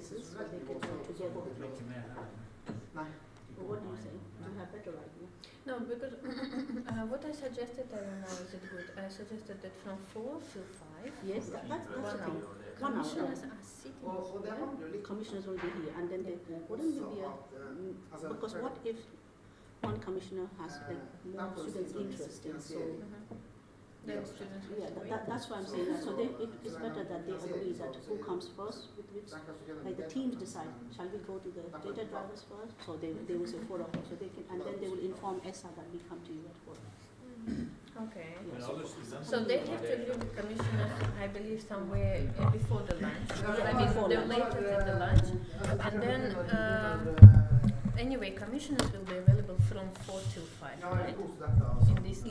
places where they can go together. What do you say? Do you have better idea? No, because what I suggested, I don't know, is it good? I suggested that from 4 to 5. Yes, that's the thing. 1 hour. Commissioners are sitting here. Commissioners will be here, and then they wouldn't it be because what if one commissioner has like more students interested? So Then students will that's why I'm saying that. So it's better that they agree that who comes first with which, like the teams decide. Shall we go to the data drivers first? So they will say 4 o'clock. So they can, and then they will inform ESA that we come to you at 4. Okay. Yes. So they have to agree with commissioners, I believe, somewhere before the lunch. I mean, the later than the lunch. And then, anyway, commissioners will be available from 4 till 5, right? In this time.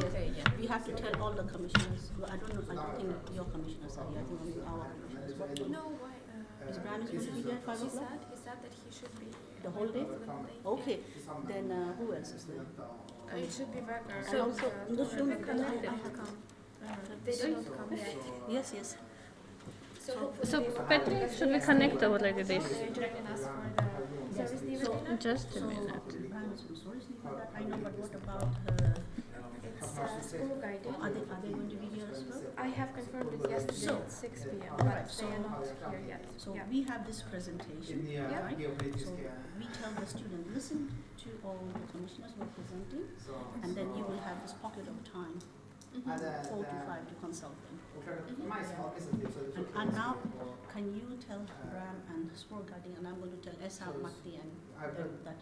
Okay, yeah. We have to tell all the commissioners. Well, I don't think your commissioners are here. I think only our commissioners. No, why? Is Brian going to be here at 5 o'clock? He said that he should be The whole day? the whole day. Okay. Then who else is there? It should be Wagner. And also, They do not come yet. yes. So hopefully So, they will Petri, should we connect already this? join us for the service leaver. Just a minute. Brian is sorry, that I know, but what about It's school guiding. are they going to be here as well? I have confirmed it yesterday at 6 p.m. but they are not here yet. So Yeah. we have this presentation, Yeah. right? So we tell the student, listen to all the commissioners who are presenting, and then you will have this pocket of time, 4 to 5, to consult them. And now, can you tell Bram and Sport Guarding, and I'm going to tell Esa, Matti, and them that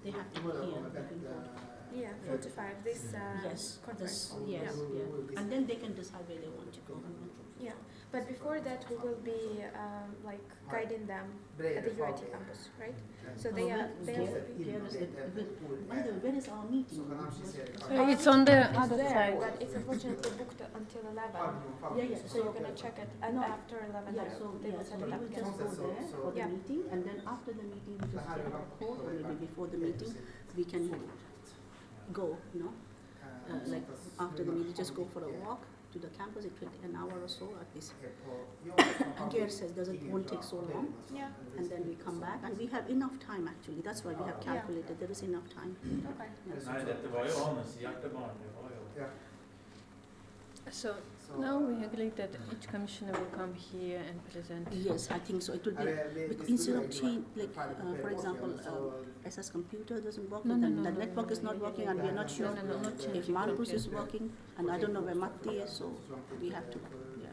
they have to be here between 4 to 5. Yeah, 4 to 5. This Yes, conference. yes, yeah. And then they can decide where they want to go. Yeah, but before that we will be like guiding them at the UIT campus, right? So they are. By the way, where is our meeting? It's on the It's other there, side. but it's unfortunately booked until 11. Yeah. So you're gonna check it, and after 11 Yeah, so they will set we it up will again. just go there for the Yeah. meeting, and then after the meeting, we just get a call, or maybe before the meeting, we can go, like after the meeting, just go for a walk to the campus. It will take an hour or so at least. Gare says won't take so long, Yeah. and then we come back, and we have enough time actually. That's why we have calculated there is enough time. Okay. Nej, dette var jo hans hjertebarn. Det var jo. So now we agreed that each commissioner will come here and present. Yes, I think so. It will be because instead of change, like for example, SS computer doesn't work, No, then no, the no, network is not working, and we are not sure No, not if changing Marcus is computer. working, and I don't know where Matti is, so we have to. Yeah.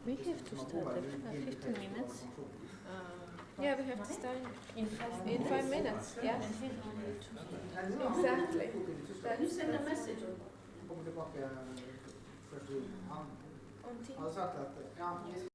We have to start at 15 minutes. Yeah, we have to start In 5 minutes. Yeah. Exactly. You send a message. On Teams.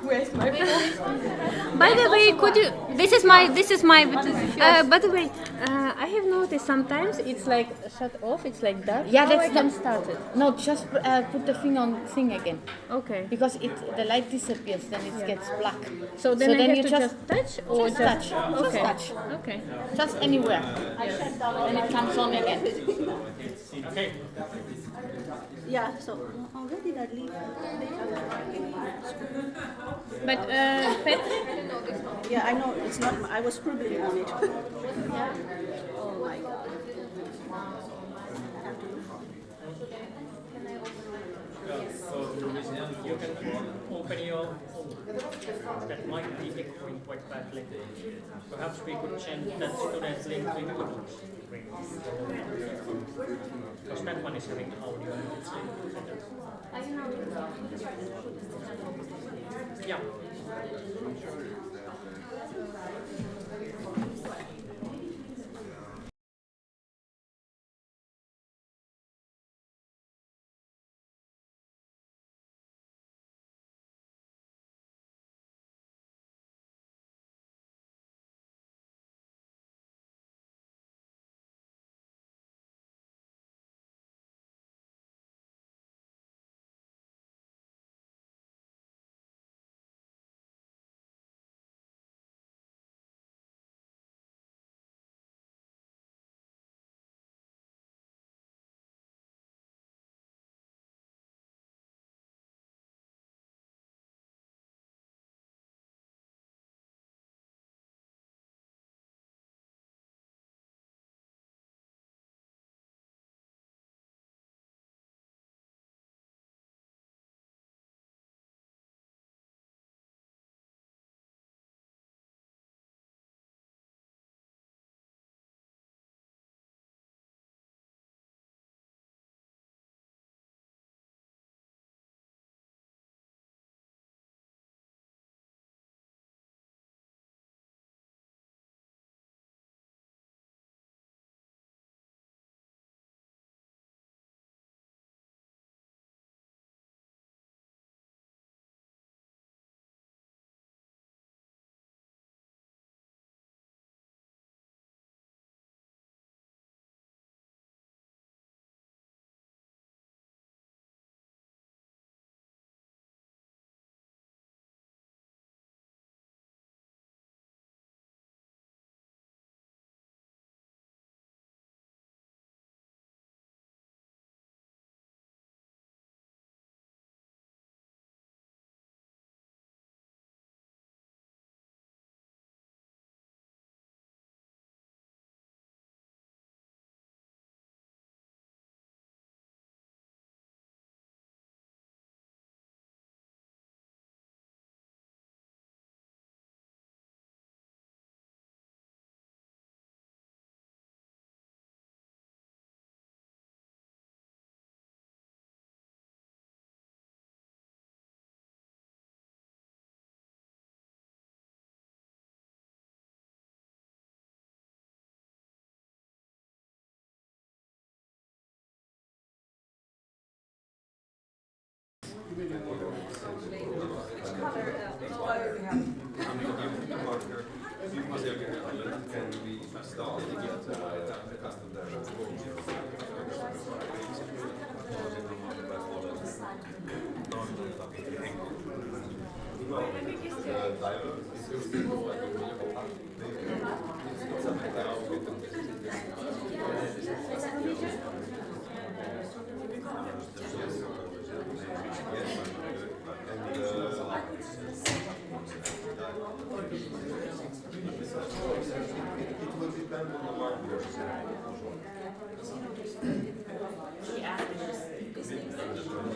Where's my phone? By the way, could you? This is my. By the way, I have noticed sometimes it's like shut off. It's like that. Yeah, How that's I can start it. No, just put the thing on thing again. Okay. Because the light disappears, then it gets black. So then I have you to just touch or just touch. Okay. Just touch. Okay. Just anywhere. And it comes on again. Okay. Yeah, so where did I leave? But pet. Yeah, I know it's not. I was scribbling on it. Oh my god. So you can open your. That might be echoing quite badly. Perhaps we could change that student link to input. Because that one is having audio and it's better. Yeah.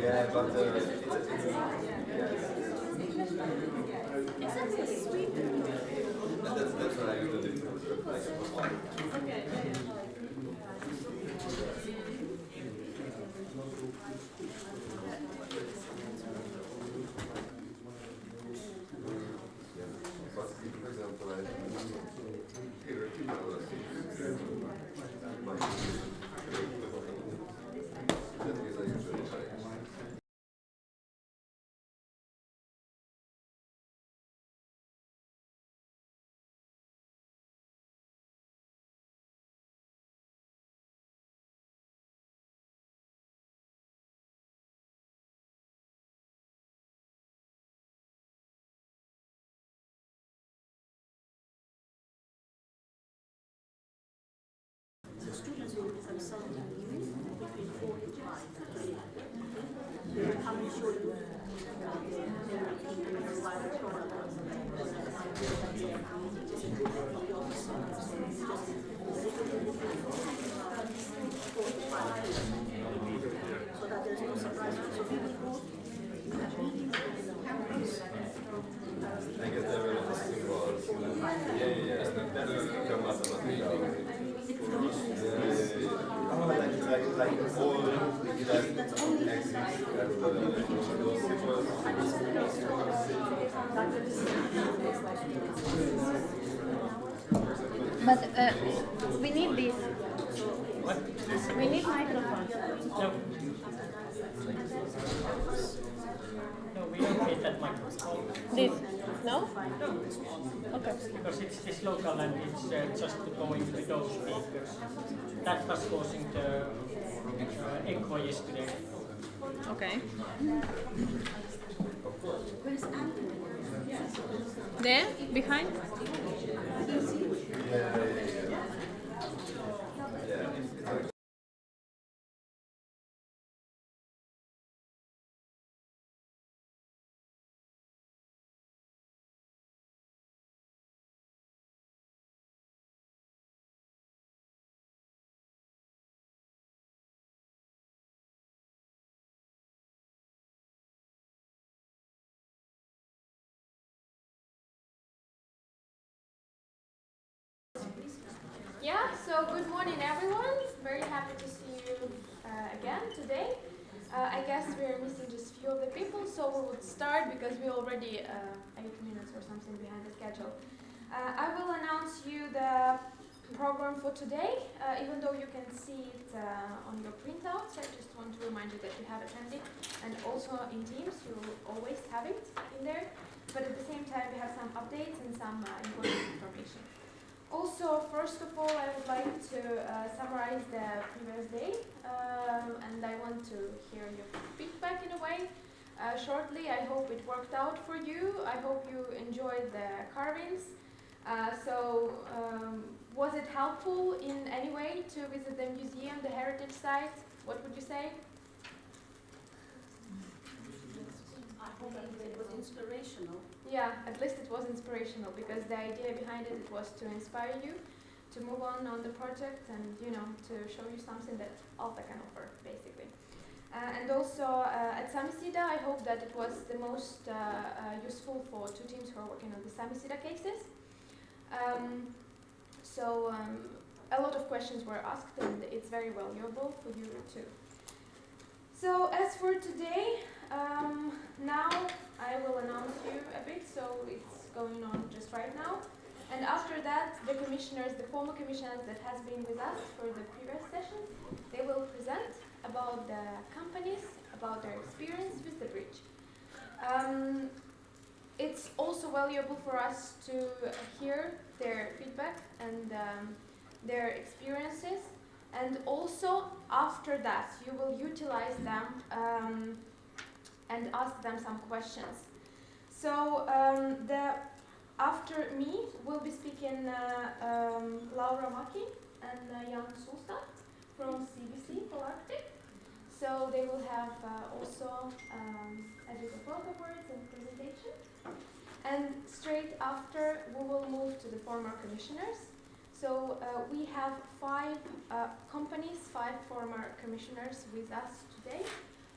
Yeah, but that's what I usually do. students will be consulting you between 4 to 5 today. They will come and show you their environment product. So that there's no surprise. So we will go have meetings with the campus. I guess they were listening for But we need this. What? We need microphones. No. No, we don't need that microphone. This? No? No, Okay. because it's local and it's just going to those speakers. That was causing the echo yesterday. Okay. Where's Alta? There? Behind? Yeah, so good morning everyone. Very happy to see you again today. I guess we're missing just few of the people, so we would start because we're already 8 minutes or something behind the schedule. I will announce you the program for today, even though you can see it on your printouts. I just want to remind you that you have attended, and also in Teams you will always have it in there. But at the same time, we have some updates and some important information. Also, first of all, I would like to summarize the previous day, and I want to hear your feedback in a way. Shortly, I hope it worked out for you. I hope you enjoyed the carvings. Was it helpful in any way to visit the museum, the heritage site? What would you say? I hope it was inspirational. Yeah, at least it was inspirational because the idea behind it was to inspire you to move on the project and, you know, to show you something that Alta can offer, basically. And also at Samisida, I hope that it was the most useful for two teams who are working on the Samisida cases. A lot of questions were asked and it's very valuable for you too. So as for today, now I will announce you a bit, so it's going on just right now. And after that, the commissioners, the former commissioners that has been with us for the previous session, they will present about the companies, about their experience with the bridge. It's also valuable for us to hear their feedback and their experiences. And also, after that, you will utilize them and ask them some questions. So, after me will be speaking Laura Maki and Jan Solstad from CBC for Arctic. So they will have also a bit of welcome words and presentation. And straight after, we will move to the former commissioners. So we have 5 companies, 5 former commissioners with us today.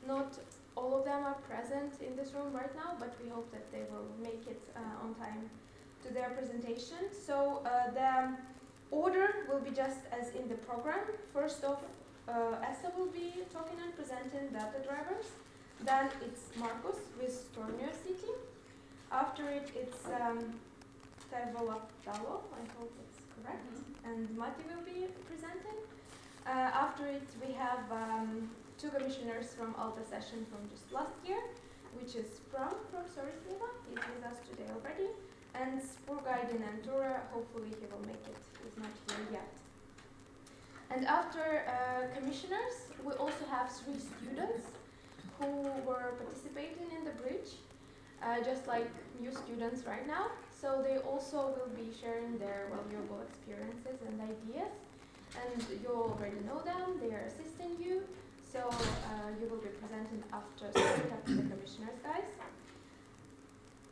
Not all of them are present in this room right now, but we hope that they will make it on time to their presentation. So the order will be just as in the program. First off, Essa will be talking and presenting data drivers. Then it's Markus with Tornio City. After it, it's Tervola Dalo, I hope it's correct, and Matti will be presenting. After it, we have 2 commissioners from Alta session from just last year, which is from Sorisliva, he's with us today already, and Spurgaiden and Tura, hopefully he will make it, he's not here yet. And after commissioners, we also have 3 students who were participating in the bridge, just like new students right now. So they also will be sharing their valuable experiences and ideas. and you already know them. They are assisting you. So you will be presenting after the commissioners, guys.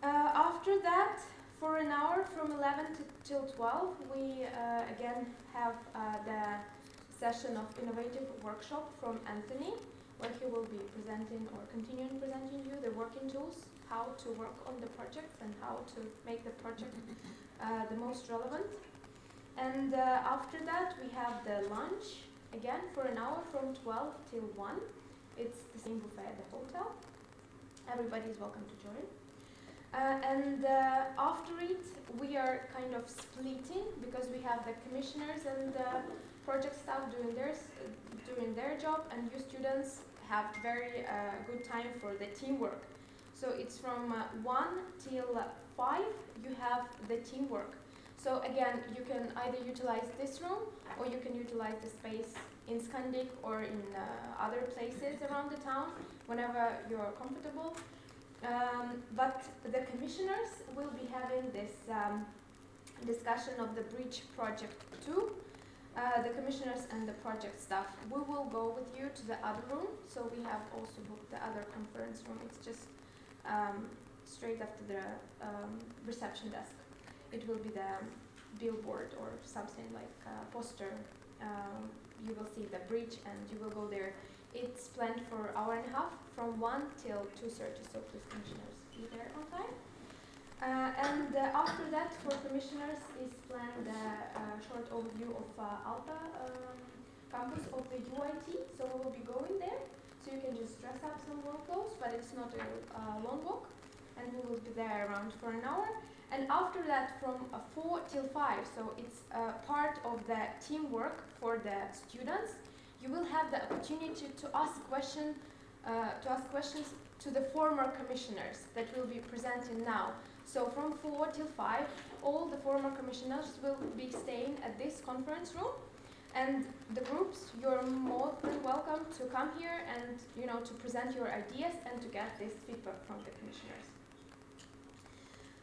After that, for an hour from 11 till 12, we again have the session of innovative workshop from Anthony, where he will be presenting or continuing presenting you the working tools, how to work on the project and how to make the project the most relevant. And after that, we have the lunch, again for an hour from 12 till 1. It's the same buffet at the hotel. Everybody is welcome to join. And after it, we are kind of splitting because we have the commissioners and the project staff doing their job, and you students have very good time for the teamwork. So it's from 1 till 5, you have the teamwork. So again, you can either utilize this room or you can utilize the space in Skandik or in other places around the town whenever you're comfortable. But the commissioners will be having this discussion of the bridge project 2. The commissioners and the project staff, we will go with you to the other room. So we have also booked the other conference room. It's just straight after the reception desk. It will be the billboard or something like poster. You will see the bridge and you will go there. It's planned for an hour and a half from 1 till 2:30, so please commissioners be there on time. And after that, for commissioners is planned a short overview of Alta campus of the UIT. So we will be going there. So you can just dress up some work clothes, but it's not a long walk. And we will be there around for an hour. And after that, from 4 till 5, so it's part of the teamwork for the students. You will have the opportunity to ask questions to the former commissioners that will be presenting now. So from 4 till 5, all the former commissioners will be staying at this conference room. And the groups, you're more than welcome to come here and to present your ideas and to get this feedback from the commissioners.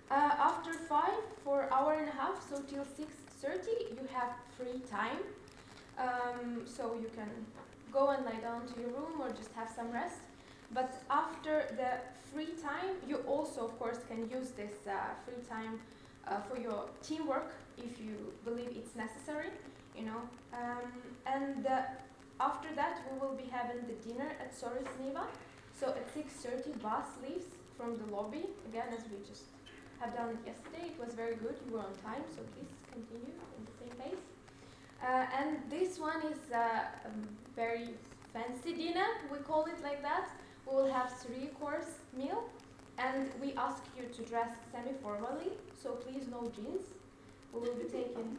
After 5, for an hour and a half, so till 6:30, you have free time. So you can go and lie down to your room or just have some rest. But after the free time, you also, of course, can use this free time for your teamwork if you believe it's necessary, And after that, we will be having the dinner at Soris Niva. So at 6:30, bus leaves from the lobby. Again, as we just have done it yesterday, it was very good. You were on time, so please continue in the same pace. And this one is a very fancy dinner. We call it like that. We will have 3-course meal, and we ask you to dress semi-formally, so please no jeans. We will be taking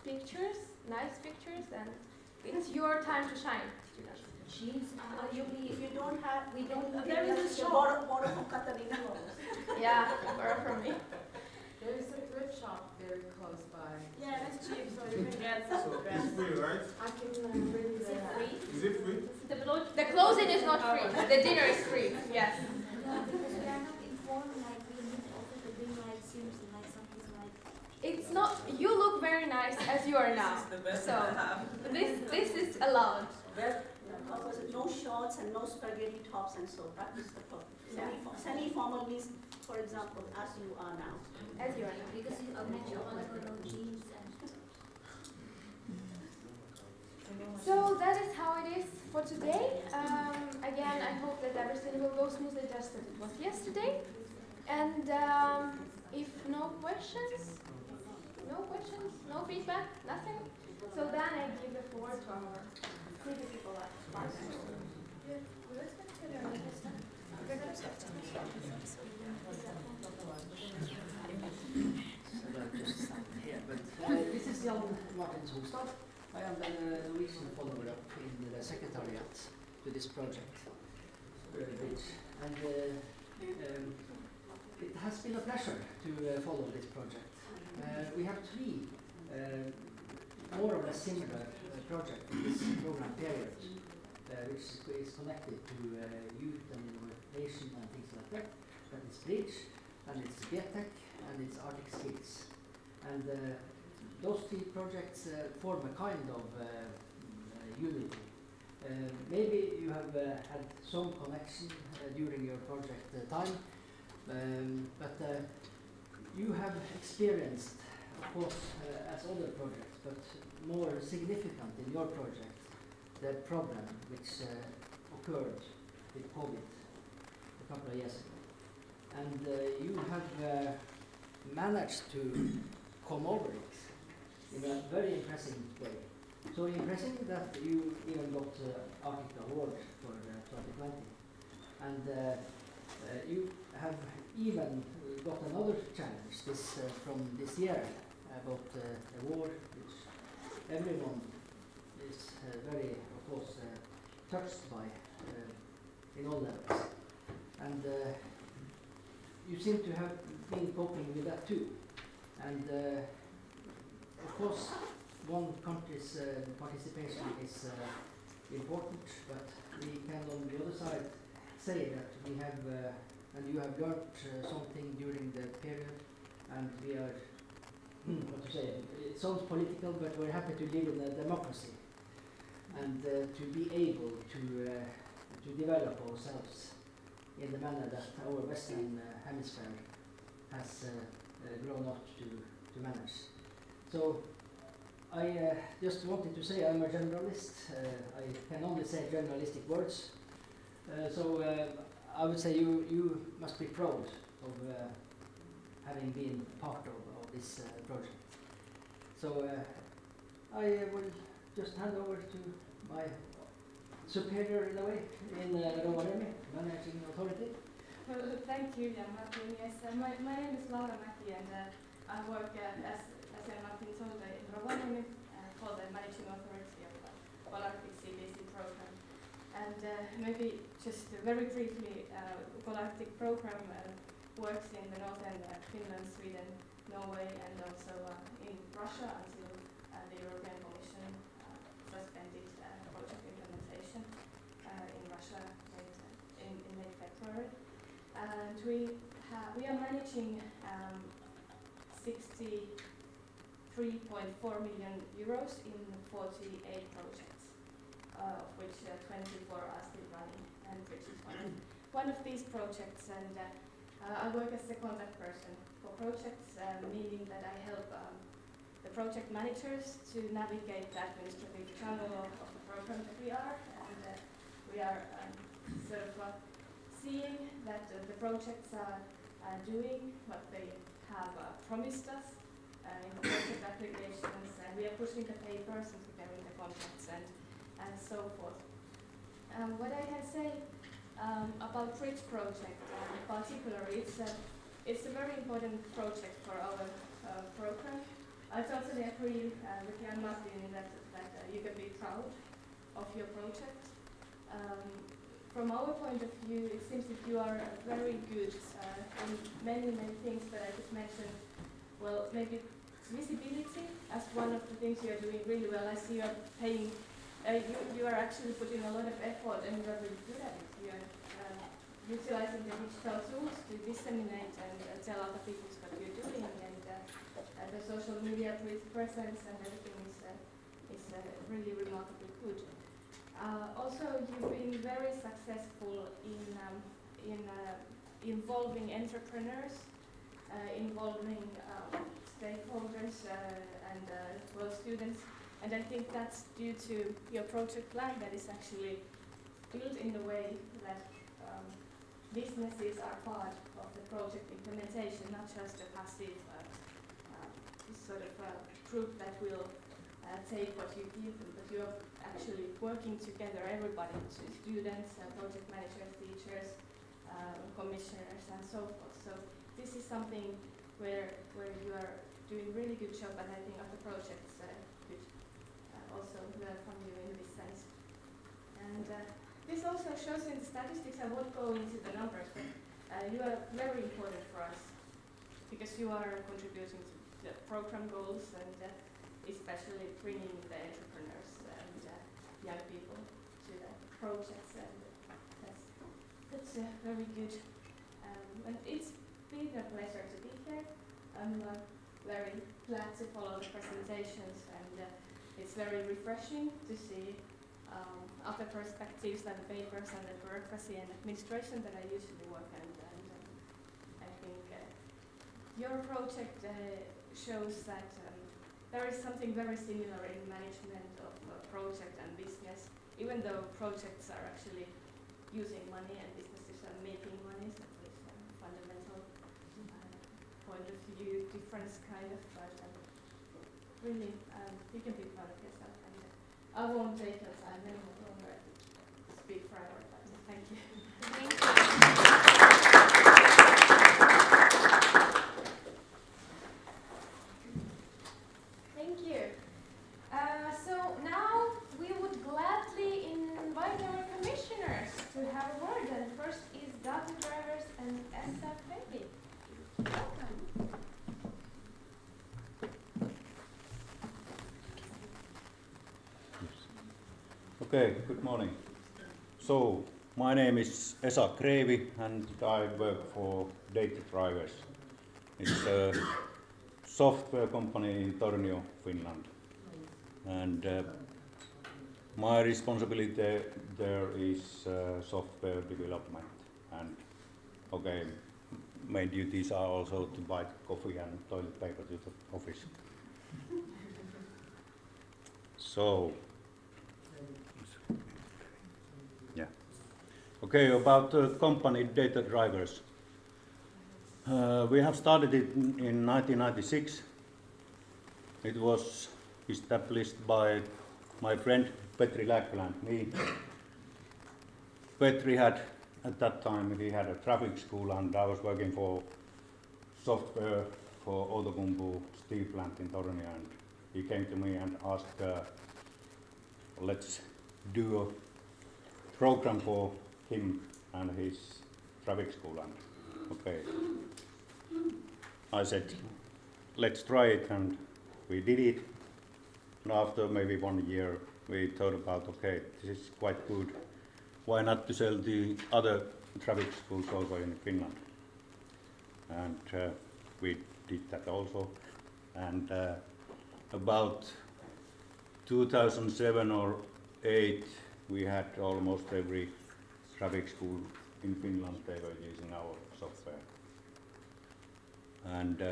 pictures, nice pictures, and it's your time to shine, students. Jeans, if you don't have, we don't. There is a shop. Borrow from Katarina. Yeah, borrow from me. There is a thrift shop very close by. Yeah, it's cheap, so you can get So some it's dress. free, right? I can bring Is it that. free? Is it free? The clothing is not free. The dinner is free. Yes. Because we are not informed, like we need also to bring like seems like something like. It's not. You look very nice as you are now. So this is allowed. No shorts and no spaghetti tops and so that is the purpose. Yeah. Semi-formal means, for example, as you are now. As you are now. Because you mentioned also jeans and. So that is how it is for today. Again, I hope that everything will go smoothly just as it was yesterday. And if no questions, no feedback, nothing. So then I give the floor to our city people at Sparta. This is Jan Martin Solstad. I am the Norwegian follower-up in the secretariat to this project. And it has been a pleasure to follow this project. We have 3 more or less similar projects in this program period, which is connected to youth and innovation and things like that. That is Bridge, and it's BTech, and it's Arctic Skills. And those three projects form a kind of unity. Maybe you have had some connection during your project time, but you have experienced, of course, as other projects, but more significant in your project, the problem which occurred with COVID a couple of years ago. And you have managed to come over it in a very impressive way. So impressive that you even got Arctic Award for 2020. And you have even got another challenge from this year about a war which everyone is very, of course, touched by in all levels. And you seem to have been coping with that too. And of course, one country's participation is important, but we can on the other side say that we have, and you have learned something during the period, and we are, what to say, it sounds political, but we're happy to live in a democracy, and to be able to develop ourselves in the manner that our Western hemisphere has grown up to manage. So I just wanted to say I'm a generalist. I can only say generalistic words. So I would say you must be proud of having been part of this project. So I will just hand over to my superior in a way in Rovaniemi, managing authority. Well, thank you, Jan Martin. Yes, my name is Laura Mäki, and I work as Jan Martin told in Rovaniemi for the managing authority of the Polarctic CBC program. And maybe just very briefly, Polarctic program works in the northern Finland, Sweden, Norway, and also in Russia until the European Commission suspended project implementation in Russia in late February. And we are managing 63.4 million euros in 48 projects, of which 24 are still running, and which is one of these projects. And I work as the contact person for projects, meaning that I help the project managers to navigate the administrative channel of the program that we are, and we are sort of seeing that the projects are doing what they have promised us in the project applications, and we are pushing the papers and preparing the contracts and so forth. What I can say about Bridge project in particular, it's a very important project for our program. I totally agree with Jan Martin that you can be proud of your project. From our point of view, it seems that you are very good in many things that I could mention. Well, maybe visibility as one of the things you are doing really well. I see you are paying, you are actually putting a lot of effort, and you are really good at it. You are utilizing the digital tools to disseminate and tell other people what you're doing, and the social media presence and everything is really remarkably good. Also, you've been very successful in involving entrepreneurs, involving stakeholders and well, students, and I think that's due to your project plan that is actually built in the way that businesses are part of the project implementation, not just a passive sort of group that will take what you give them, but you're actually working together, everybody, students, project managers, teachers, commissioners, and so forth. So this is something where you are doing really good job, and I think other projects could also learn from you in this sense. And this also shows in the statistics. I won't go into the numbers, but you are very important for us because you are contributing to the program goals, and especially bringing the entrepreneurs and young people to the projects, and that's very good. And it's been a pleasure to be here. I'm very glad to follow the presentations, and it's very refreshing to see other perspectives than papers and the bureaucracy and administration that I usually work and I think your project shows that there is something very similar in management of project and business, even though projects are actually using money and businesses are making money, so it's a fundamental point of view difference kind of, but really you can be proud of yourself, and I won't take your time any longer to speak forever, but thank you. Thank you. Thank you. So now we would gladly invite our commissioners to have a word. And first is Data Drivers and SFA. Welcome. Okay, good morning. So, my name is Esa Kreivi and I work for Data Drivers. It's a software company in Tornio, Finland. And my responsibility there is software development. And okay, main duties are also to buy coffee and toilet paper to the office. So, yeah. Okay, about the company Data Drivers. We have started it in 1996. It was established by my friend Petri Lääkkälä and me. Petri had, at that time, he had a traffic school and I was working for software for Outokumpu steel plant in Tornio, and he came to me and asked, let's do a program for him and his traffic school, and okay. I said, let's try it, and we did it. And after maybe 1 year, we thought about, okay, this is quite good. Why not to sell the other traffic schools also in Finland? And we did that also. And about 2007 or 8, we had almost every traffic school in Finland, they were using our software. And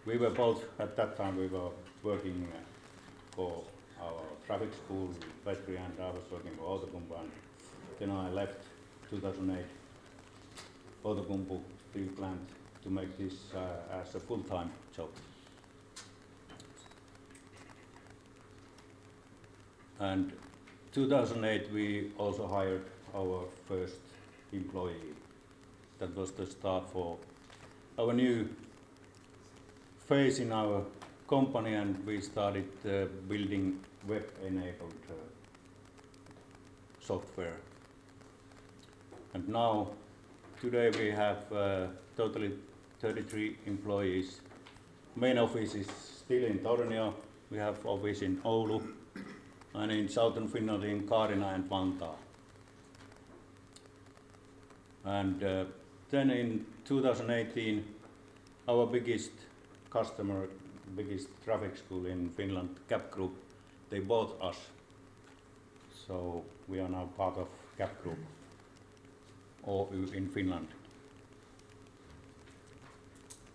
we were both, at that time, we were working for our traffic school, Petri, and I was working for Outokumpu, and then I left 2008 Outokumpu steel plant to make this as a full-time job. And 2008 we also hired our first employee. That was the start for our new phase in our company, and we started building web-enabled software. And now, today we have totally 33 employees. Main office is still in Tornio. We have office in Oulu and in southern Finland in Kaarina and Vantaa. And then in 2018, our biggest customer, biggest traffic school in Finland, Cap Group, they bought us. So we are now part of Cap Group, Oy in Finland.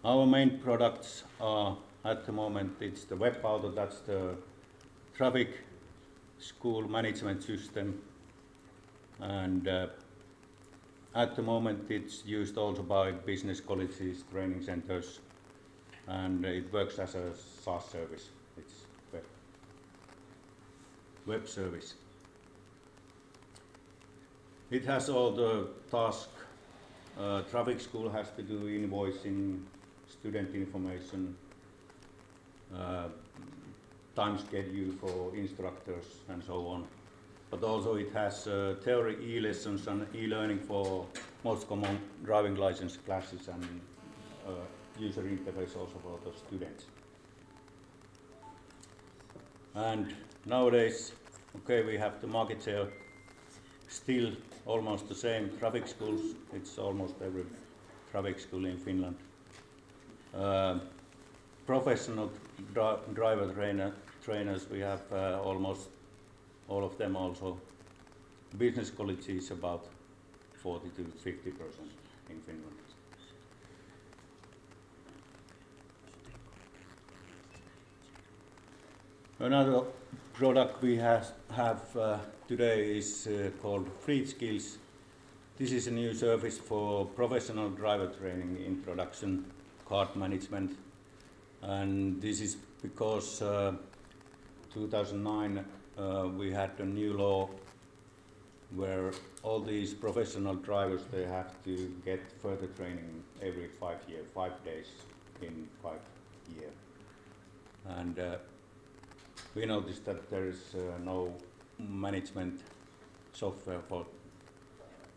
Our main products are, at the moment, it's the Web Auto, that's the traffic school management system. And at the moment it's used also by business colleges, training centers, and it works as a SaaS service. It's web service. It has all the tasks. Traffic school has to do invoicing, student information, time schedule for instructors and so on. But also it has theory e-lessons and e-learning for most common driving license classes, and user interface also for the students. And nowadays, okay, we have the market share still almost the same. Traffic schools, it's almost every traffic school in Finland. professional driver trainers, we have almost all of them also. Business college is about 40 to 50% in Finland. Another product we have today is called Free Skills. This is a new service for professional driver training, introduction, card management, and this is because 2009 we had a new law where all these professional drivers, they have to get further training every 5 years, 5 days in 5 years. And we noticed that there is no management software for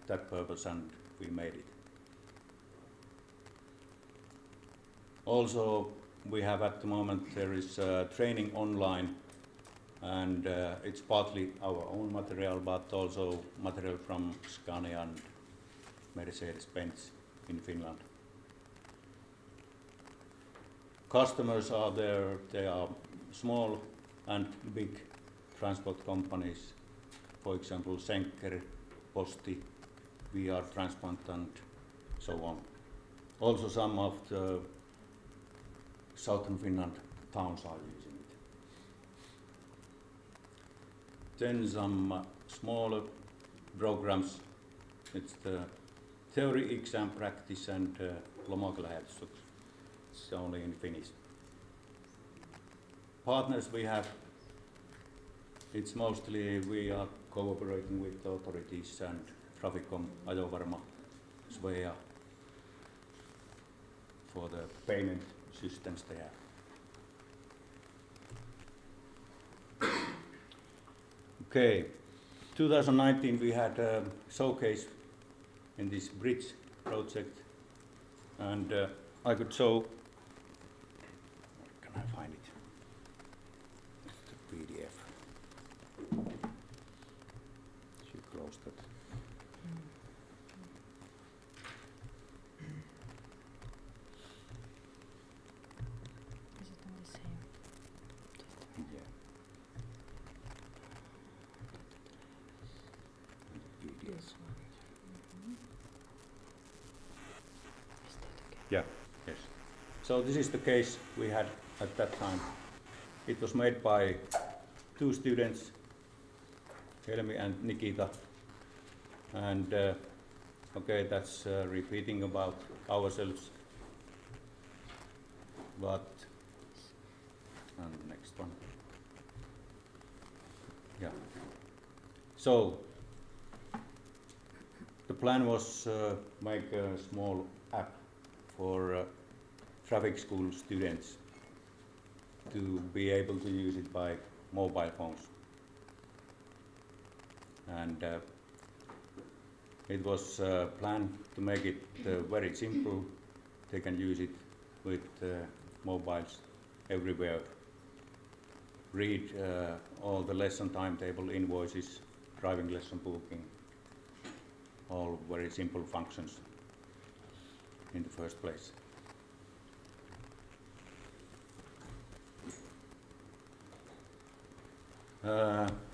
that purpose, and we made it. Also, we have at the moment, there is training online, and it's partly our own material, but also material from Scania and Mercedes-Benz in Finland. Customers are there, they are small and big transport companies, for example, Schenker, Posti, VR Transport, and so on. Also some of the southern Finland towns are using it. Then some smaller programs. It's the theory, exam, practice, and lomakelähetys. It's only in Finnish. Partners we have, it's mostly we are cooperating with authorities and Traficom, Ajovarma, Svea for the payment systems they have. Okay, 2019 we had a showcase in this bridge project, and I could show. Can I find it? It's the PDF. Should close that. Is it on the same? Yeah. This one. Is that okay? Yeah, yes. So this is the case we had at that time. It was made by 2 students, Helmi and Nikita. And okay, that's repeating about ourselves. But, and next one. Yeah. So, the plan was make a small app for traffic school students to be able to use it by mobile phones. And it was planned to make it very simple. They can use it with mobiles everywhere. Read all the lesson timetable, invoices, driving lesson booking, all very simple functions in the first place.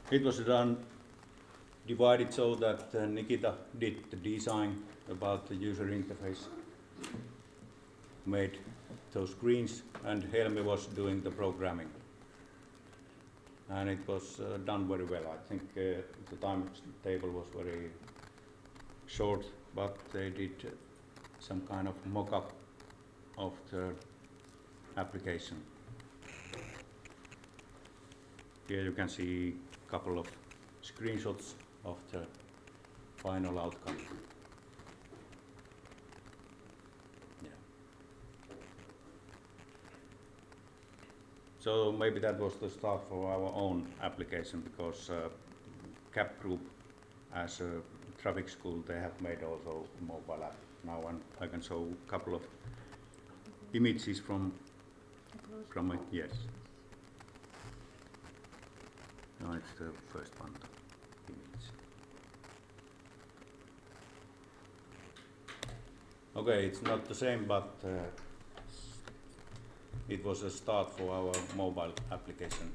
It was divided so that Nikita did the design about the user interface, made those screens, and Helmi was doing the programming. And it was done very well. I think the timetable was very short, but they did some kind of mock-up of the application. Here you can see a couple of screenshots of the final outcome. Yeah. So maybe that was the start for our own application, because CAP Group, as a traffic school, they have made also a mobile app now, and I can show a couple of images from it. Yes. No, it's the first one, the image. Okay, it's not the same, but it was a start for our mobile application.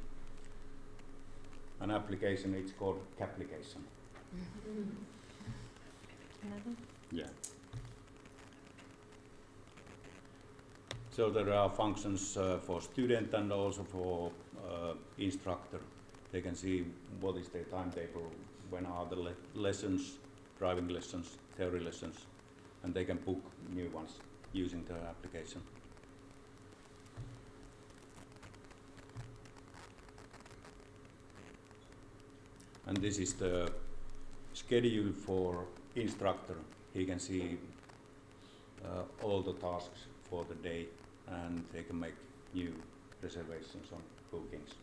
An application, it's called Capplication. Yeah. So there are functions for student and also for instructor. They can see what is their timetable, when are the lessons, driving lessons, theory lessons, and they can book new ones using the application. And this is the schedule for instructor. He can see all the tasks for the day, and they can make new reservations on bookings.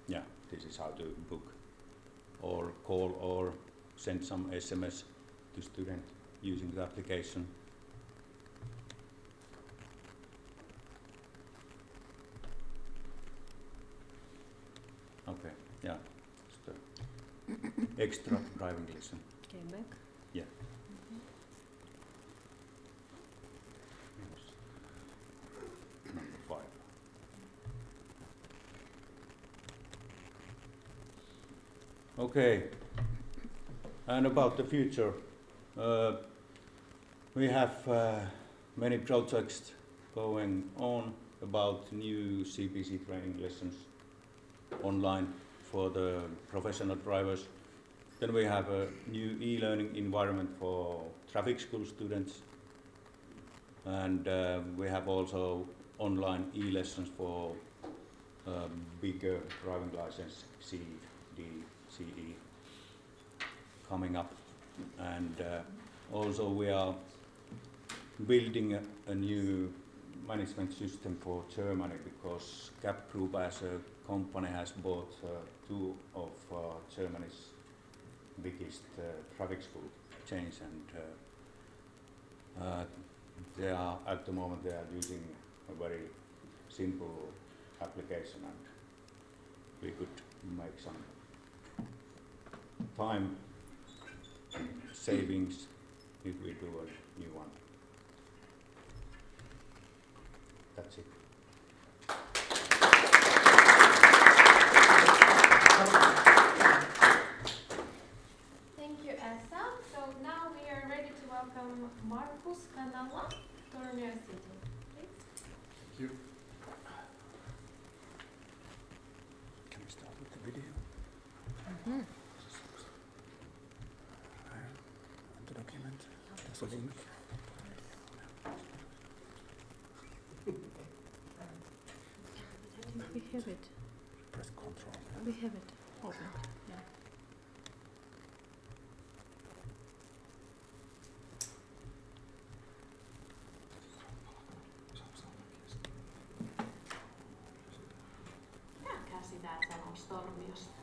Yeah, this is how to book or call or send some SMS to student using the application. Okay, yeah, it's the extra driving lesson. Came back. Yeah. Number 5. Okay, and about the future, we have many projects going on about new CPC training lessons online for the professional drivers. Then we have a new e-learning environment for traffic school students, and we have also online e-lessons for bigger driving license C, D, CE coming up, and also we are building a new management system for Germany, because CAP Group as a company has bought 2 of Germany's biggest traffic school chains, and they are at the moment they are using a very simple application, and we could make some time savings if we do a new one. That's it. Thank you, Elsa. So now we are ready to welcome Markus Kanala, Tornio City. Please. Thank you. Can we start with the video? The document. There's a link. We have it. Press Control. We have it open. Yeah. Jääkää sitä, että sanois Torniosta.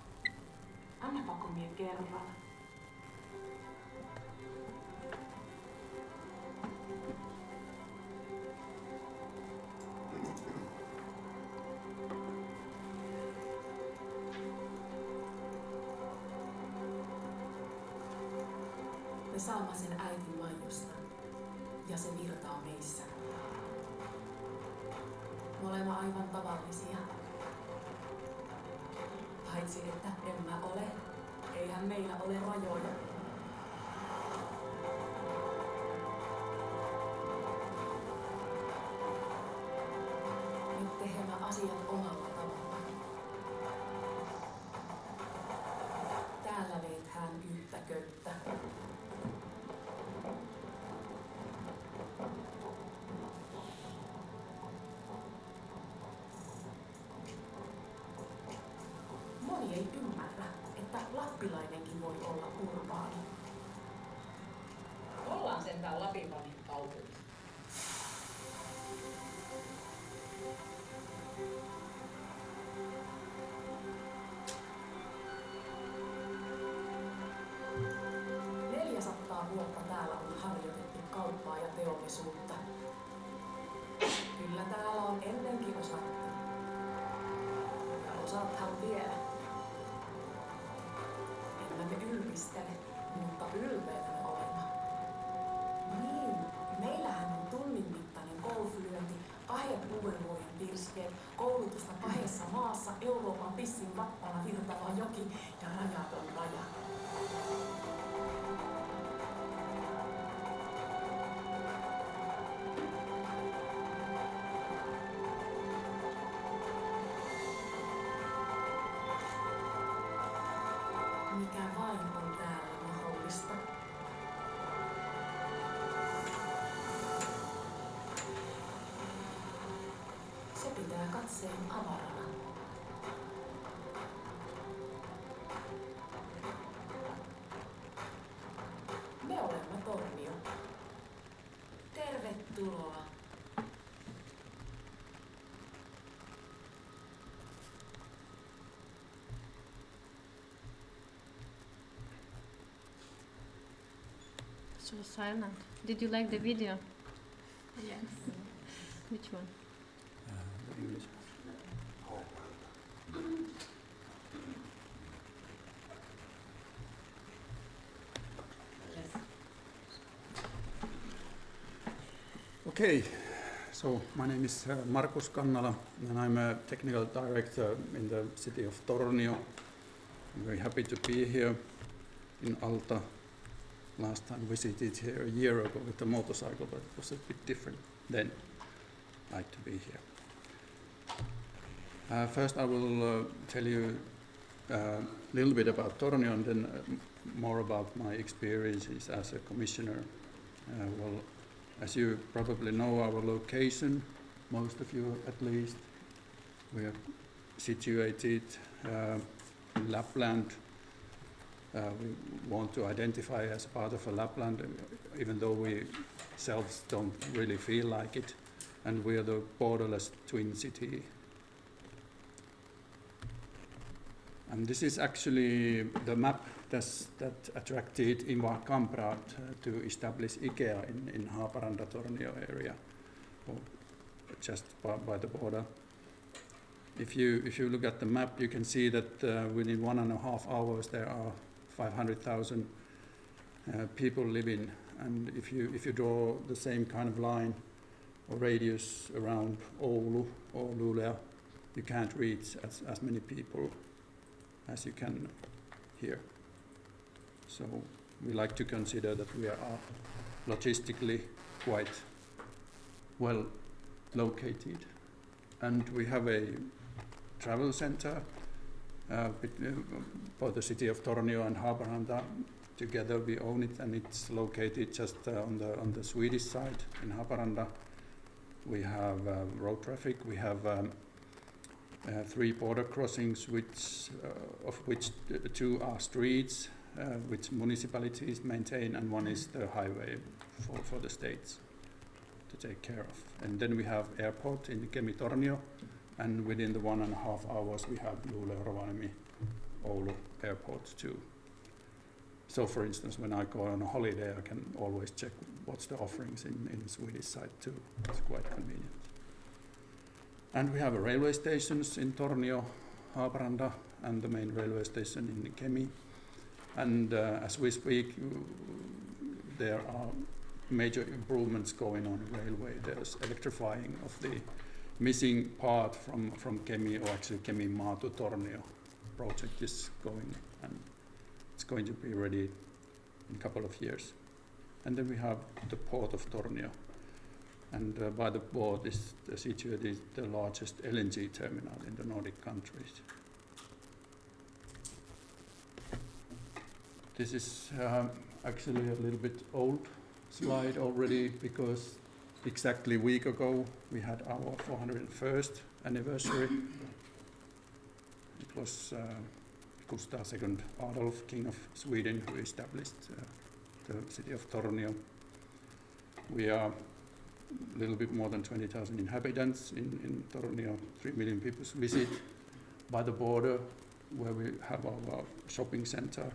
Annapako mie kerran. Me saamme sen äidin maidosta, ja se virtaa meissä. Me olemme aivan tavallisia. Paitsi että en mä ole, eihän meillä ole rajoja. Nyt tehdään asiat omalla tavalla. Täällä veet hän yhtä köyttä. Moni ei ymmärrä, että lappilainenkin voi olla urbaani. Ollaan sentään Lapinrannin kaupunki. vuotta täällä on harjoitettu kauppaa ja teollisuutta. Kyllä täällä on ennenkin osattu. Ja osaathan vielä. Emme me ylpistele, mutta Egiptistä kahdessa maassa, Euroopan pissin vappana virtava joki ja rajaton raja. Mikä vain on täällä mahdollista. Se pitää katseen avarana. Me olemme Tornio. Tervetuloa. So silent. Did you like the video? Yes. Which one? English. Okay, so my name is Markus Kannala and I'm a technical director in the city of Tornio. I'm very happy to be here in Alta. Last time visited here a year ago with a motorcycle, but it was a bit different then. Like to be here. First I will tell you a little bit about Tornio and then more about my experiences as a commissioner. Well, as you probably know our location, most of you at least, we are situated in Lapland. We want to identify as part of a Lapland, even though we selves don't really feel like it, and we are the borderless twin city. And this is actually the map that attracted Ingvar Kamprad to establish IKEA in Haaparanta, Tornio area, or just by the border. If you look at the map, you can see that within 1.5 hours there are 500,000 people living, and if you draw the same kind of line or radius around Oulu or Luleå, you can't reach as many people as you can here. So we like to consider that we are logistically quite well located, and we have a travel center for the city of Tornio and Haaparanta. Together we own it, and it's located just on the Swedish side in Haaparanta. We have road traffic. We have 3 border crossings, of which 2 are streets, which municipalities maintain, and 1 is the highway for the states to take care of. And then we have airport in Kemi-Tornio, and within the 1.5 hours we have Luleå-Rovaniemi, Oulu airport too. So for instance, when I go on a holiday, I can always check what's the offerings in Swedish side too. It's quite convenient. And we have railway stations in Tornio, Haaparanta, and the main railway station in Kemi. And as we speak, there are major improvements going on in railway. There's electrifying of the missing part from Kemi, or actually Kemi-Maa to Tornio project is going, and it's going to be ready in a couple of years. And then we have the port of Tornio. And by the port is situated the largest LNG terminal in the Nordic countries. This is actually a little bit old slide already, because exactly a week ago we had our 401st anniversary. It was Gustav II Adolf, King of Sweden, who established the city of Tornio. We are a little bit more than 20,000 inhabitants in Tornio. 3 million people visit. By the border, where we have our shopping center,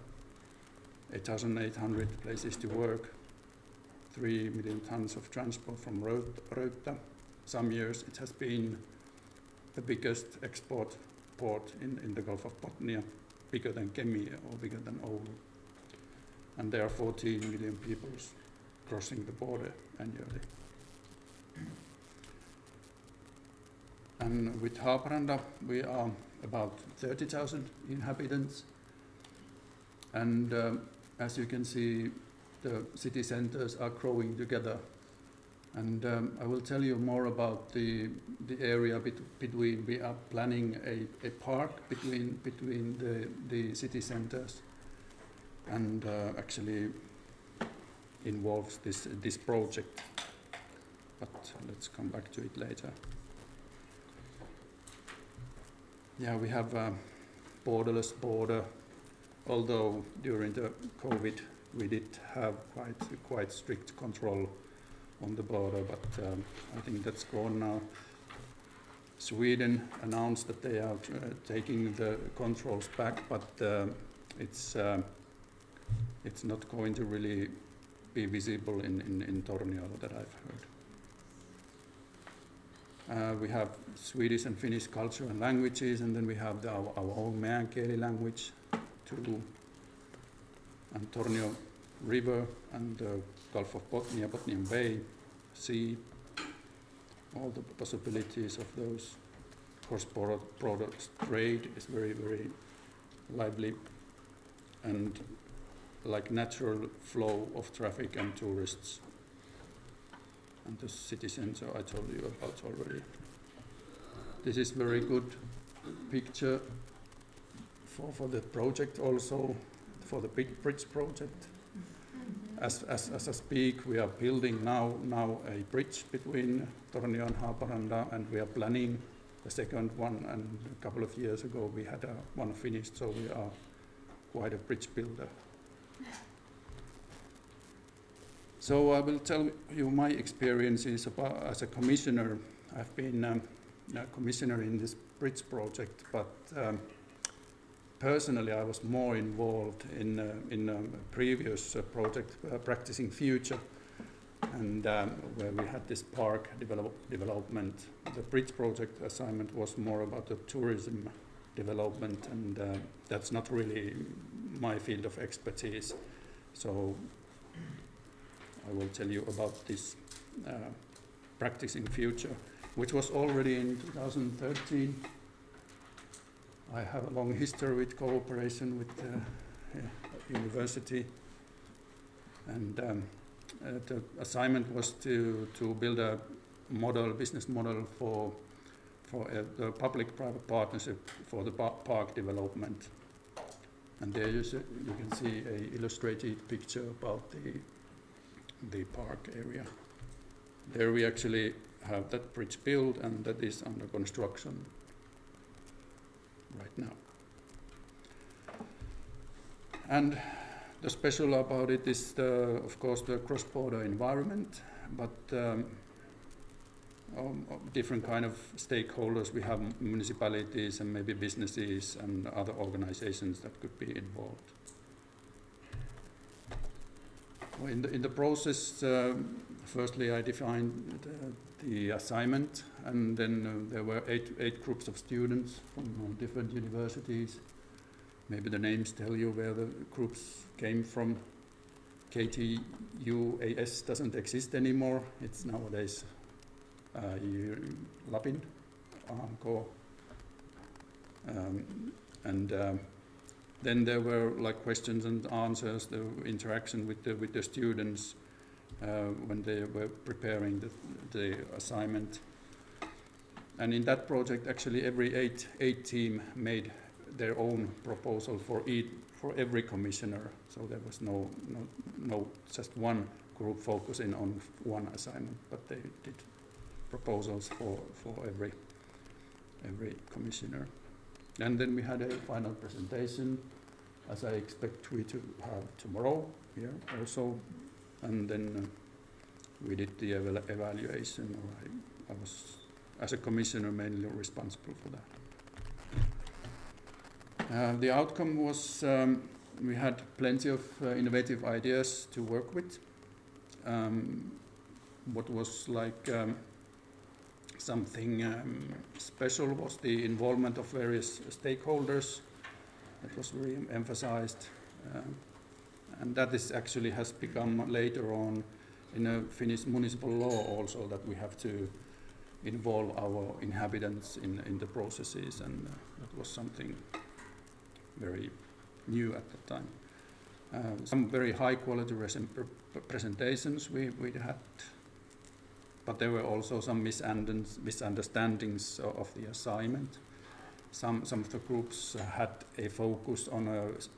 8,800 places to work, 3 million tons of transport from Röytä. Some years it has been the biggest export port in the Gulf of Bothnia, bigger than Kemi or bigger than Oulu. And there are 14 million people crossing the border annually. And with Haaparanda, we are about 30,000 inhabitants. And as you can see, the city centers are growing together. And I will tell you more about the area between. We are planning a park between the city centers, and actually involves this project. But let's come back to it later. Yeah, we have a borderless border, although during the COVID we did have quite strict control on the border, but I think that's gone now. Sweden announced that they are taking the controls back, but it's not going to really be visible in Tornio that I've heard. We have Swedish and Finnish culture and languages, and then we have our own meänkieli language too, and Tornio River and the Gulf of Bothnia, Bothnian Bay, sea, all the possibilities of those. Cross-border trade is very, very lively, and like natural flow of traffic and tourists. And the city center I told you about already. This is very good picture for the project also, for the big bridge project. As I speak, we are building now a bridge between Tornio and Haaparanda, and we are planning the second one, and a couple of years ago we had one finished, so we are quite a bridge builder. So I will tell you my experiences as a commissioner. I've been a commissioner in this bridge project, but personally I was more involved in a previous project, Practicing Future, and where we had this park development. The bridge project assignment was more about the tourism development, and that's not really my field of expertise. So I will tell you about this Practicing Future, which was already in 2013. I have a long history with cooperation with the university, and the assignment was to build a business model for the public-private partnership for the park development. And there you can see an illustrated picture about the park area. There we actually have that bridge built, and that is under construction right now. And the special about it is, of course, the cross-border environment, but different kind of stakeholders. We have municipalities and maybe businesses and other organizations that could be involved. Well, in the process, firstly I defined the assignment, and then there were eight groups of students from different universities. Maybe the names tell you where the groups came from. KTUAS doesn't exist anymore. It's nowadays Lapin, AMK. Then there were like questions and answers, the interaction with the students when they were preparing the assignment. And in that project, actually every eight team made their own proposal for every commissioner. So there was no just one group focusing on one assignment, but they did proposals for every commissioner. And then we had a final presentation, as I expect we to have tomorrow here also. And then we did the evaluation, or I was, as a commissioner, mainly responsible for that. The outcome was we had plenty of innovative ideas to work with. What was like something special was the involvement of various stakeholders. That was really emphasized, and that is actually has become later on in a Finnish municipal law also, that we have to involve our inhabitants in the processes, and that was something very new at the time. Some very high quality presentations we had, but there were also some misunderstandings of the assignment. Some of the groups had a focus on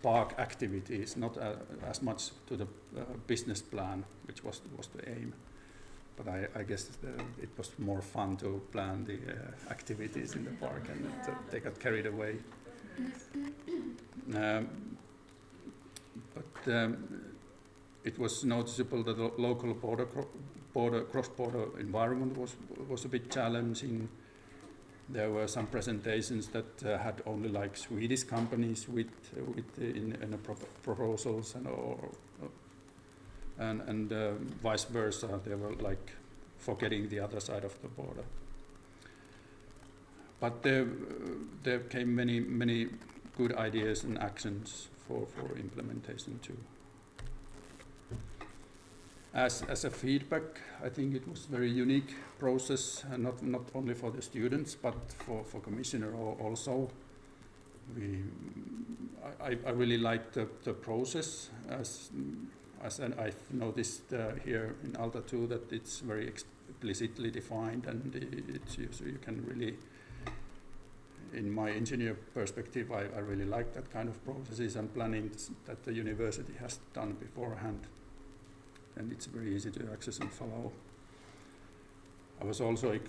park activities, not as much to the business plan, which was the aim. But I guess it was more fun to plan the activities in the park, and they got carried away. It was noticeable that the local cross-border environment was a bit challenging. There were some presentations that had only like Swedish companies in proposals, and vice versa. They were like forgetting the other side of the border. But there came many good ideas and actions for implementation too. As a feedback, I think it was a very unique process, not only for the students, but for Commissioner also. I really liked the process, as I've noticed here in Alta too, that it's very explicitly defined, and you can really, in my engineer perspective, I really like that kind of processes and planning that the university has done beforehand. And it's very easy to access and follow. I was also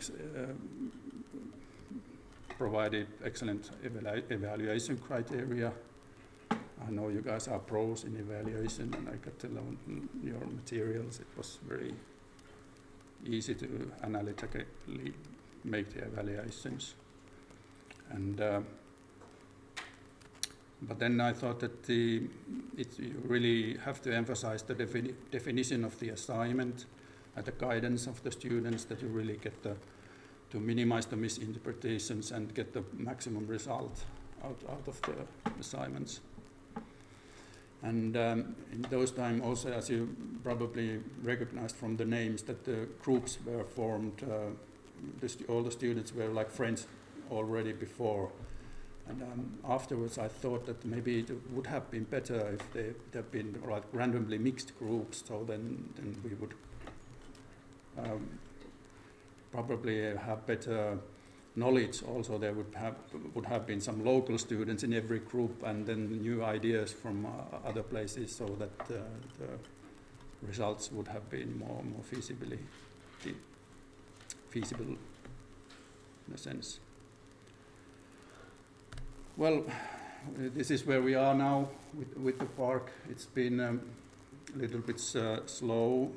provided excellent evaluation criteria. I know you guys are pros in evaluation, and I got to learn your materials. It was very easy to analytically make the evaluations. And but then I thought that you really have to emphasize the definition of the assignment and the guidance of the students, that you really get to minimize the misinterpretations and get the maximum result out of the assignments. And in those times also, as you probably recognized from the names, that the groups were formed, all the students were like friends already before. And afterwards I thought that maybe it would have been better if they'd been like randomly mixed groups, so then we would probably have better knowledge. Also there would have been some local students in every group, and then new ideas from other places, so that the results would have been more feasible in a sense. Well, this is where we are now with the park. It's been a little bit slow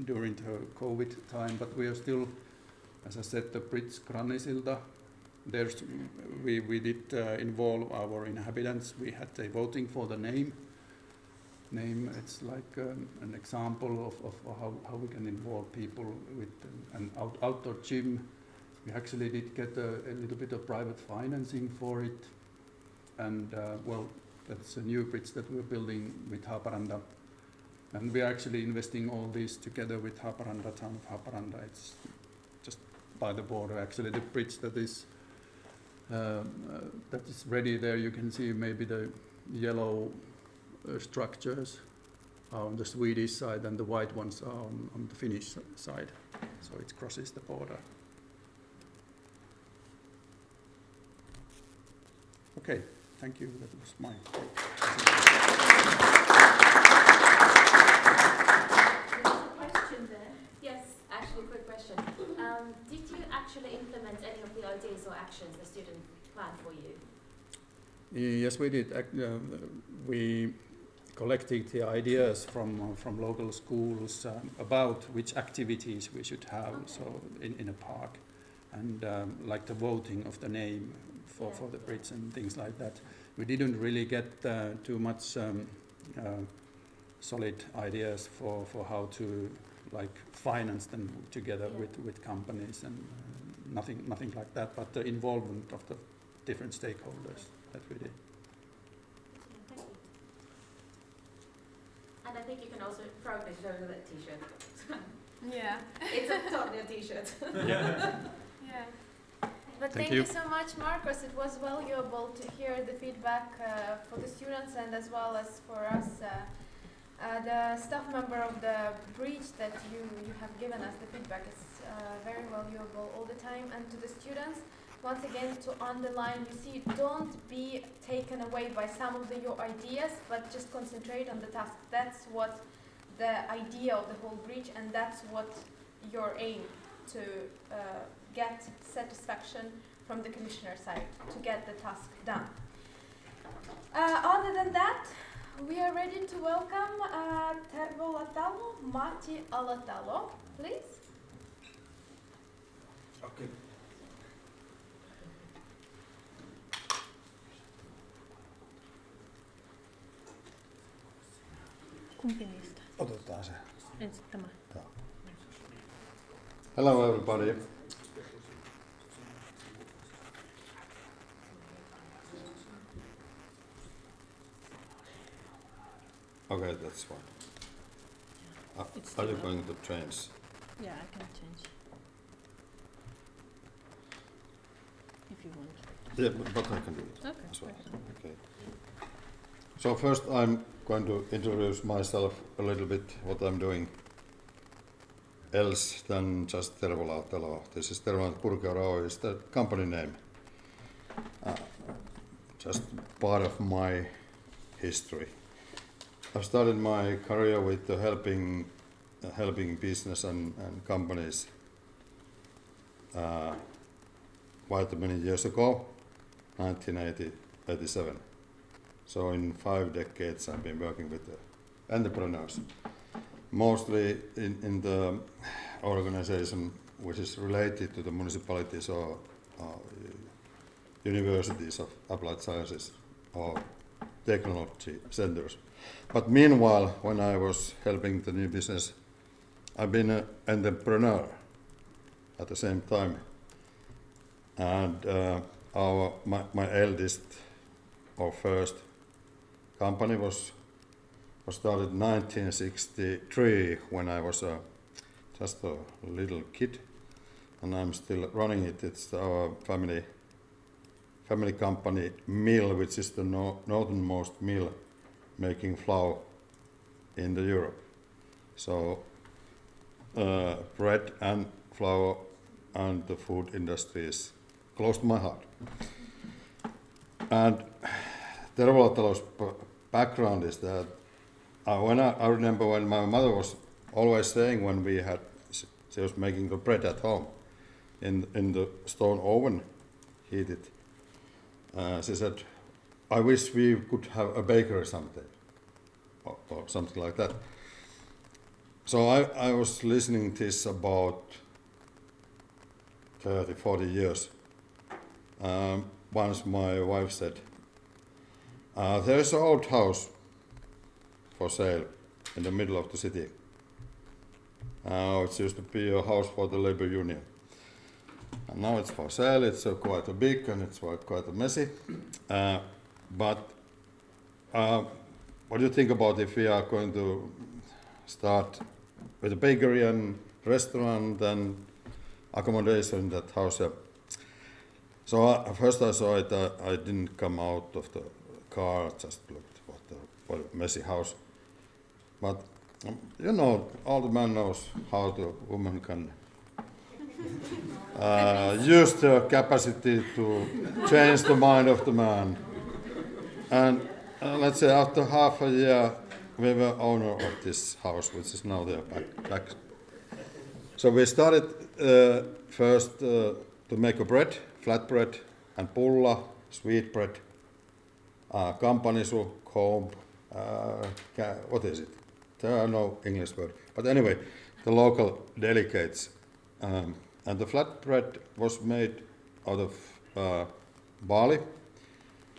during the COVID time, but we are still, as I said, the bridge Grannisilta. We did involve our inhabitants. We had a voting for the name. It's like an example of how we can involve people with an outdoor gym. We actually did get a little bit of private financing for it. And well, that's a new bridge that we're building with Haparanda. And we're actually investing all this together with Haparanda, town of Haparanda. It's just by the border. Actually, the bridge that is ready there, you can see maybe the yellow structures are on the Swedish side, and the white ones are on the Finnish side. So it crosses the border. Okay. Thank you. That was my question there. Yes, actually, quick question. Did you actually implement any of the ideas or actions the student planned for you? Yes, we did. We collected the ideas from local schools about which activities we should have, so in a park, and like the voting of the name for the bridge and things like that. We didn't really get too much solid ideas for how to like finance them together with companies, and nothing like that, but the involvement of the different stakeholders that we did. Thank you. And I think you can also proudly show that t-shirt. Yeah. It's a totally a t-shirt. Yeah. Yeah. But Thank thank you. you so much, Marcos. It was valuable to hear the feedback for the students and as well as for us, the staff member of the breach that you have given us. The feedback is very valuable all the time. And to the students, once again, to underline, you see, don't be taken away by some of your ideas, but just concentrate on the task. That's what the idea of the whole breach, and that's what your aim to get satisfaction from the commissioner's side to get the task done. Other than that, we are ready to welcome Tervolatalo Mati Alatalo, please. Okay. Kumpi niistä? Otetaan se. Ensin tämä. Hello everybody. Okay, that's fine. Are you going to change? Yeah, I can change. If you want. Yeah, but I can do it Okay. as well. Okay. So first I'm going to introduce myself a little bit, what I'm doing else than just Tervolatalo. This is Tervolatalo Purkeura is the company name. Just part of my history. I started my career with helping business and companies quite many years ago, 1987. So in 5 decades I've been working with entrepreneurs, mostly in the organization which is related to the municipalities or universities of applied sciences or technology centers. But meanwhile, when I was helping the new business, I've been an entrepreneur at the same time. And my eldest or first company was started in 1963 when I was just a little kid, and I'm still running it. It's our family company mill, which is the northernmost mill making flour in the Europe. So bread and flour and the food industry is close to my heart. And Tervolatalo's background is that I remember when my mother was always saying when she was making the bread at home in the stone oven heated. She said, I wish we could have a bakery someday, or something like that. So I was listening this about 30, 40 years. Once my wife said, there's an old house for sale in the middle of the city. It used to be a house for the labor union. And now it's for sale, it's quite big and it's quite messy. But what do you think about if we are going to start with a bakery and restaurant and accommodation in that house? So first I saw it, I didn't come out of the car, just looked what a messy house. But you know, all the man knows how the woman can use the capacity to change the mind of the man. And let's say after half a year, we were owner of this house, which is now there back. So we started first to make a bread, flat bread, and pulla, sweet bread, kampanisu, comb, what is it? There are no English words. But anyway, the local delicates. And the flat bread was made out of barley,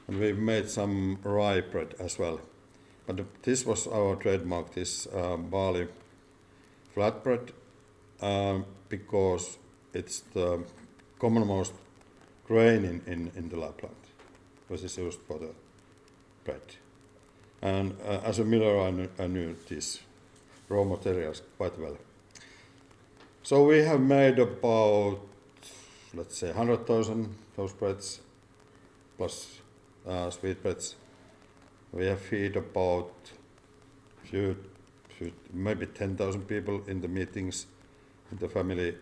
and we made some rye bread as well. But this was our trademark, this barley flat bread, because it's the commonmost grain in the Lapland, which is used for the bread. And as a miller, I knew these raw materials quite well. So we have made about let's say 100,000 those breads plus sweetbreads. We have feed about maybe 10,000 people in the meetings, in the family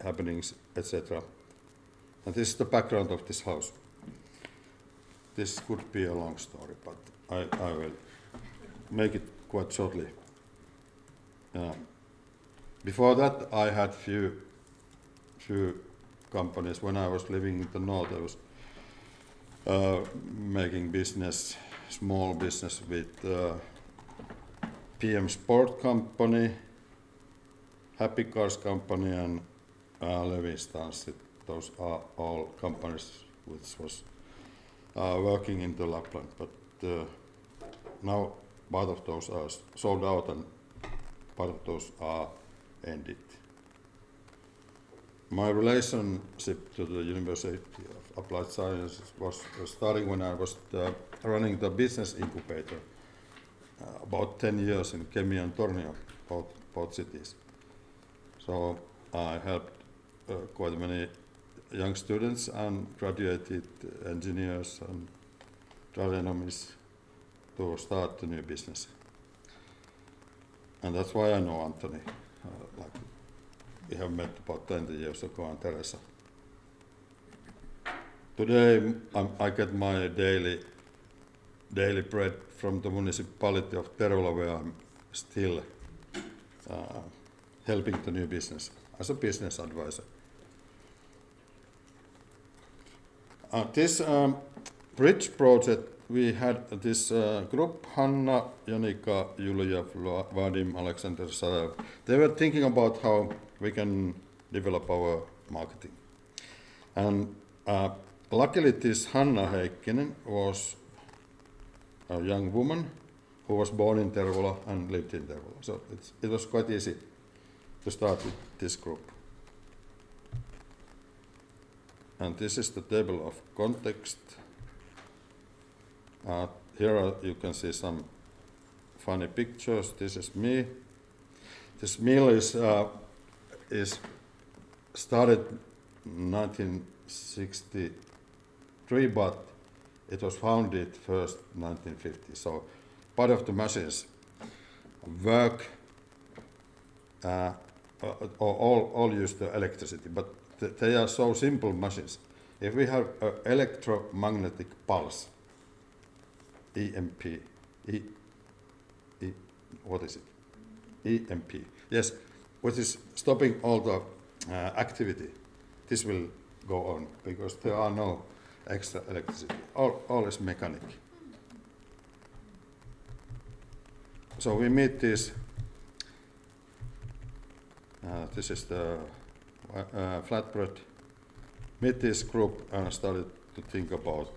happenings, etc. And this is the background of this house. This could be a long story, but I will make it quite shortly. Before that, I had few companies. When I was living in the north, I was making small business with PM Sport Company, Happy Cars Company, and Levi's Tanssit. Those are all companies which was working in the Lapland, but now part of those are sold out and part of those are ended. My relationship to the University of Applied Sciences was starting when I was running the business incubator about 10 years in Kemi and Tornio, both cities. So I helped quite many young students and graduated engineers and agronomists to start the new business. And that's why I know Anthony. We have met about 20 years ago, and Teresa. Today I get my daily bread from the municipality of Terula, where I'm still helping the new business as a business advisor. This bridge project, we had this group, Hanna, Janika, Julia, Vadim, Alexander, Sarajev. They were thinking about how we can develop our marketing. And luckily this Hanna Heikkinen was a young woman who was born in Tervola and lived in Tervola. So it was quite easy to start with this group. And this is the table of context. Here you can see some funny pictures. This is me. This mill is started 1963, but it was founded first 1950. So part of the machines work, all use the electricity, but they are so simple machines. If we have an electromagnetic pulse, EMP, what is it? EMP, yes, which is stopping all the activity. This will go on because there are no extra electricity. All is mechanic. So we meet this. This is the flatbread. Meet this group and started to think about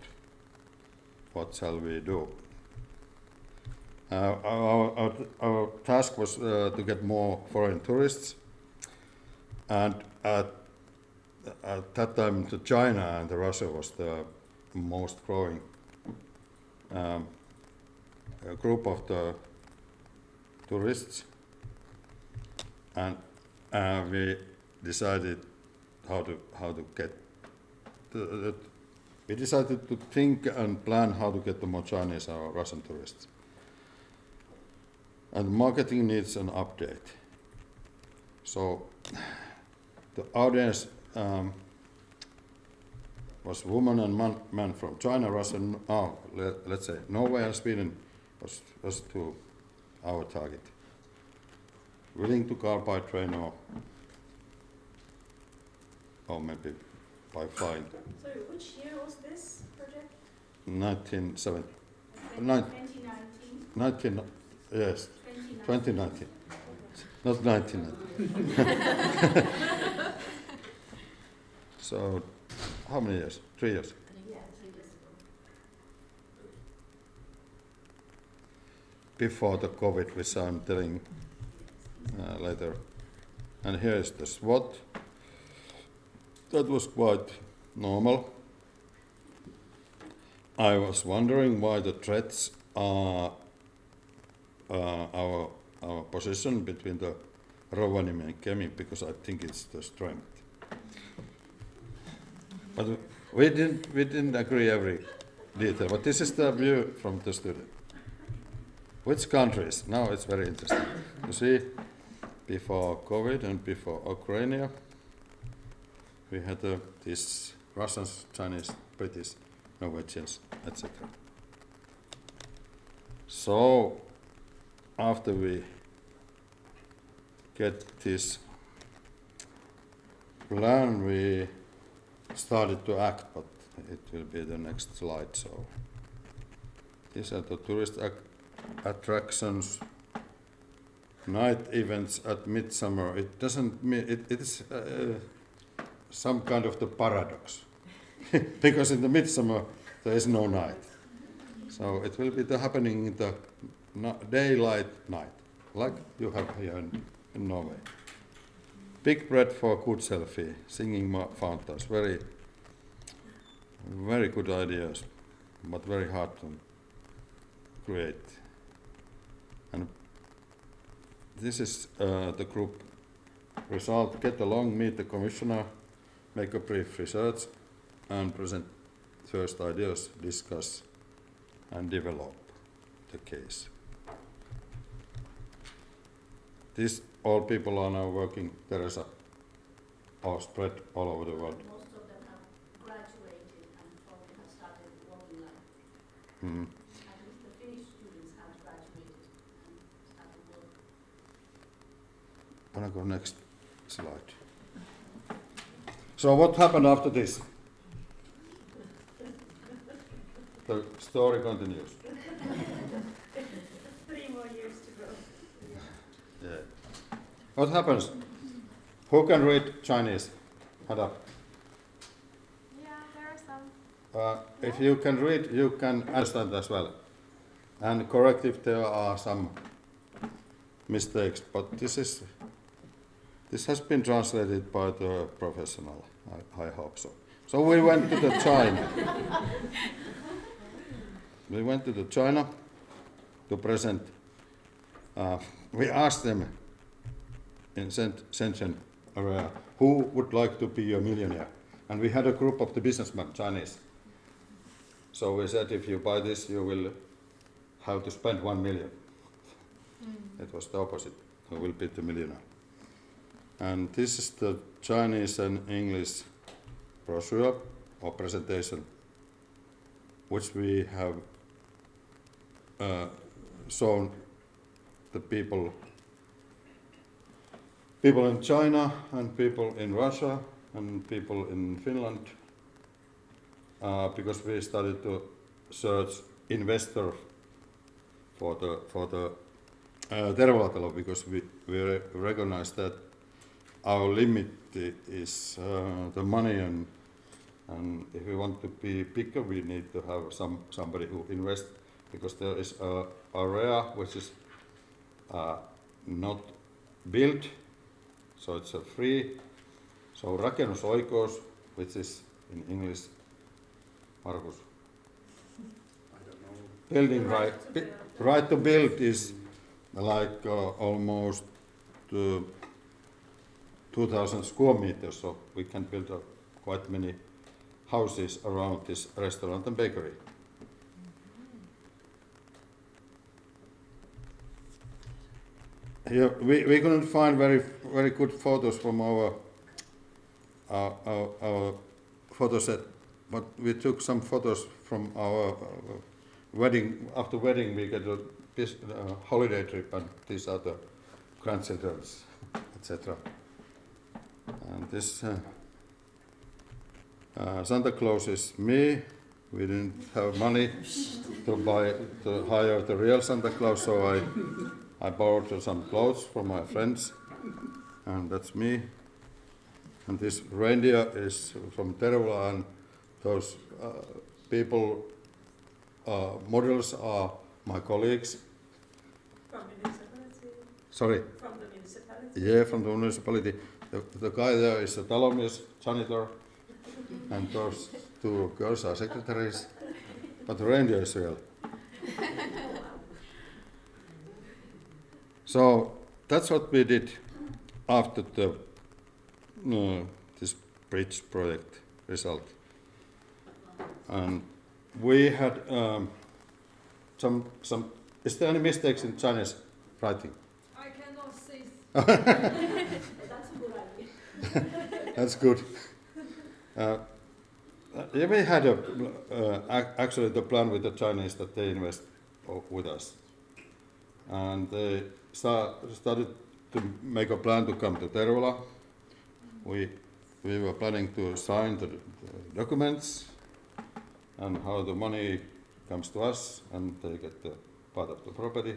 what shall we do. Our task was to get more foreign tourists, and at that time China and Russia was the most growing group of the tourists, and we decided how to get we decided to think and plan how to get the more Chinese or Russian tourists. And marketing needs an update. So the audience was women and men from China, Russia, let's say Norway and Sweden was to our target. Willing to go by train or maybe by flying. Sorry, which year was this project? 1970. 2019? Yes, 2019. Not 1990. So, how many years? 3 years. Before the COVID, which I'm telling later. And here is the SWOT. That was quite normal. I was wondering why the threats are our position between the Rovaniemi and Kemi, because I think it's the strength. We didn't agree every detail, but this is the view from the student. Which countries? Now it's very interesting. You see, before COVID and before Ukraine, we had these Russians, Chinese, British, Norwegians, etc. So after we get this plan, we started to act, but it will be the next slide. So these are the tourist attractions, night events at midsummer. It doesn't mean it is some kind of the paradox because in the midsummer there is no night. So it will be the happening in the daylight night, like you have here in Norway. Big bread for good selfie, singing fountains, very good ideas, but very hard to create. And this is the group result: get along, meet the commissioner, make a brief research, and present first ideas, discuss, and develop the case. These all people are now working, Teresa, are spread all over the world. Most of them have graduated and probably have started working life. Mm. At least the Finnish students have graduated and started work. Wanna go next slide? So what happened after this? The story continues. 3 more years to go. Yeah. What happens? Who can read Chinese? Hand up. Yeah, there are some. If you can read, you can understand as well. And correct if there are some mistakes. But this has been translated by the professional. I hope so. So we went to the China. We went to the China to present. We asked them in Shenzhen area who would like to be a millionaire, and we had a group of the businessmen, Chinese. So we said, if you buy this, you will have to spend 1 million. It was the opposite. Who will be the millionaire? And this is the Chinese and English brochure or presentation, which we have shown the people in China and people in Russia and people in Finland, because we started to search investor for the Terveystalo, because we recognize that our limit is the money, and if we want to be bigger, we need to have somebody who invests, because there is a area which is not built, so it's a free. So rakennusoikeus, which is in English, Markus. I don't know. Building right to build is like almost 2,000 square meters, so we can build quite many houses around this restaurant and bakery. Here we couldn't find very good photos from our photo set, but we took some photos from our wedding. After wedding, we get a holiday trip, and these are the grandchildren's, etc. And this Santa Claus is me. We didn't have money to hire the real Santa Claus, so I borrowed some clothes from my friends, and that's me. And this reindeer is from Terveystalo, and those people, models are my colleagues. From the municipality? Sorry? From the municipality? Yeah, from the municipality. The guy there is a Talomies janitor, and those two girls are secretaries, but the reindeer is real. So that's what we did after the this bridge project result. And we had some. Is there any mistakes in Chinese writing? I cannot see. That's a good idea. That's good. Yeah, we had actually the plan with the Chinese that they invest with us, and they started to make a plan to come to Tervola. We were planning to sign the documents and how the money comes to us and they get the part of the property.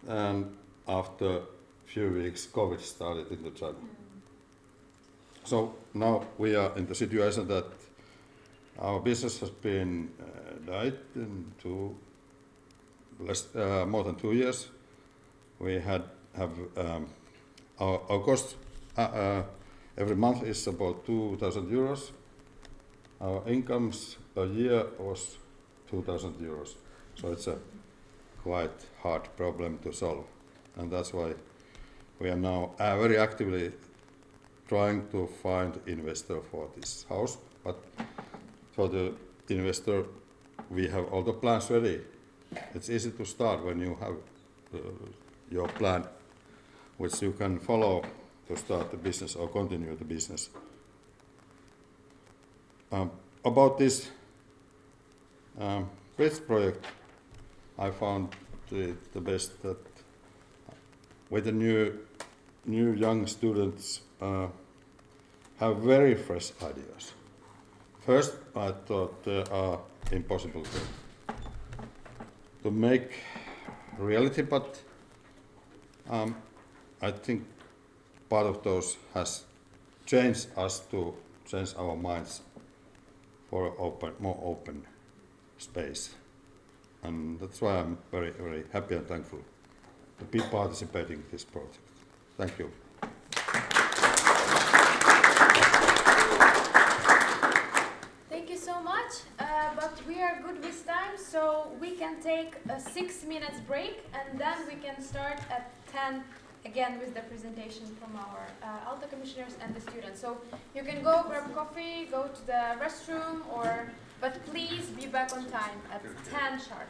And after a few weeks, COVID started in China. So now we are in the situation that our business has been died in more than 2 years. We have our cost every month is about 2,000 euros. Our incomes a year was 2,000 euros. So it's a quite hard problem to solve, and that's why we are now very actively trying to find investor for this house. But for the investor, we have all the plans ready. It's easy to start when you have your plan, which you can follow to start the business or continue the business. About this bridge project, I found the best that with the new young students have very fresh ideas. First, I thought they are impossible to make reality, but I think part of those has changed us to change our minds for more open space. And that's why I'm very, very happy and thankful to be participating in this project. Thank you. Thank you so much, but we are good with time, so we can take a 6 minutes break and then we can start at 10 again with the presentation from our Alta commissioners and the students. So you can go grab coffee, go to the restroom, but please be back on time at 10 sharp.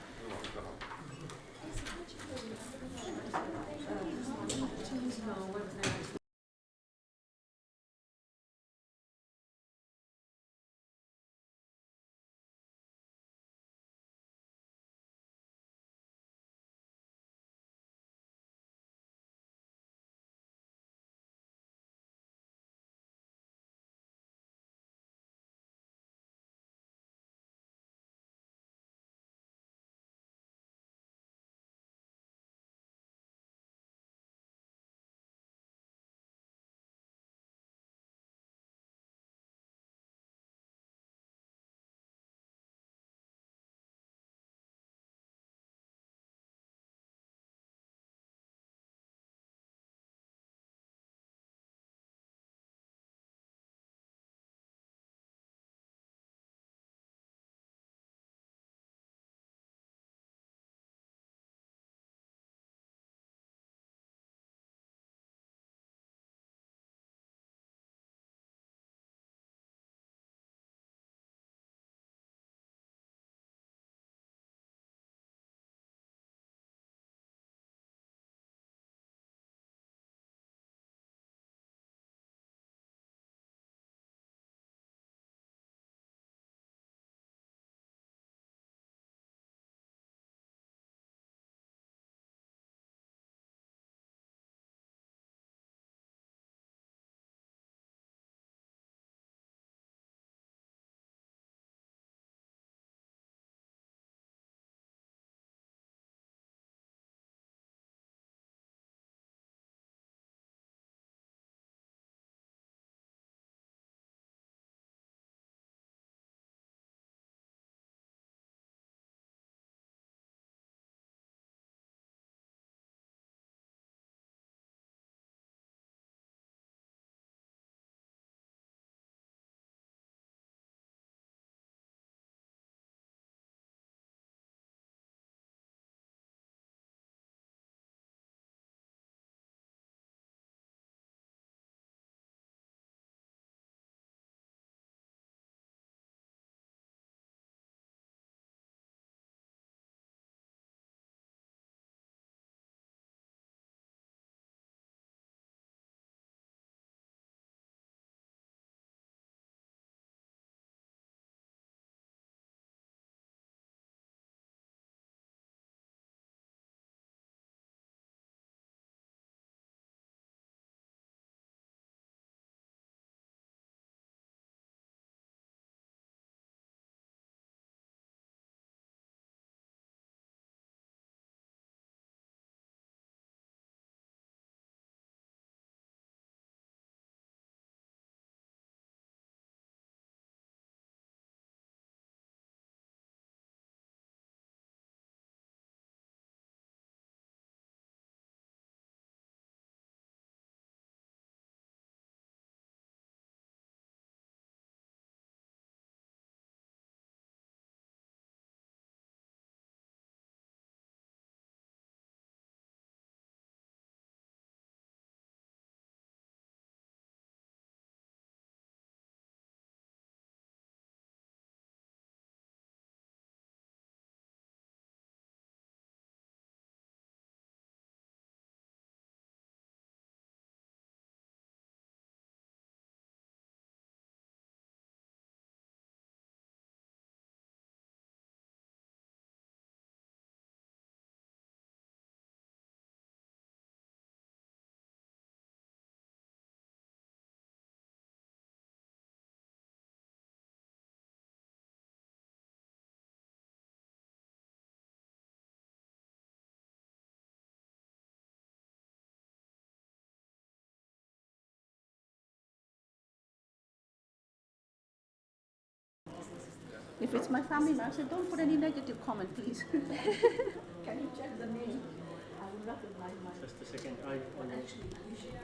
If it's my family member, I say, don't put any negative comment, please. Can you check the name? I will recognize my. Just a second. Actually, you should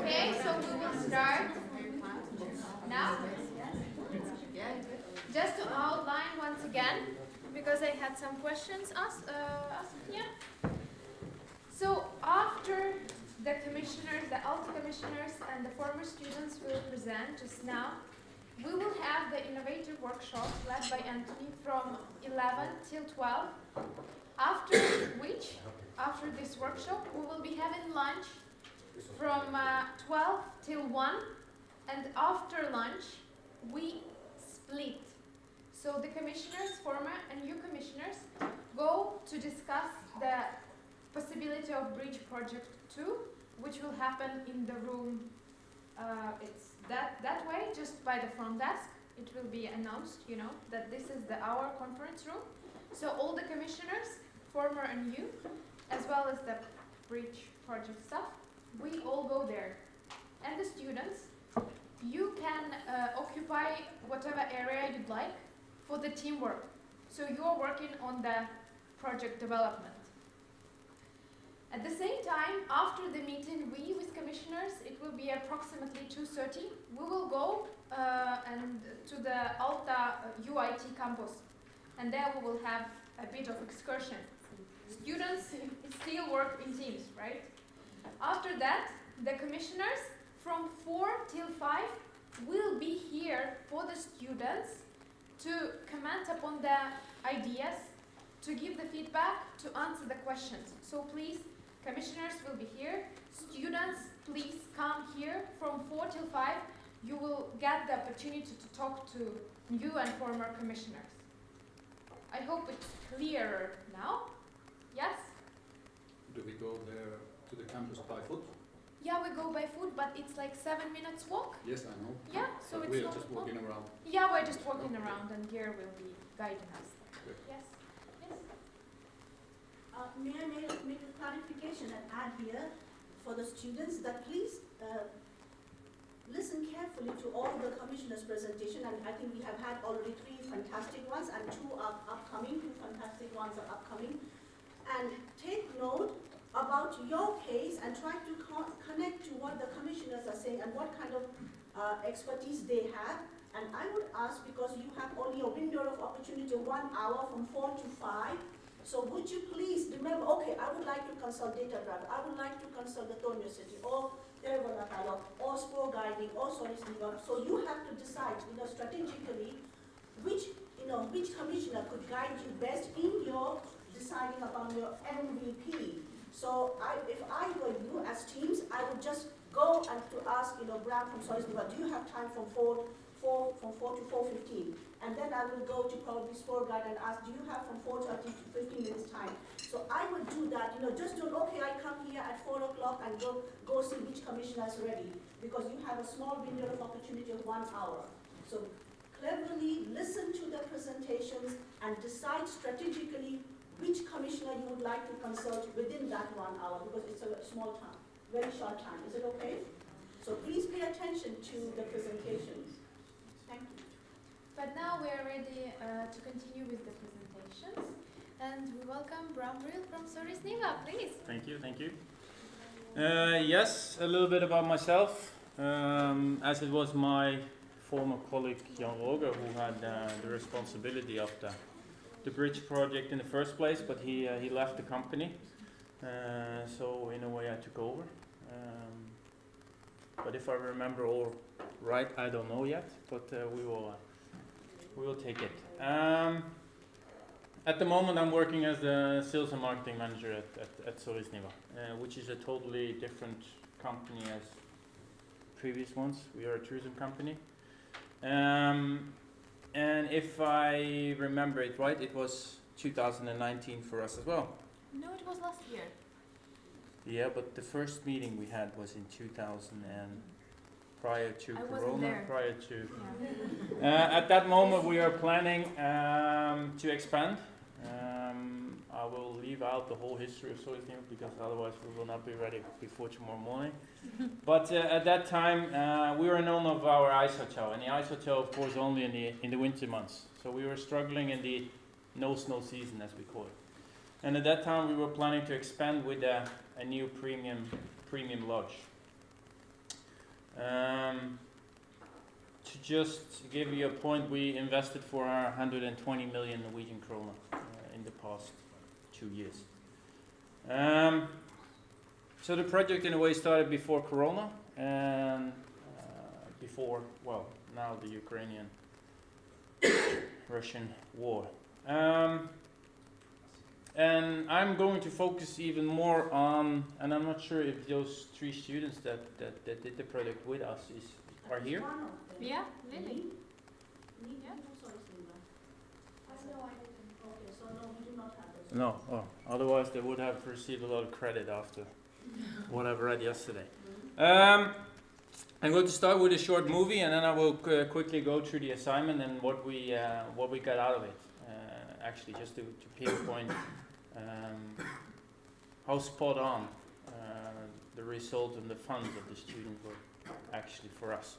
Okay, so we will start now. Just to outline once again, because I had some questions asked here. So after the commissioners, the Alta commissioners and the former students will present just now, we will have the innovative workshop led by Anthony from 11 till 12. After which, after this workshop, we will be having lunch from 12 till 1, and after lunch we split. So the commissioners, former and new commissioners, go to discuss the possibility of Bridge Project 2, which will happen in the room. It's that way, just by the front desk. It will be announced, you know, that this is our conference room. So all the commissioners, former and new, as well as the Bridge Project staff, we all go there. And the students, you can occupy whatever area you'd like for the teamwork. So you're working on the project development. At the same time, after the meeting, we with commissioners, it will be approximately 2:30, we will go and to the Alta UIT campus. And there we will have a bit of excursion. Students still work in teams, right? After that, the commissioners from 4 till 5 will be here for the students to comment upon the ideas, to give the feedback, to answer the questions. So please, commissioners will be here. Students, please come here from 4 till 5. You will get the opportunity to talk to new and former commissioners. I hope it's clearer now. Yes? Do we go there to the campus by foot? Yeah, we go by foot, but it's like 7 minutes walk. Yes, I know. Yeah, so it's we're not just long. walking around. Yeah, we're just walking around, and Gear will be guiding us. Good. Yes? Yes? May I make a clarification and add here for the students that please listen carefully to all the commissioners' presentation, and I think we have had already 3 fantastic ones and 2 are upcoming, 2 fantastic ones are upcoming. And take note about your case and try to connect to what the commissioners are saying and what kind of expertise they have. And I would ask, because you have only a window of opportunity of 1 hour from 4 to 5, so would you please remember, okay, I would like to consult data driver, I would like to consult the Tornio City, or Tervalatalo, or Spore Guiding, or Solisniva. So you have to decide, you know, strategically, which commissioner could guide you best in your deciding upon your MVP. So if I were you as teams, I would just go and to ask, you know, Bram from Solisniva, do you have time from 4 to 4:15? And then I will go to probably Spore Guide and ask, do you have from 4:30 to 15 minutes time? So I would do that, you know, just don't, okay, I come here at 4 o'clock and go see which commissioner is ready, because you have a small window of opportunity of 1 hour. So cleverly listen to the presentations and decide strategically which commissioner you would like to consult within that 1 hour, because it's a small time, very short time. Is it okay? So please pay attention to the presentations. Thank you. But now we are ready to continue with the presentations. And we welcome Brambril from Sorisniva, please. Thank you, thank you. Yes, a little bit about myself. As it was my former colleague Jan Roger who had the responsibility of the bridge project in the first place, but he left the company. So in a way I took over. But if I remember all right, I don't know yet, but we will take it. At the moment I'm working as the sales and marketing manager at Sorisniva, which is a totally different company as previous ones. We are a tourism company. And if I remember it right, it was 2019 for us as well. No, it was last year. Yeah, but the first meeting we had was in 2000 and prior to Corona, prior to... at that moment we are planning to expand. I will leave out the whole history of Solisniva because otherwise we will not be ready before tomorrow morning. But at that time we were known of our ice hotel, and the ice hotel of course only in the winter months. So we were struggling in the no snow season, as we call it. And at that time we were planning to expand with a new premium lodge. To just give you a point, we invested for 120 million Norwegian kroner in the past 2 years. So the project in a way started before Corona and before, well, now the Ukrainian-Russian war. And I'm going to focus even more on, and I'm not sure if those 3 students that did the project with us are here. Yeah, Lily. No, oh, otherwise they would have received a lot of credit after what I've read yesterday. I'm going to start with a short movie, and then I will quickly go through the assignment and what we got out of it. Actually, just to pinpoint how spot on the result and the funds of the student were actually for us.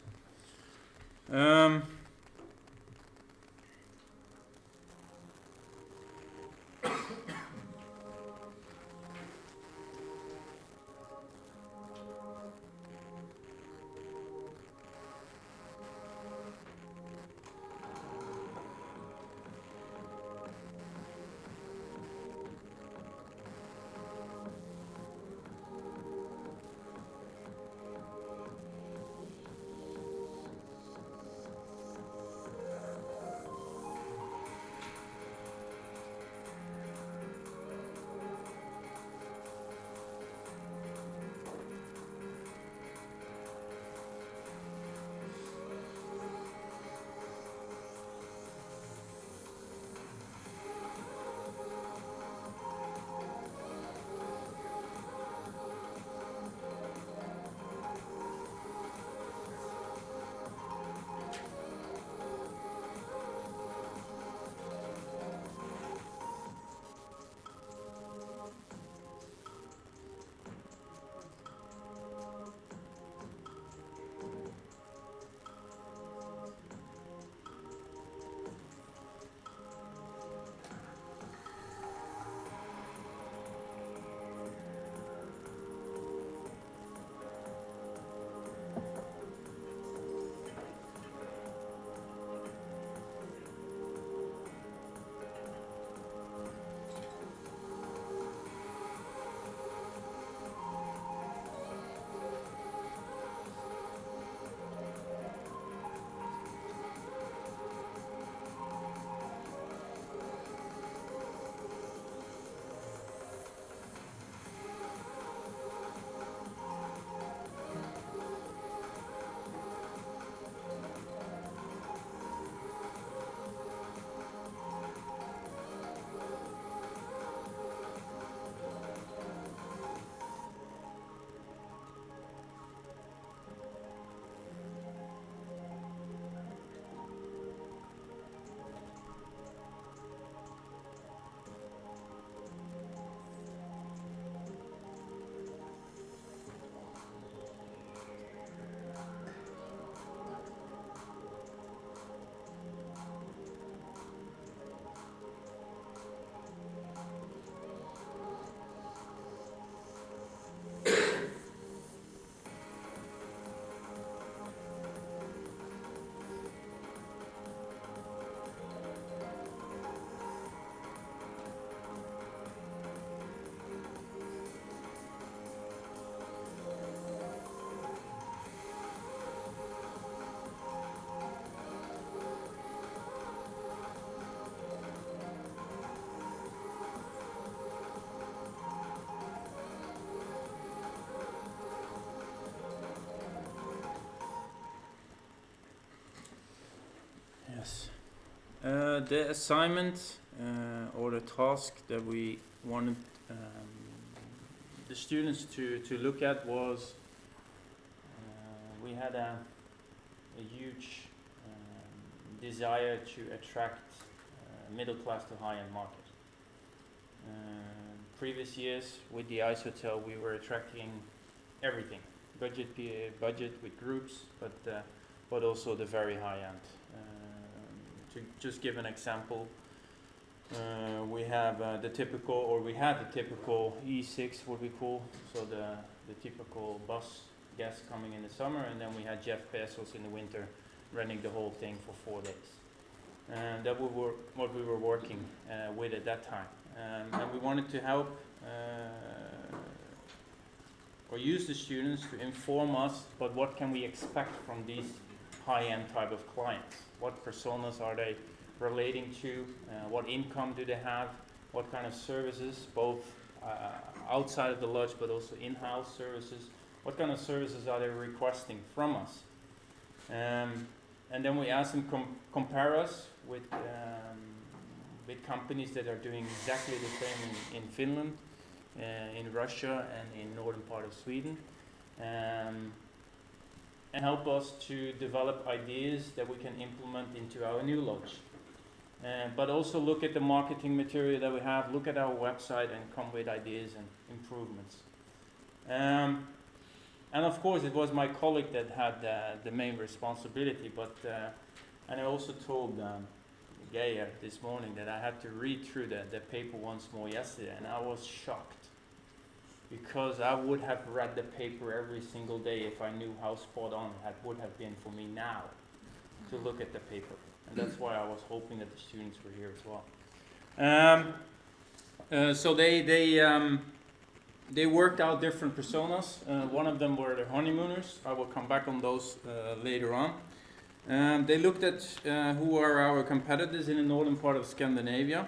Yes. The assignment or the task that we wanted the students to look at was we had a huge desire to attract middle class to high-end market. Previous years with the Ice Hotel we were attracting everything, budget with groups, but also the very high-end. To just give an example, we have the typical, or we had the typical E6, what we call, so the typical bus guests coming in the summer, and then we had Jeff Bezos in the winter running the whole thing for 4 days. And that were what we were working with at that time. And we wanted to help or use the students to inform us about what can we expect from these high-end type of clients. What personas are they relating to? What income do they have? What kind of services, both outside of the lodge but also in-house services? What kind of services are they requesting from us? And then we asked them compare us with companies that are doing exactly the same in Finland, in Russia, and in northern part of Sweden, and help us to develop ideas that we can implement into our new lodge. But also look at the marketing material that we have, look at our website, and come with ideas and improvements. And of course, it was my colleague that had the main responsibility, but and I also told Geir this morning that I had to read through the paper once more yesterday, and I was shocked, because I would have read the paper every single day if I knew how spot on it would have been for me now to look at the paper. And that's why I was hoping that the students were here as well. So they worked out different personas. One of them were the honeymooners. I will come back on those later on. They looked at who are our competitors in the northern part of Scandinavia,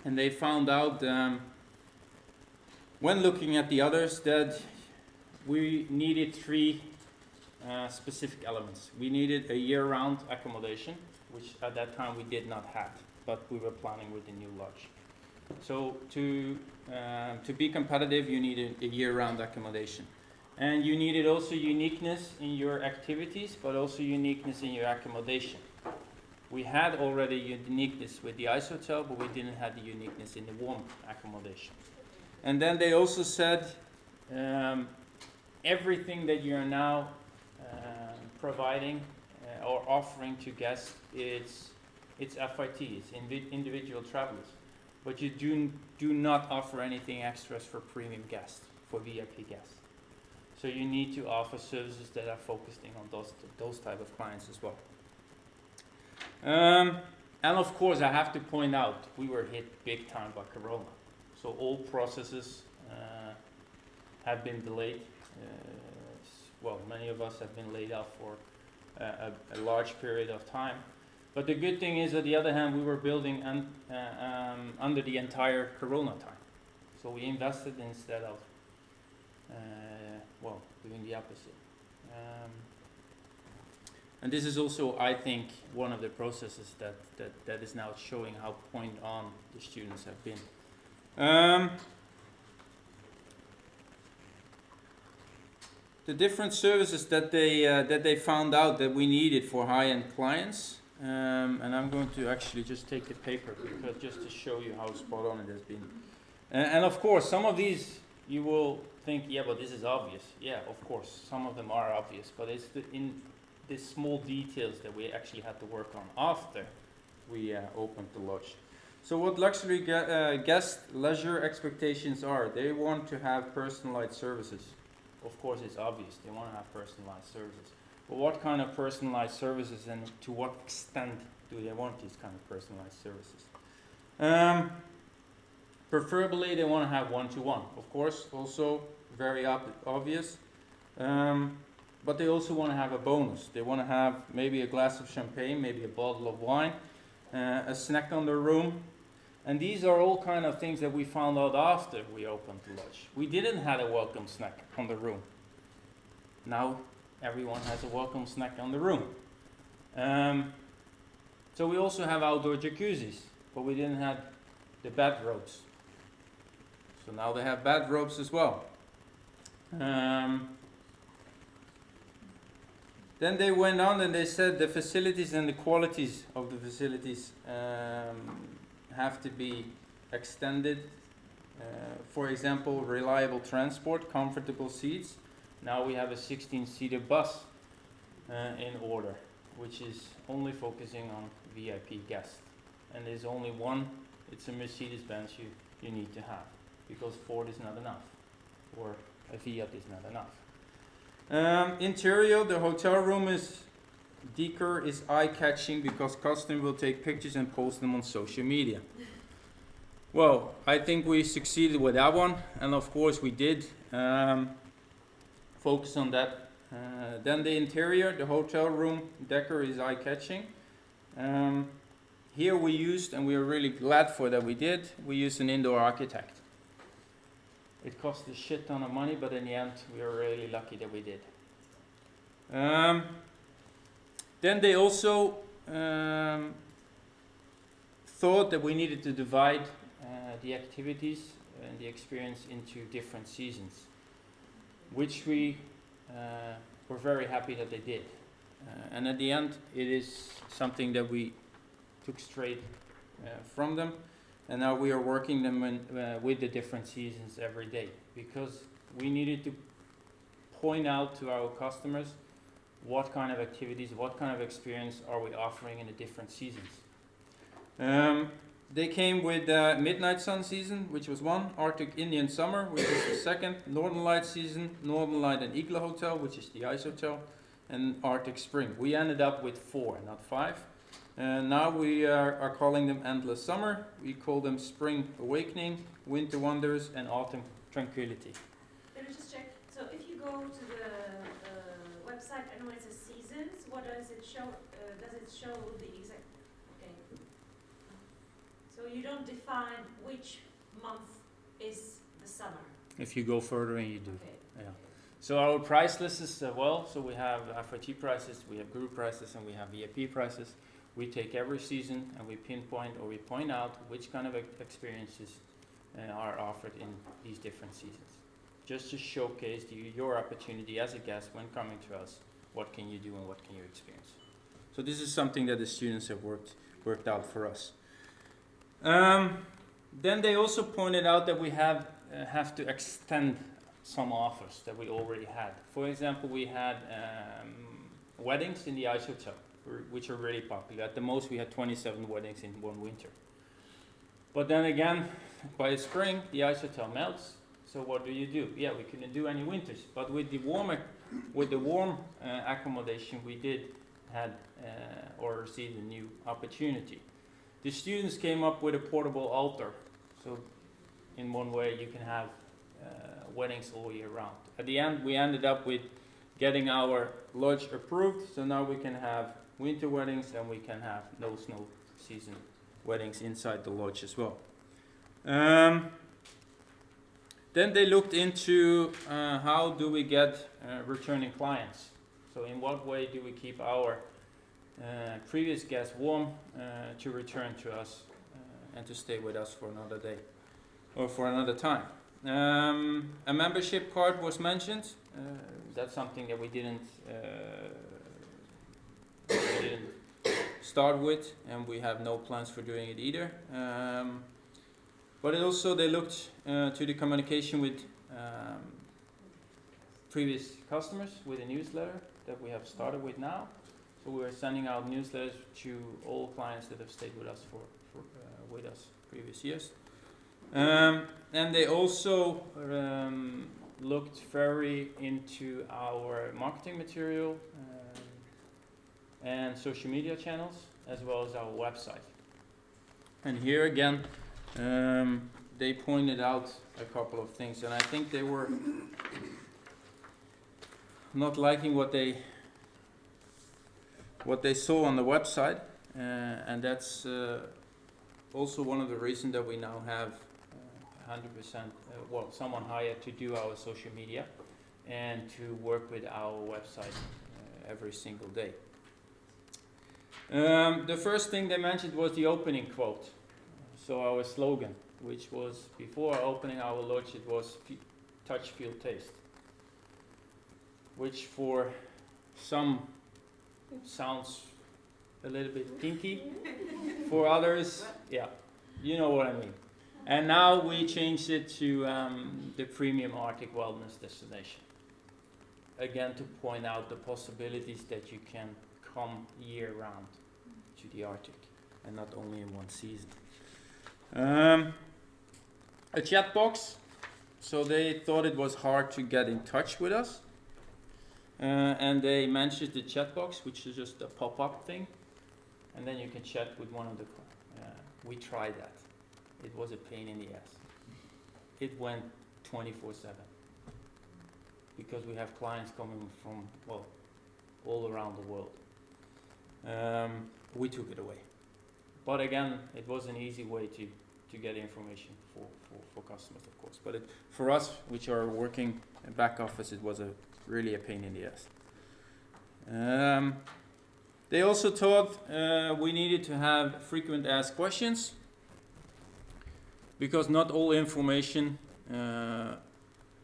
and they found out when looking at the others that we needed 3 specific elements. We needed a year-round accommodation, which at that time we did not have, but we were planning with the new lodge. So to be competitive, you needed a year-round accommodation. And you needed also uniqueness in your activities, but also uniqueness in your accommodation. We had already uniqueness with the ice hotel, but we didn't have the uniqueness in the warm accommodation. And then they also said everything that you're now providing or offering to guests, it's FIT, it's individual travelers. But you do not offer anything extras for premium guests, for VIP guests. So you need to offer services that are focusing on those type of clients as well. And of course, I have to point out, we were hit big time by Corona. So all processes have been delayed. Well, many of us have been laid off for a large period of time. But the good thing is, on the other hand, we were building under the entire Corona time. So we invested instead of, doing the opposite. And this is also, I think, one of the processes that is now showing how point on the students have been. The different services that they found out that we needed for high-end clients. And I'm going to actually just take the paper because just to show you how spot on it has been. And of course, some of these you will think, yeah, but this is obvious. Yeah, of course, some of them are obvious, but it's in the small details that we actually had to work on after we opened the lodge. So what luxury guest leisure expectations are, they want to have personalized services. Of course, it's obvious, they want to have personalized services. But what kind of personalized services, and to what extent do they want these kind of personalized services? Preferably, they want to have one-to-one. Of course, also very obvious. But they also want to have a bonus. They want to have maybe a glass of champagne, maybe a bottle of wine, a snack on the room. And these are all kind of things that we found out after we opened the lodge. We didn't have a welcome snack on the room. Now everyone has a welcome snack on the room. So we also have outdoor jacuzzis, but we didn't have the bathrobes. So now they have bathrobes as well. Then they went on and they said the facilities and the qualities of the facilities have to be extended. For example, reliable transport, comfortable seats. Now we have a 16-seater bus in order, which is only focusing on VIP guests. And there's only one, it's a Mercedes-Benz you need to have, because Ford is not enough, or a Fiat is not enough. Interior, the hotel room decor is eye-catching because customers will take pictures and post them on social media. Well, I think we succeeded with that one, and of course we did focus on that. Then the interior, the hotel room decor is eye-catching. Here we used, and we are really glad for that we did, we used an indoor architect. It cost a shit ton of money, but in the end we are really lucky that we did. Then they also thought that we needed to divide the activities and the experience into different seasons, which we were very happy that they did. And at the end, it is something that we took straight from them, and now we are working them with the different seasons every day, because we needed to point out to our customers what kind of activities, what kind of experience are we offering in the different seasons. They came with Midnight Sun season, which was one, Arctic Indian Summer, which is the second, Northern Light season, Northern Light and Igloo Hotel, which is the ice hotel, and Arctic Spring. We ended up with 4, not 5. Now we are calling them Endless Summer. We call them Spring Awakening, Winter Wonders, and Autumn Tranquility. Let me just check. So if you go to the website and when it says seasons, what does it show? Does it show the exact? Okay. So you don't define which month is the summer. If you go further in, you do. Okay. Yeah. So our price list is well. So we have FIT prices, we have group prices, and we have VIP prices. We take every season and we pinpoint or we point out which kind of experiences are offered in these different seasons, just to showcase your opportunity as a guest when coming to us. What can you do and what can you experience? So this is something that the students have worked out for us. Then they also pointed out that we have to extend some offers that we already had. For example, we had weddings in the ice hotel, which are really popular. At the most, we had 27 weddings in one winter. But then again, by spring, the ice hotel melts. So what do? Yeah, we couldn't do any winters. But with the warm accommodation, we did had or received a new opportunity. The students came up with a portable altar. So in one way, you can have weddings all year round. At the end, we ended up with getting our lodge approved. So now we can have winter weddings and we can have no snow season weddings inside the lodge as well. Then they looked into how do we get returning clients. So in what way do we keep our previous guests warm to return to us and to stay with us for another day or for another time. A membership card was mentioned. That's something that we didn't start with, and we have no plans for doing it either. But also they looked to the communication with previous customers with a newsletter that we have started with now. So we are sending out newsletters to all clients that have stayed with us with us previous years. And they also looked very into our marketing material and social media channels, as well as our website. And here again, they pointed out a couple of things, and I think they were not liking what they saw on the website, and that's also one of the reasons that we now have 100%, someone hired to do our social media and to work with our website every single day. The first thing they mentioned was the opening quote. So our slogan, which was before opening our lodge, it was touch, feel, taste. Which for some sounds a little bit kinky. For others, yeah, you know what I mean. And now we changed it to the premium Arctic wellness destination. Again, to point out the possibilities that you can come year round to the Arctic and not only in one season. A chat box. So they thought it was hard to get in touch with us. and they managed the chat box, which is just a pop-up thing, and then you can chat with one of the. We tried that. It was a pain in the ass. It went 24/7 because we have clients coming from all around the world. We took it away, but again, it was an easy way to get information for customers, of course. But for us, which are working in back office, it was really a pain in the ass. They also thought we needed to have frequent asked questions because not all information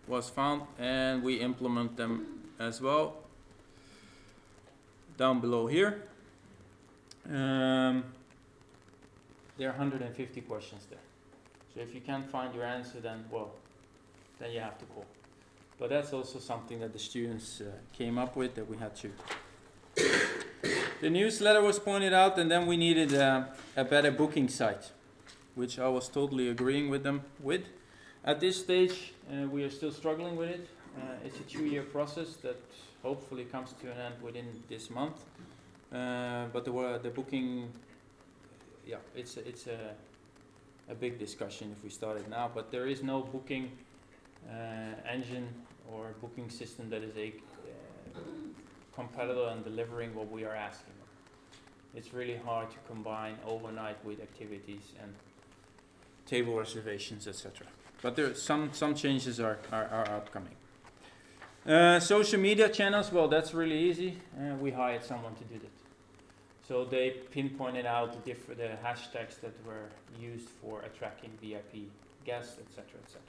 was found, and we implement them as well down below here. There are 150 questions there. So if you can't find your answer, then you have to call. But that's also something that the students came up with that we had to. The newsletter was pointed out, and then we needed a better booking site, which I was totally agreeing with them with. At this stage, we are still struggling with it. It's a 2-year process that hopefully comes to an end within this month. But the booking, it's a big discussion if we start it now. But there is no booking engine or booking system that is compatible and delivering what we are asking. It's really hard to combine overnight with activities and table reservations, etc. But there some changes are upcoming. Social media channels, that's really easy. We hired someone to do that. So they pinpointed out the hashtags that were used for attracting VIP guests, etc., etc.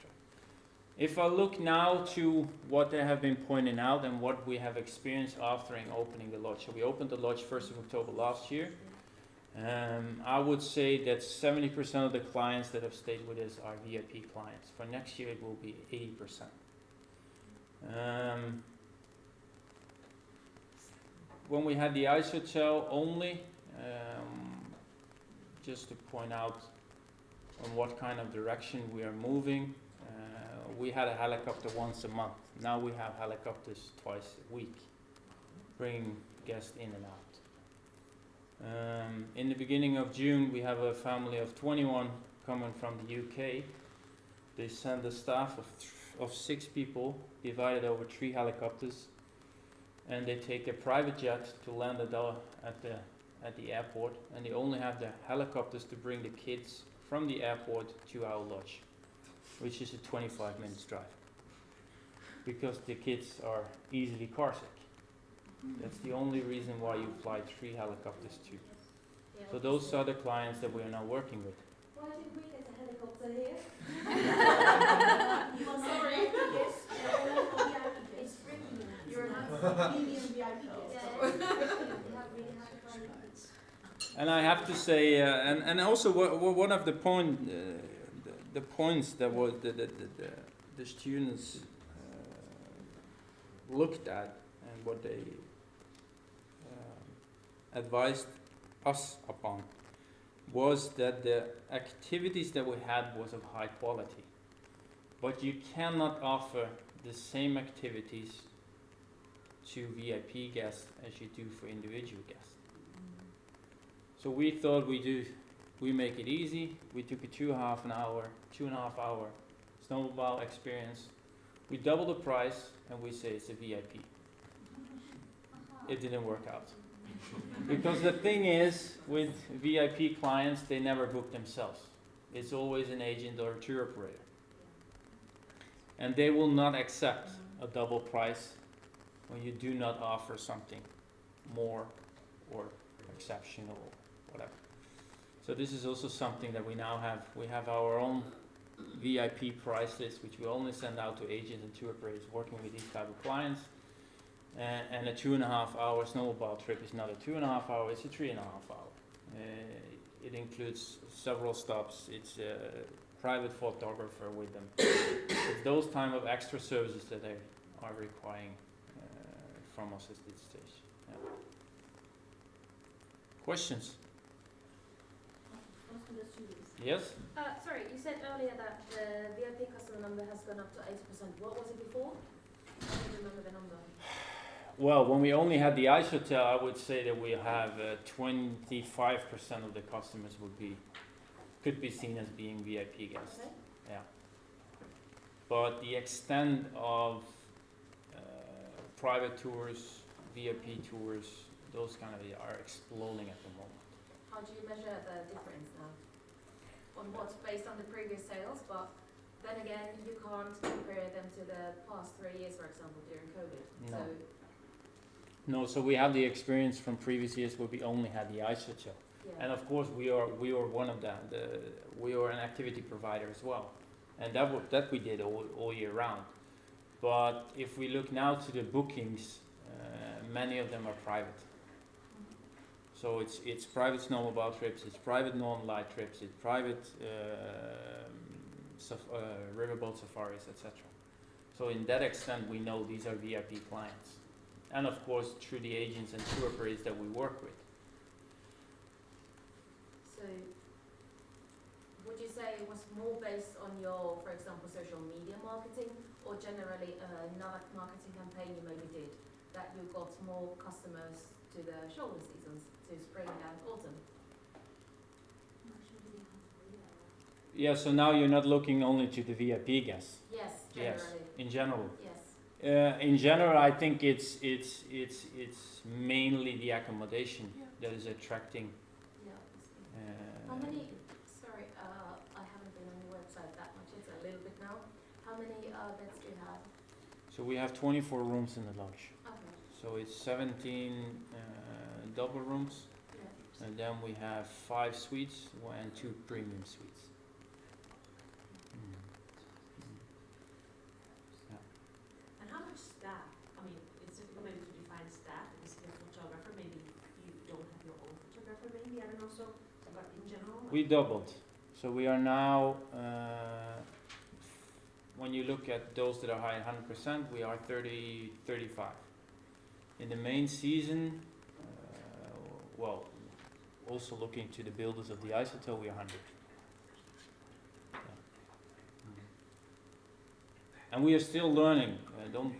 If I look now to what they have been pointing out and what we have experienced after opening the lodge. So we opened the lodge 1st of October last year. I would say that 70% of the clients that have stayed with us are VIP clients. For next year it will be 80%. When we had the ice hotel only, just to point out on what kind of direction we are moving, we had a helicopter once a month. Now we have helicopters twice a week, bringing guests in and out. In the beginning of June, we have a family of 21 coming from the UK. They send a staff of 6 people, divided over 3 helicopters, and they take a private jet to land at the airport, and they only have the helicopters to bring the kids from the airport to our lodge, which is a 25 minutes drive, because the kids are easily car sick. That's the only reason why you fly 3 helicopters to. So those are the clients that we are now working with. Why did we get a helicopter here? Sorry. Yes. It's bringing you. You're not medium VIP guests. And I have to say, and also one of the points that was the students looked at and what they advised us upon was that the activities that we had was of high quality, but you cannot offer the same activities to VIP guests as you do for individual guests. So we thought we make it easy. We took a 2.5 hour snowball experience. We double the price and we say it's a VIP. It didn't work out. Because the thing is, with VIP clients, they never book themselves. It's always an agent or a tour operator. And they will not accept a double price when you do not offer something more or exceptional or whatever. So this is also something that we now have. We have our own VIP price list, which we only send out to agents and tour operators working with these type of clients. And a 2.5 hour snowball trip is not a 2.5 hour, it's a 3.5 hour. It includes several stops. It's a private photographer with them. It's those kind of extra services that they are requiring from us at this stage. Yeah. Questions? Yes? Sorry, you said earlier that the VIP customer number has gone up to 80%. What was it before? I don't remember the number. Well, when we only had the ice hotel, I would say that we have 25% of the customers could be seen as being VIP guests. Okay. Yeah. But the extent of private tours, VIP tours, those kind of are exploding at the moment. How do you measure the difference now? On what's based on the previous sales, but then again, you can't compare them to the past 3 years, for example, during COVID. No. So No, so we have the experience from previous years where we only had the ice hotel. yeah. And of course, we are one of them. We are an activity provider as well, and that we did all year round. But if we look now to the bookings, many of them are private. So it's private snowmobile trips, it's private non-light trips, it's private riverboat safaris, etc. So in that extent, we know these are VIP clients, and of course through the agents and tour operators that we work with. So would you say it was more based on your, for example, social media marketing, or generally another marketing campaign you maybe did, that you got more customers to the shoulder seasons, to spring and autumn? Yeah, so now you're not looking only to the VIP guests. Yes, Yes, generally. in general. Yes. In general, I think it's mainly the accommodation that is attracting. Yeah. How many? Sorry, I haven't been on your website that much. It's a little bit now. How many beds do you have? So we have 24 rooms in the lodge. Okay. So it's 17 double rooms, Yeah. and then we have 5 suites and 2 premium suites. And how much staff? I mean, it's difficult maybe to define staff because you're a photographer. Maybe you don't have your own photographer. Maybe I don't know. So, but in general. We doubled. So we are now, when you look at those that are hired 100%, we are 30, 35. In the main season, well, also looking to the builders of the ice hotel, we are 100. Yeah. And we are still learning. Don't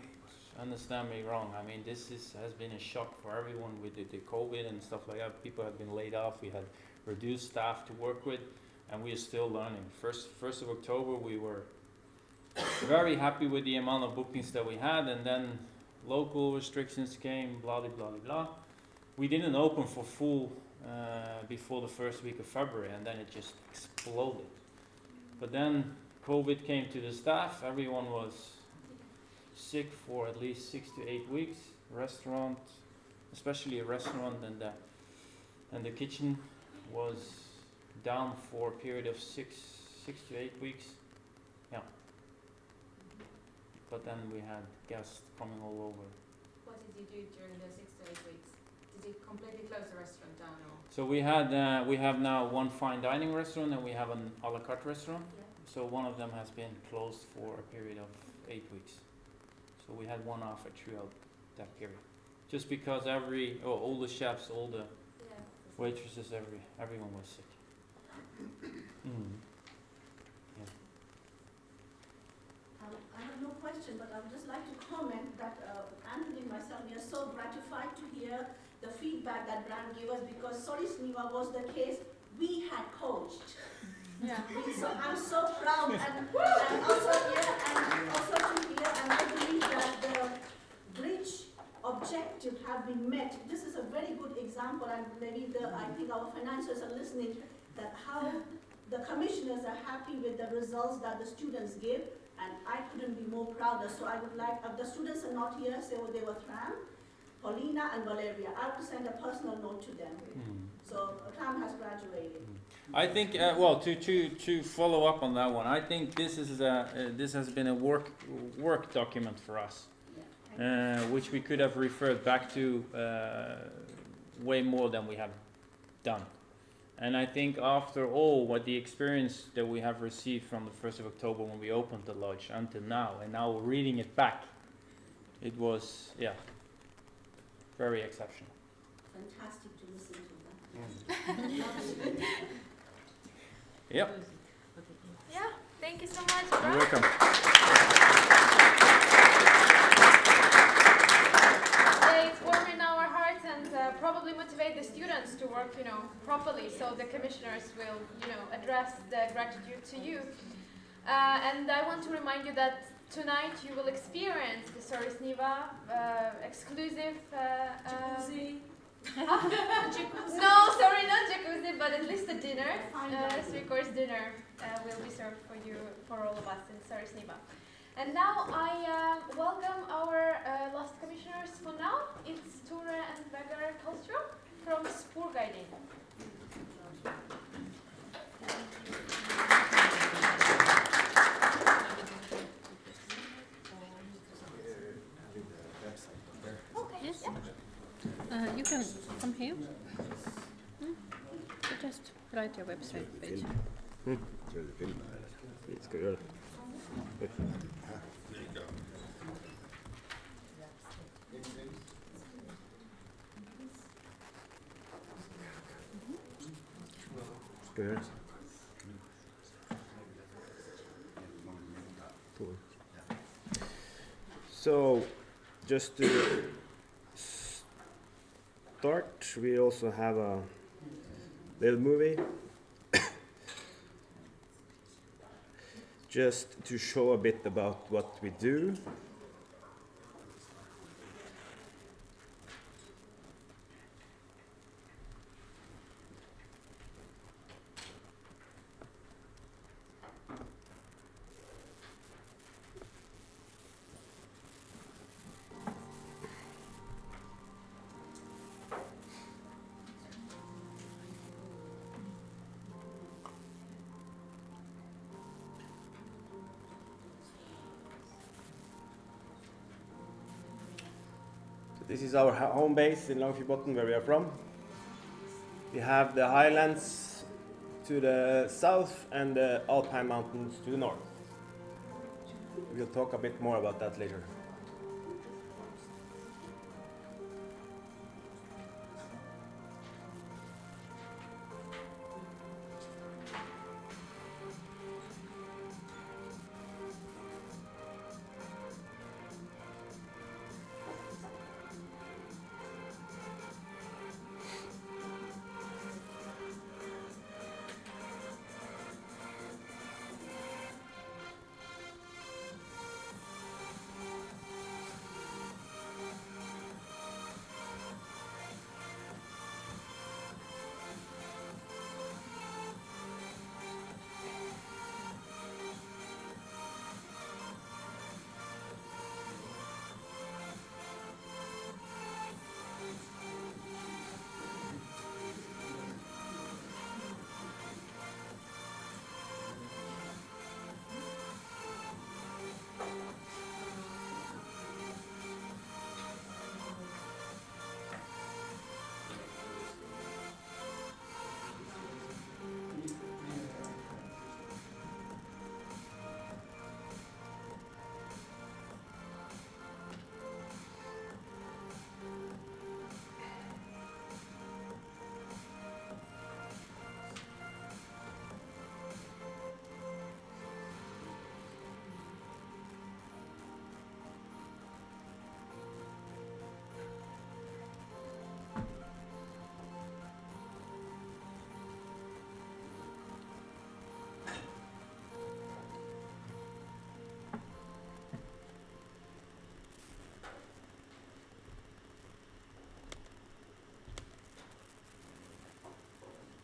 understand me wrong. I mean, this has been a shock for everyone with the COVID and stuff like that. People have been laid off. We had reduced staff to work with, and we are still learning. First of October, we were very happy with the amount of bookings that we had, and then local restrictions came, blah, blah, blah, blah. We didn't open for full before the first week of February, and then it just exploded. But then COVID came to the staff. Everyone was sick for at least 6 to 8 weeks. Restaurant, especially a restaurant, and the kitchen was down for a period of 6 to 8 weeks. Yeah. But then we had guests coming all over. What did you do during the 6 to 8 weeks? Did you completely close the restaurant down, or? So we have now one fine dining restaurant, and we have an a la carte restaurant. Yeah. So one of them has been closed for a period of 8 weeks. So we had one offer throughout that period. Just because all the chefs, all the waitresses, everyone was sick. I have no question, but I would just like to comment that Anthony and myself, we are so gratified to hear the feedback that Brand gave us, because Sorisniva was the case we had coached. Yeah. So I'm so proud, and also to hear, and I believe that the bridge objective have been met. This is a very good example, and maybe I think our financiers are listening, that how the commissioners are happy with the results that the students give, and I couldn't be more prouder. So I would like, the students are not here, so they were Tram, Paulina and Valeria. I will send a personal note to them. So Tram has graduated. I think, well, to follow up on that one, I think this has been a work document for us, which we could have referred back to way more than we have done. And I think after all, what the experience that we have received from the 1st of October when we opened the lodge until now, and now reading it back, it was, very exceptional. Fantastic to listen to that. Yep. Yeah, thank you so much. You're welcome. probably motivate the students to work, properly, so the commissioners will, address the gratitude to you. And I want to remind you that tonight you will experience the Sorisniva exclusive. No, sorry, not jacuzzi, but at least a dinner. 3-course dinner will be served for all of us in Sorisniva. And now I welcome our last commissioners for now. It's Ture and Vegard Kalström from Sporguiding. Okay. Yes. You can come here. You just write your website page. Ska du göra det? Ska du göra det? So, just to start, we also have a little movie just to show a bit about what we do. This is our home base in Longfjordbotn, where we are from. We have the highlands to the south and the Alpine mountains to the north. We'll talk a bit more about that later.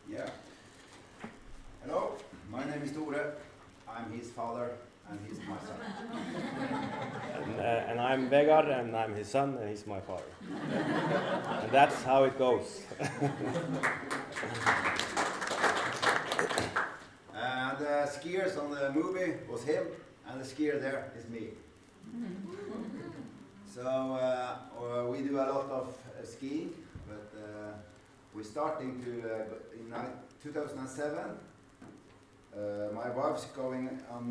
Yeah. Hello, my name is Tore. I'm his father and he's my son. And I'm Vegard, and I'm his son, and he's my father. And that's how it goes. The skiers on the movie was him, and the skier there is me. So we do a lot of skiing, but we're starting to, in 2007, my wife's going on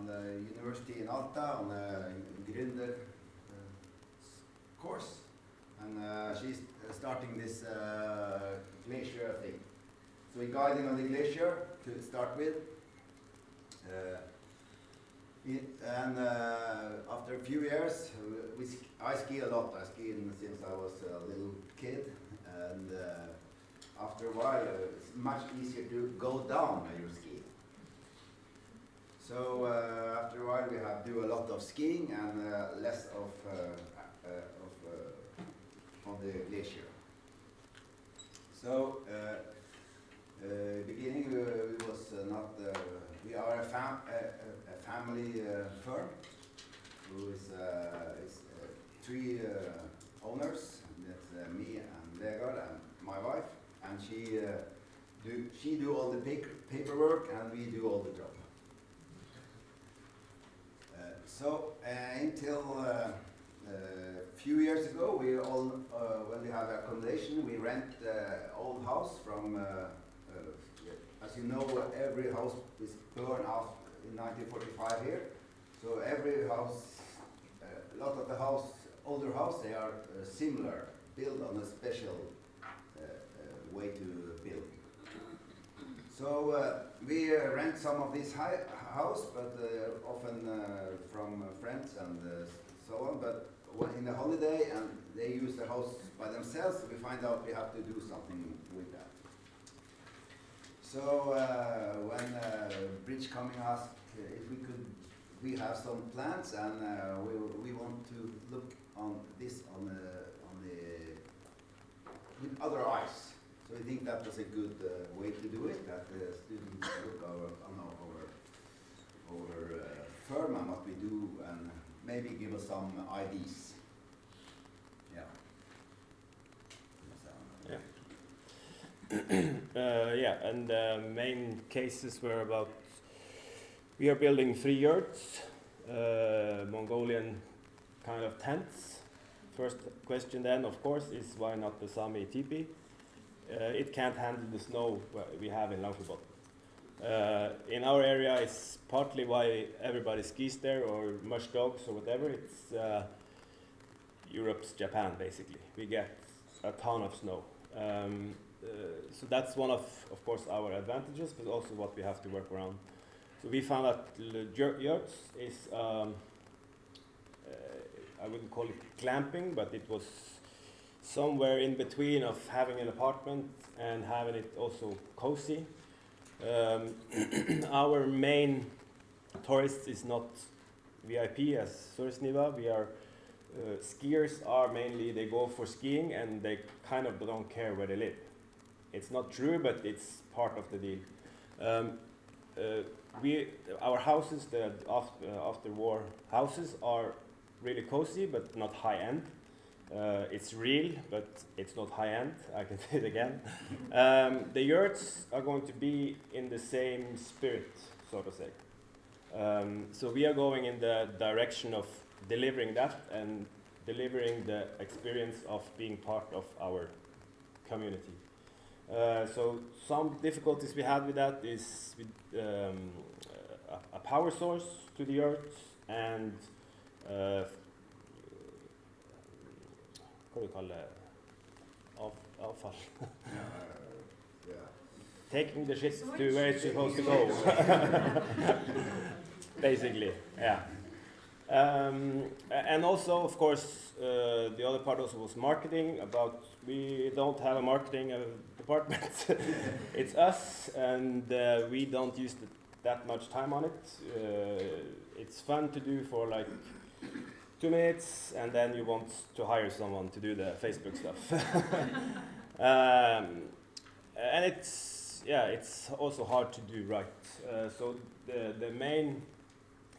the university in Alta on a Gründer course, and she's starting this glacier thing. So we're guiding on the glacier to start with. And after a few years, I ski a lot. I skied since I was a little kid. after a while it's much easier to go down when you're skiing. So after a while we have do a lot of skiing and less of the glacier. So beginning we was not. We are a family firm who is three owners. That's me and Vegard and my wife, and she do all the paperwork and we do all the job. So until a few years ago, we all when we have accommodation, we rent old house from. As you know, every house is burned out in 1945 here. So every house, a lot of the older house, they are similar, built on a special way to build. So we rent some of this house, but often from friends and so on. But when in the holiday and they use the house by themselves, we find out we have to do something with that. So when Bridge coming asked if we have some plans, and we want to look on this with other eyes. So I think that was a good way to do it. That the students look on our firm and what we do, and maybe give us some ideas. Yeah. Yeah, and the main cases were about, we are building 3 yurts, Mongolian kind of tents. First question then, of course, is why not the Sami teepee? It can't handle the snow we have in Laufribotn. In our area, it's partly why everybody skis there, or mush dogs or whatever. It's Europe's Japan, basically. We get a ton of snow. So that's one of course, our advantages, but also what we have to work around. So we found that yurts is, I wouldn't call it glamping, but it was somewhere in between of having an apartment and having it also cozy. Our main tourists is not VIP as Sursniva. We are skiers are mainly, they go for skiing and they kind of don't care where they live. It's not true, but it's part of the deal. Our houses, the after-war houses, are really cozy, but not high-end. It's real, but it's not high-end, I can say it again. The yurts are going to be in the same spirit, so to say. So we are going in the direction of delivering that and delivering the experience of being part of our community. So some difficulties we had with that is with, a power source to the yurts and what do you call it? Avfall. Taking the shit to where it's supposed to go. Basically, yeah. And also, of course, the other part also was marketing. About we don't have a marketing department. It's us, and we don't use that much time on it. It's fun to do for like 2 minutes, and then you want to hire someone to do the Facebook stuff. And it's also hard to do right. So the main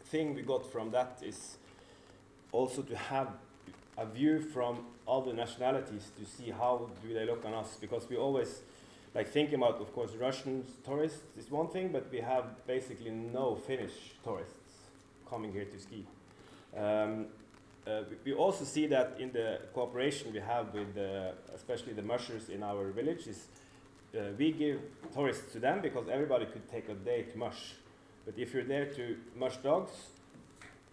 thing we got from that is also to have a view from other nationalities to see how do they look on us, because we always like thinking about, of course, Russian tourists is one thing, but we have basically no Finnish tourists coming here to ski. We also see that in the cooperation we have with especially the mushers in our villages, we give tourists to them because everybody could take a day to mush. But if you're there to mush dogs,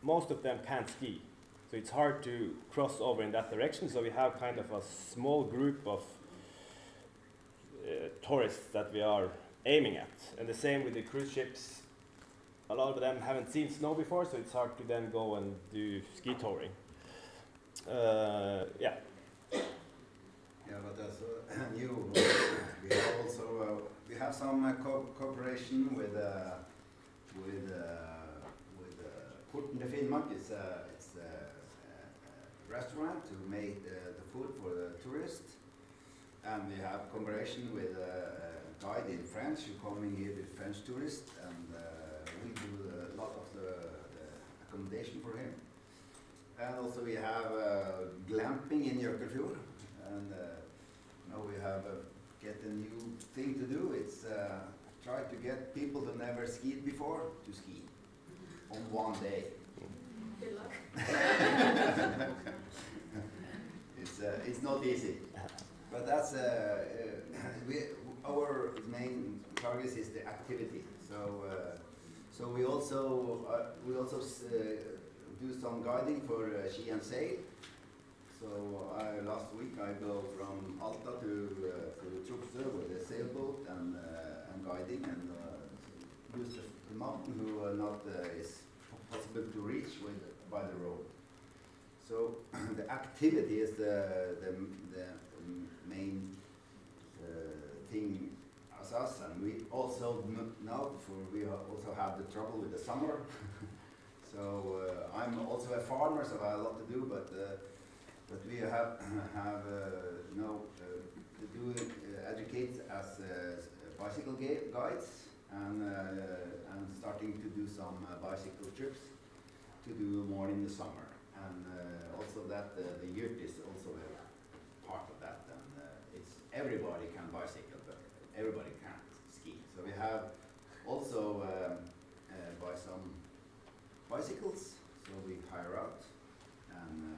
most of them can't ski. So it's hard to cross over in that direction. So we have kind of a small group of tourists that we are aiming at. And the same with the cruise ships. A lot of them haven't seen snow before, so it's hard to then go and do ski touring. Yeah, but as new, we have have some cooperation with Porten de Finnmark. It's a restaurant to make the food for the tourists, and we have cooperation with a guide in French who coming here with French tourists, and we do a lot of the accommodation for him. And also we have glamping in Jøkelfjord, and now we have get a new thing to do. It's try to get people who never skied before to ski on one day. Good luck. It's not easy, but that's our main target is the activity. So we also do some guiding for ski and sail. So last week I go from Alta to Tromsø with a sailboat and guiding, and use the mountain who not is possible to reach by the road. So the activity is the main thing as us, and we also now we also have the trouble with the summer. So I'm also a farmer, so I have a lot to do, but we have to educate as bicycle guides, and starting to do some bicycle trips to do more in the summer, and also that the yurt is also a part of that, and it's everybody can bicycle, but everybody can't ski. So we have also buy some bicycles, so we hire out, and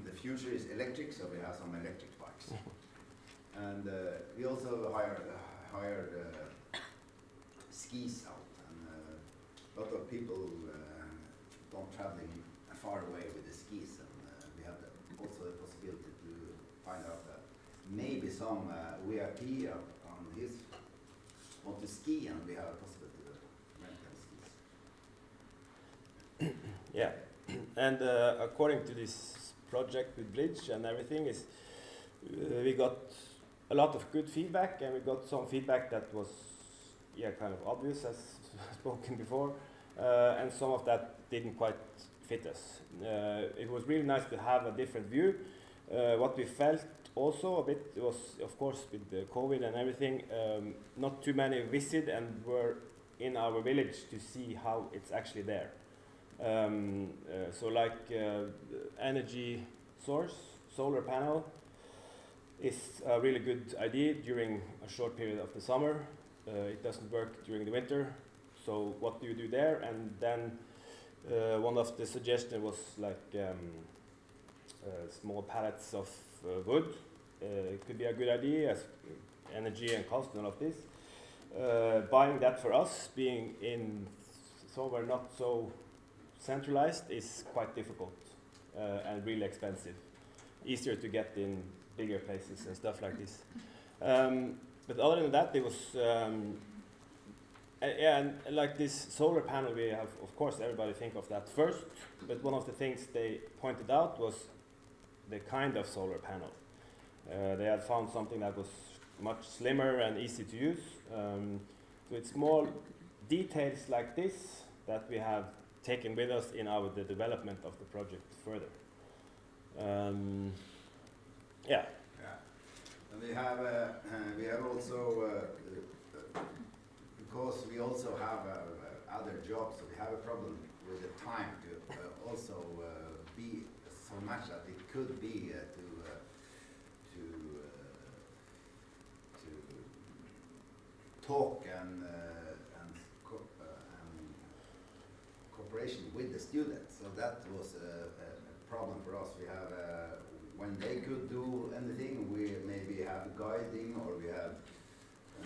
the future is electric, so we have some electric bikes. And we also hired skis out, and a lot of people don't traveling far away with the skis, and we have also the possibility to find out that maybe some VIP on his want to ski, and we have a possibility to rent them skis. Yeah, and according to this project with Bridge and everything, is we got a lot of good feedback, and we got some feedback that was kind of obvious, as spoken before, and some of that didn't quite fit us. It was really nice to have a different view. What we felt also a bit was, of course, with the COVID and everything, not too many visit and were in our village to see how it's actually there. So like energy source, solar panel, is a really good idea during a short period of the summer. It doesn't work during the winter. So what do you do there? And then one of the suggestions was like small pallets of wood. It could be a good idea as energy and cost and all of this. Buying that for us, being in somewhere not so centralized, is quite difficult and really expensive. Easier to get in bigger places and stuff like this. But other than that, there was and like this solar panel, we have, of course, everybody think of that first. But one of the things they pointed out was the kind of solar panel. They had found something that was much slimmer and easy to use. So it's more details like this that we have taken with us in the development of the project further. Yeah. And we have also because we also have other jobs, so we have a problem with the time to also be so much that it could be to talk and cooperation with the students. So that was a problem for us. We have when they could do anything, we maybe have guiding, or we have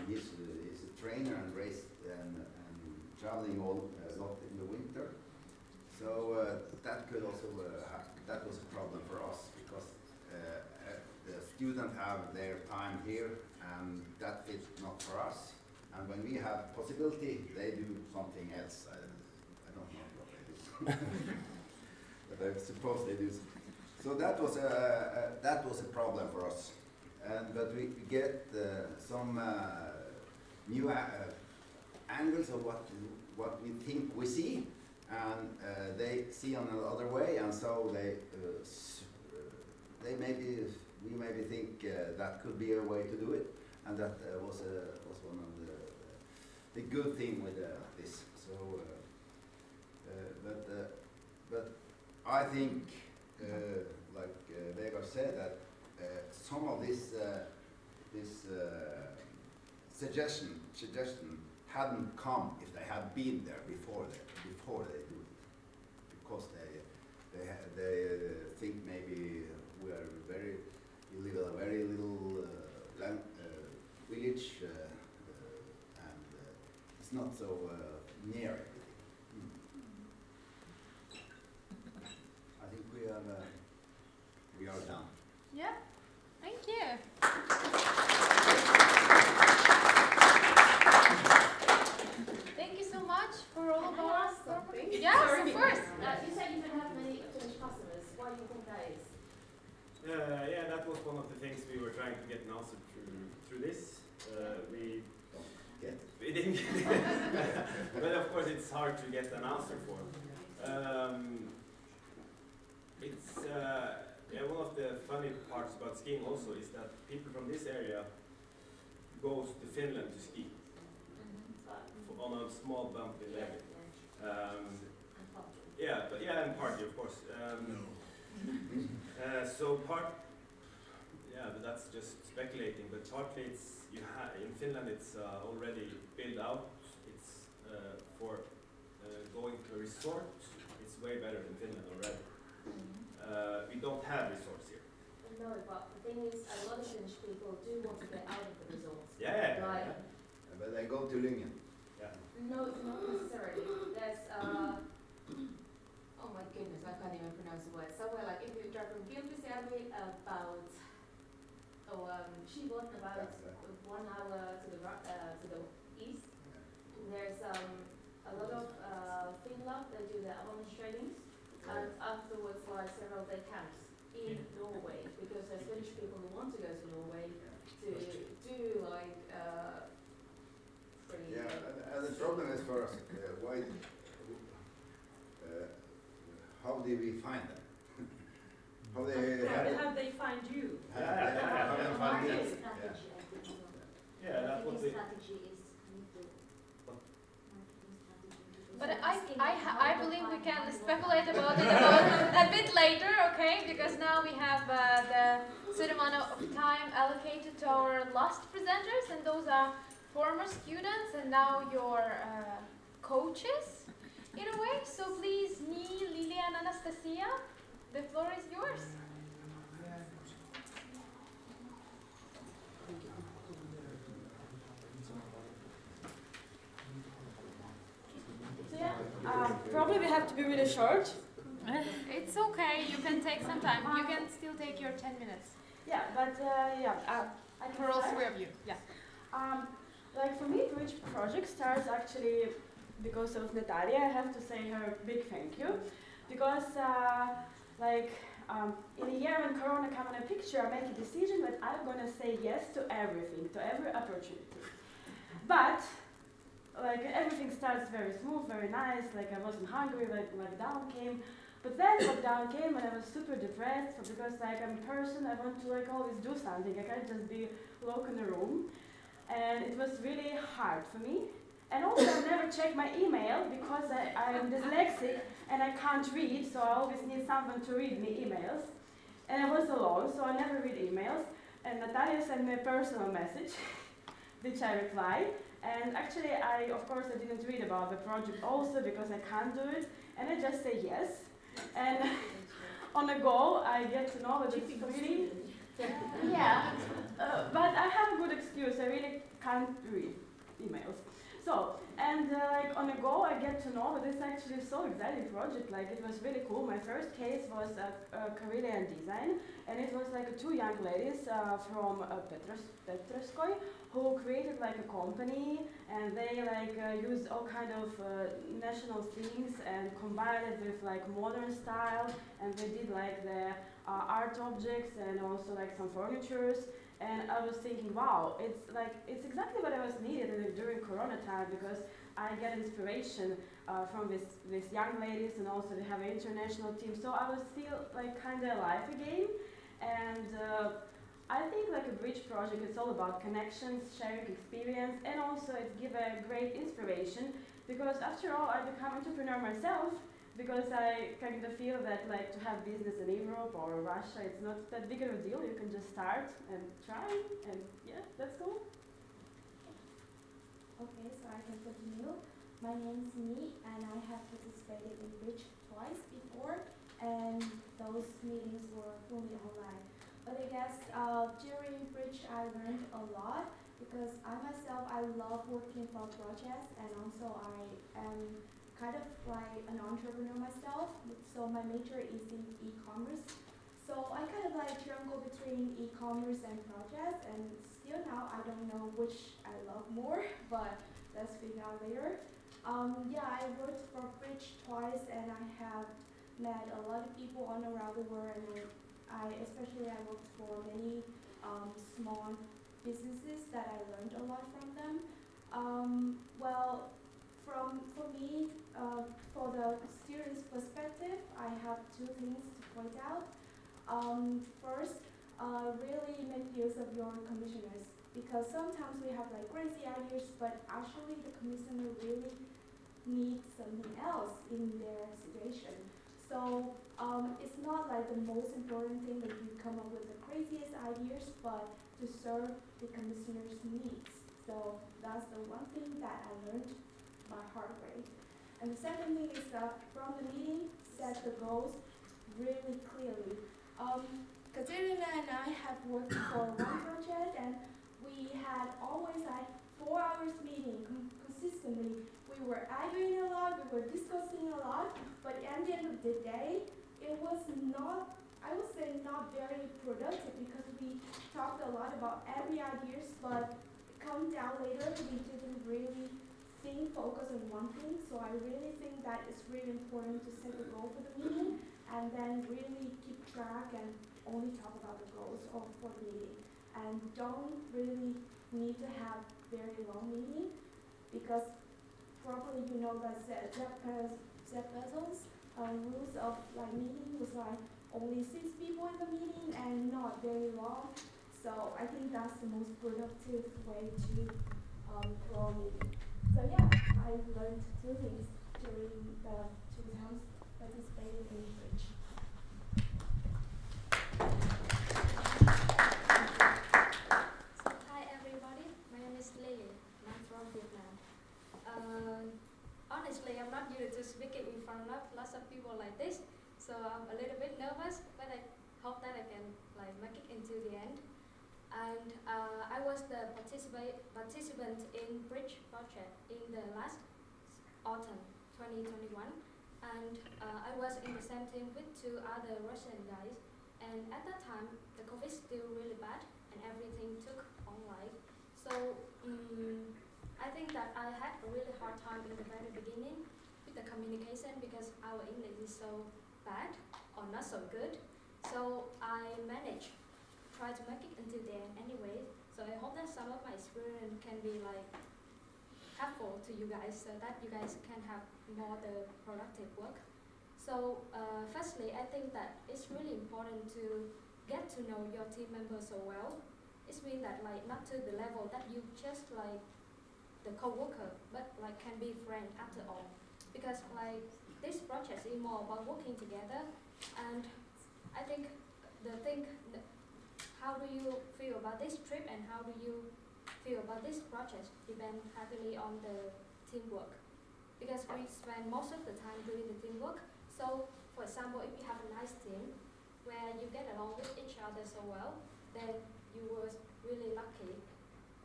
he's a trainer and race and traveling a lot in the winter. So that could also that was a problem for us, because the students have their time here, and that is not for us. And when we have possibility, they do something else. I don't know what they do, but I suppose they do. So that was a problem for us. But we get some new angles of what we think we see, and they see on another way, and so we maybe think that could be a way to do it, and that was one of the good thing with this. So, but I think, like Vegard said, that some of this suggestion hadn't come if they had been there before they do it, because they think maybe we live in a very little village, and it's not so near everything. I think we are done. Yeah, thank you. Thank you so much for all of our something. Yes, Sorry. of course. You said you don't have many Finnish customers. Why do you think that is? Yeah, that was one of the things we were trying to get an answer through this. We didn't get it. But of course it's hard to get an answer for. One of the funny parts about skiing also is that people from this area goes to Finland to ski on a small bumpy level. And party, of course. But that's just speculating. But partly it's in Finland it's already built out. It's for going to a resort. It's way better in Finland already. We don't have resorts here. No, but the thing is, a lot of Finnish people do want to get out of the resorts. Yeah. But they go to Lyngen. Yeah. No, not necessarily. There's oh my goodness, I can't even pronounce the word. Somewhere like if you drive from Kilpisjärvi about Shibon, about 1 hour to the east. There's a lot of Finland. They do the avalanche trainings, and afterwards like several day camps in Norway, because there's Finnish people who want to go to Norway to do like free. Yeah, and the problem is for us, how do we find them? How they find you? How they find you? Yeah, that's what we. But I believe we can speculate about it a bit later, okay? Because now we have the certain amount of time allocated to our last presenters, and those are former students and now your coaches, in a way. So please, me, Lilia, and Anastasia, the floor is yours. Probably we have to be really short. It's okay, you can take some time. You can still take your 10 minutes. Yeah, but For all three of you, yeah. Like for me, which project starts actually because of Natalia. I have to say her a big thank you, because in a year when Corona came in a picture, I make a decision that I'm gonna say yes to everything, to every opportunity. But like everything starts very smooth, very nice. Like I wasn't hungry. Like lockdown came, but then lockdown came and I was super depressed because like I'm a person. I want to like always do something. I can't just be locked in a room, and it was really hard for me. And also I never check my email because I'm dyslexic and I can't read, so I always need someone to read me emails. And I was alone, so I never read emails. And Natalia sent me a personal message, which I replied. And actually, of course, I didn't read about the project also because I can't do it. And I just say yes. And on the go, I get to know that it's really, yeah. But I have a good excuse. I really can't read emails. So, and like on the go, I get to know that it's actually so exciting project. Like it was really cool. My first case was Karelian design, and it was like two young ladies from Petroskoi who created like a company, and they like used all kind of national things and combined it with like modern style, and they did like the art objects and also like some furnitures. And I was thinking, wow, it's exactly what I was needed during Corona time, because I get inspiration from these young ladies, and also they have an international team. So I was still like kind of alive again. And I think like a bridge project, it's all about connections, sharing experience, and also it give a great inspiration, because after all I become entrepreneur myself, because I kind of feel that like to have business in Europe or Russia, it's not that big of a deal. You can just start and try, and yeah, that's cool. Okay, so I can continue. My name is Mi, and I have participated in Bridge twice before, and those meetings were fully online. But I guess during Bridge I learned a lot, because I myself, I love working for projects, and also I am kind of like an entrepreneur myself. So my major is in e-commerce. So I kind of like jungle between e-commerce and projects, and still now I don't know which I love more, but let's figure out later. Yeah, I worked for Bridge twice, and I have met a lot of people all around the world, and I worked for many small businesses that I learned a lot from them. Well, for me, for the students' perspective, I have two things to point out. First, really make use of your commissioners, because sometimes we have like crazy ideas, but actually the commissioner really needs something else in their situation. So it's not like the most important thing that you come up with the craziest ideas, but to serve the commissioner's needs. So that's the one thing that I learned by hard way. And the second thing is that from the meeting, set the goals really clearly. Katerina and I have worked for one project, and we had always like 4 hours meeting consistently. We were arguing a lot, we were discussing a lot, but at the end of the day, it was not, I would say, not very productive, because we talked a lot about every ideas, but come down later, we didn't really focus on one thing. So I really think that it's really important to set a goal for the meeting, and then really keep track and only talk about the goals for the meeting. And don't really need to have very long meeting, because probably you know that Zeppel's rules of like meeting was like only 6 people in the meeting and not very long. So I think that's the most productive way to grow a meeting. So yeah, I learned 2 things during the 2 times participating in Bridge. Hi everybody, my name is Lei, and I'm from Vietnam. Honestly, I'm not used to speaking in front of lots of people like this, so I'm a little bit nervous, but I hope that I can like make it into the end. And I was the participant in Bridge project in the last autumn, 2021, and I was in the same team with 2 other Russian guys. And at that time, the COVID still really bad, and everything took online. So I think that I had a really hard time in the very beginning with the communication, because our English is so bad or not so good. So I managed try to make it into the end anyway. So I hope that some of my experience can be like helpful to you guys, so that you guys can have more the productive work. So firstly, I think that it's really important to get to know your team members so well. It means that like not to the level that you just like the co-worker, but like can be friend after all. Because like this project is more about working together, and I think how do you feel about this trip and how do you feel about this project depend heavily on the teamwork. Because we spend most of the time doing the teamwork. So for example, if you have a nice team where you get along with each other so well, then you were really lucky.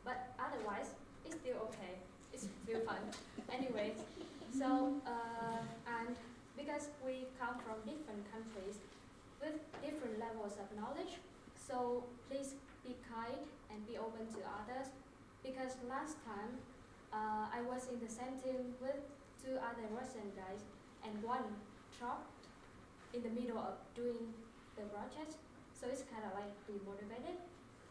But otherwise, it's still okay. It's still fun. Anyways, so and because we come from different countries with different levels of knowledge, so please be kind and be open to others. Because last time I was in the same team with 2 other Russian guys, and one dropped in the middle of doing the project, so it's kind of like demotivated.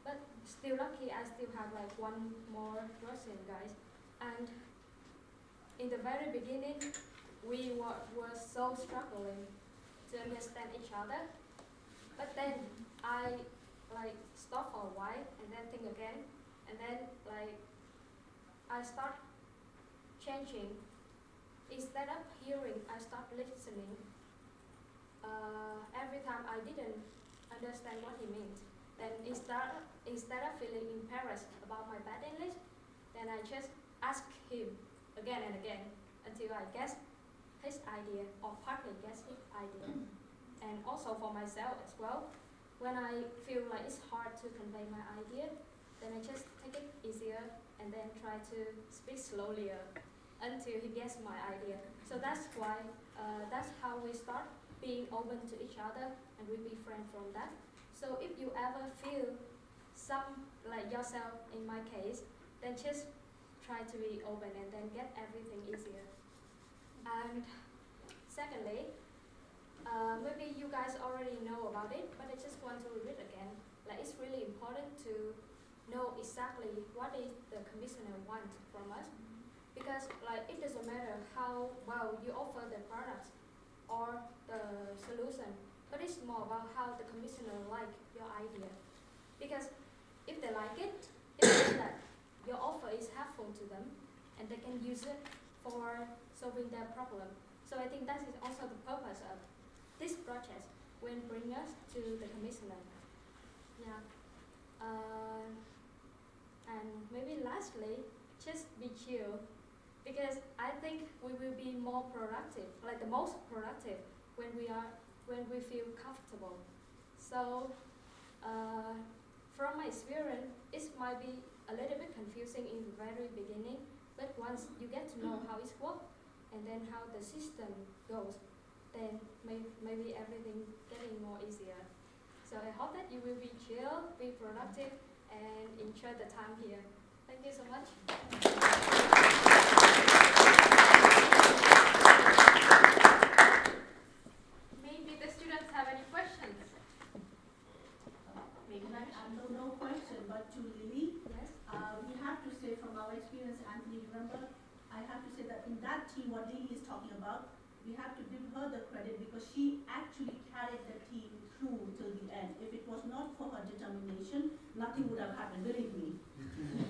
But still lucky, I still have like one more Russian guys, and in the very beginning, we were so struggling to understand each other. But then I like stop for a while and then think again, and then like I start changing. Instead of hearing, I start listening. Every time I didn't understand what he meant, then instead of feeling embarrassed about my bad English, then I just ask him again and again until I guess his idea or partly guess his idea. And also for myself as well, when I feel like it's hard to convey my idea, then I just take it easier and then try to speak slowly until he gets my idea. So that's why, that's how we start being open to each other, and we be friends from that. So if you ever feel some like yourself in my case, then just try to be open and then get everything easier. And secondly, maybe you guys already know about it, but I just want to read again. Like it's really important to know exactly what is the commissioner want from us, because like it doesn't matter how well you offer the product or the solution, but it's more about how the commissioner like your idea. Because if they like it, it means that your offer is helpful to them and they can use it for solving their problem. So I think that is also the purpose of this project when bring us to the commissioner. Yeah. And maybe lastly, just be chill, because I think we will be more productive, like the most productive when we feel comfortable. So from my experience, it might be a little bit confusing in the very beginning, but once you get to know how it works and then how the system goes, then maybe everything getting more easier. So I hope that you will be chill, be productive, and enjoy the time here. Thank you so much. Maybe the students have any questions? Maybe no question, but to Lily, yes. We have to say from our experience, Anthony, remember, I have to say that in that team, what Lily is talking about, we have to give her the credit because she actually carried the team through till the end. If it was not for her determination, nothing would have happened, believe me.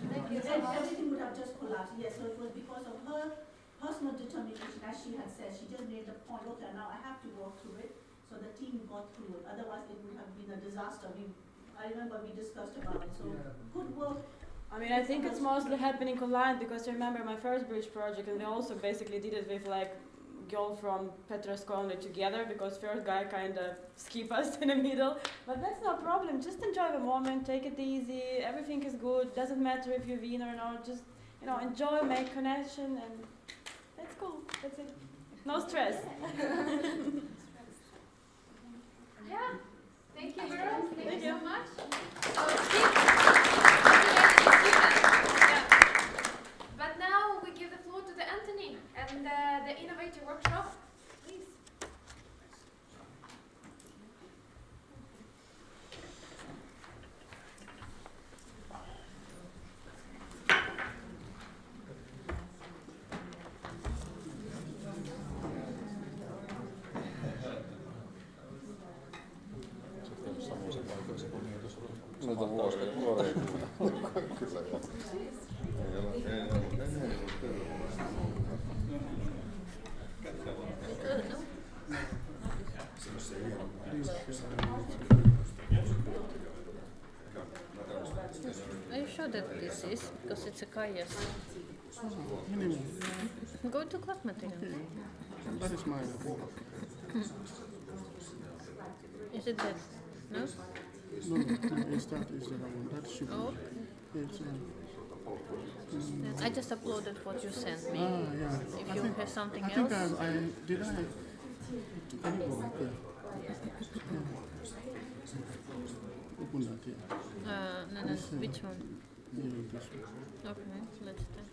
Thank you so much. Everything would have just collapsed. Yes, so it was because of her personal determination, as she had said. She just made the point, okay, now I have to walk through it. So the team got through it. Otherwise, it would have been a disaster. I remember we discussed about it. So good work. I mean, I think it's mostly happening online because I remember my first bridge project, and we also basically did it with like girl from Petrosko only together because first guy kind of skip us in the middle. But that's no problem. Just enjoy the moment. Take it easy. Everything is good. Doesn't matter if you win or not. Just enjoy, make connection, and that's cool. That's it. No stress. Yeah. Thank you, girls. Thank you so much. But now we give the floor to the Anthony and the Innovator Workshop. Please. Noita vuoria. Kyllä joo. Ei ole Are you sure that this is? Because it's a Kajas. Go to class material. That is mine. Is it that? No? No, it's that is the one. That should be. Oh. It's, I just uploaded what you sent me. yeah. If you have something else. I think did I? Can you go up there? Open that here. No, which one? Yeah, this one. Okay, let's try.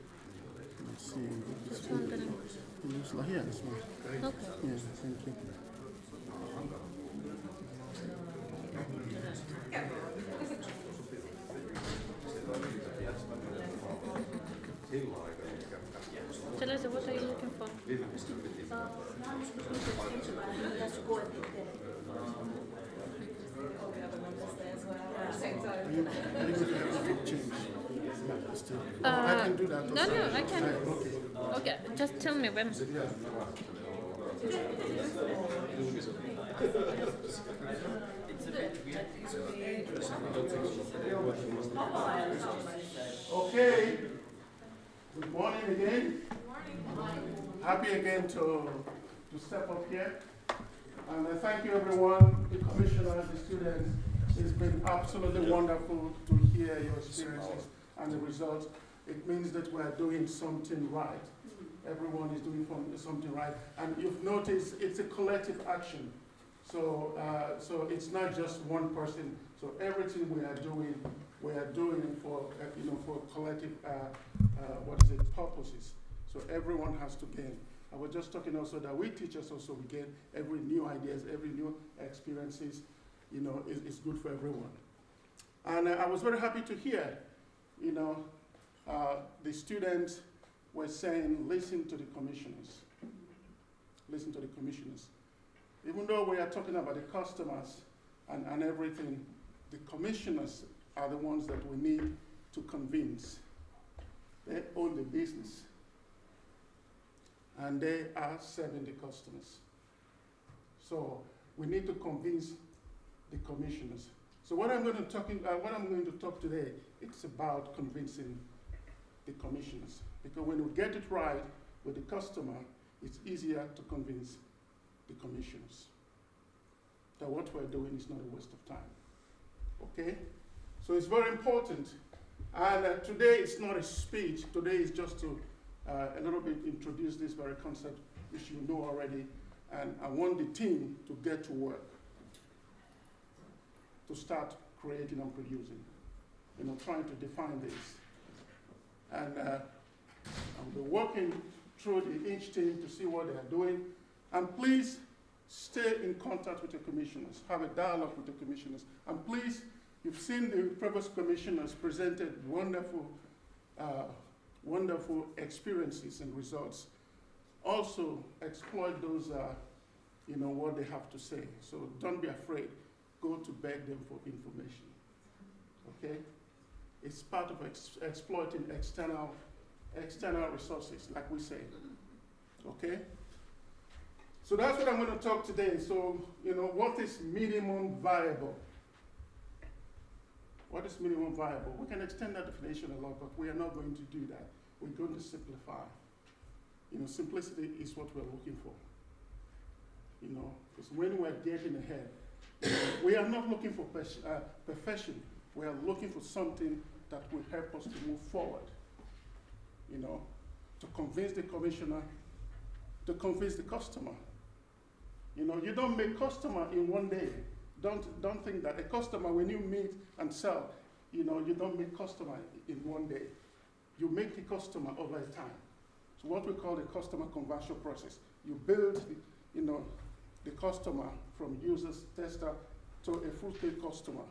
Let's see. Which one then? It's like here, this one. Okay. Yes, thank you. Teresa, what are you looking for? I can do that. No, I can. Okay, just tell me when. Okay. Good morning again. Good morning. Happy again to step up here. And thank you everyone, the commissioner, the students. It's been absolutely wonderful to hear your experiences and the results. It means that we're doing something right. Everyone is doing something right. And you've noticed it's a collective action. So it's not just one person. So everything we are doing for for collective purposes. So everyone has to gain. I was just talking also that we teachers also we gain every new ideas, every new experiences. Is good for everyone. And I was very happy to hear, the students were saying, listen to the commissioners. Listen to the commissioners. Even though we are talking about the customers and everything, the commissioners are the ones that we need to convince. They own the business. And they are serving the customers. So we need to convince the commissioners. So what I'm going to talk today, it's about convincing the commissioners. Because when we get it right with the customer, it's easier to convince the commissioners that what we're doing is not a waste of time. Okay? So it's very important. And today it's not a speech. Today is just to a little bit introduce this very concept, which you know already. And I want the team to get to work, to start creating and producing, trying to define this. And I'll be working through each team to see what they are doing. And please stay in contact with the commissioners, have a dialogue with the commissioners. And please, you've seen the previous commissioners presented wonderful experiences and results. Also exploit those, what they have to say. So don't be afraid. Go to beg them for information. Okay? It's part of exploiting external resources, like we say. Okay? So that's what I'm going to talk today. So, what is minimum viable? What is minimum viable? We can extend that definition a lot, but we are not going to do that. We're going to simplify. Simplicity is what we're looking for. Because when we're getting ahead, we are not looking for perfection. We are looking for something that will help us to move forward. To convince the commissioner, to convince the customer. You don't make customer in one day. Don't think that a customer, when you meet and sell, you don't make customer in one day. You make the customer over time. So what we call the customer conversion process. You build, the customer from users, tester, to a full-scale customer.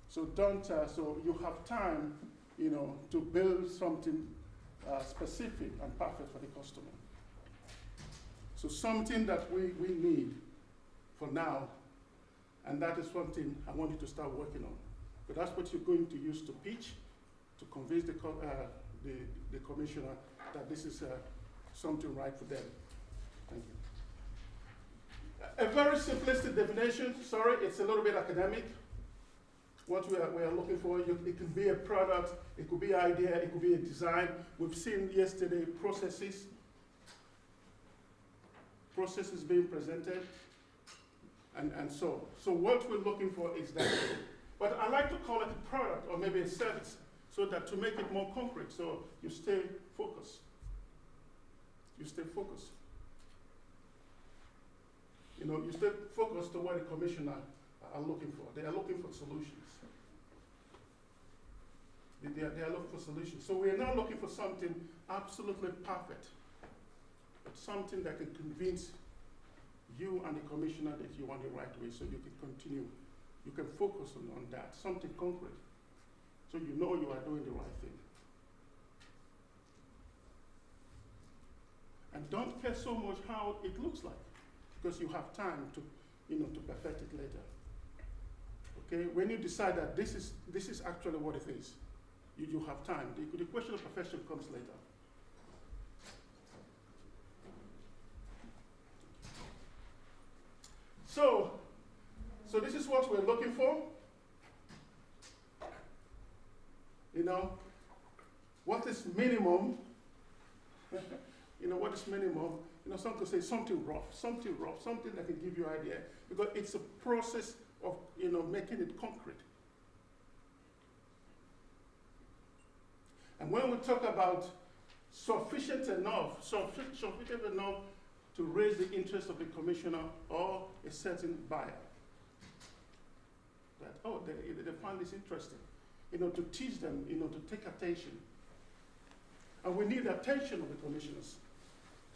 So so you have time, to build something specific and perfect for the customer. So something that we need for now, and that is something I want you to start working on. But that's what you're going to use to pitch, to convince the commissioner that this is something right for them. Thank you. A very simplistic definition, sorry, it's a little bit academic. What we are looking for, it can be a product, it could be an idea, it could be a design. We've seen yesterday processes being presented, and so what we're looking for is that. But I like to call it a product or maybe a service, so that to make it more concrete, so you stay focused. You stay focused. You stay focused to what the commissioner are looking for. They are looking for solutions. They are looking for solutions. So we are not looking for something absolutely perfect, but something that can convince you and the commissioner that you want the right way, so you can continue you can focus on that, something concrete, so you know you are doing the right thing. And don't care so much how it looks like, because you have time to, to perfect it later. Okay, when you decide that this is actually what it is, you have time. The question of perfection comes later. So this is what we're looking for. What is minimum? What is minimum? Some could say something rough, something that can give you an idea, because it's a process of, making it concrete. And when we talk about sufficient enough to raise the interest of the commissioner or a certain buyer, that, they find this interesting, to teach them, to take attention. And we need the attention of the commissioners.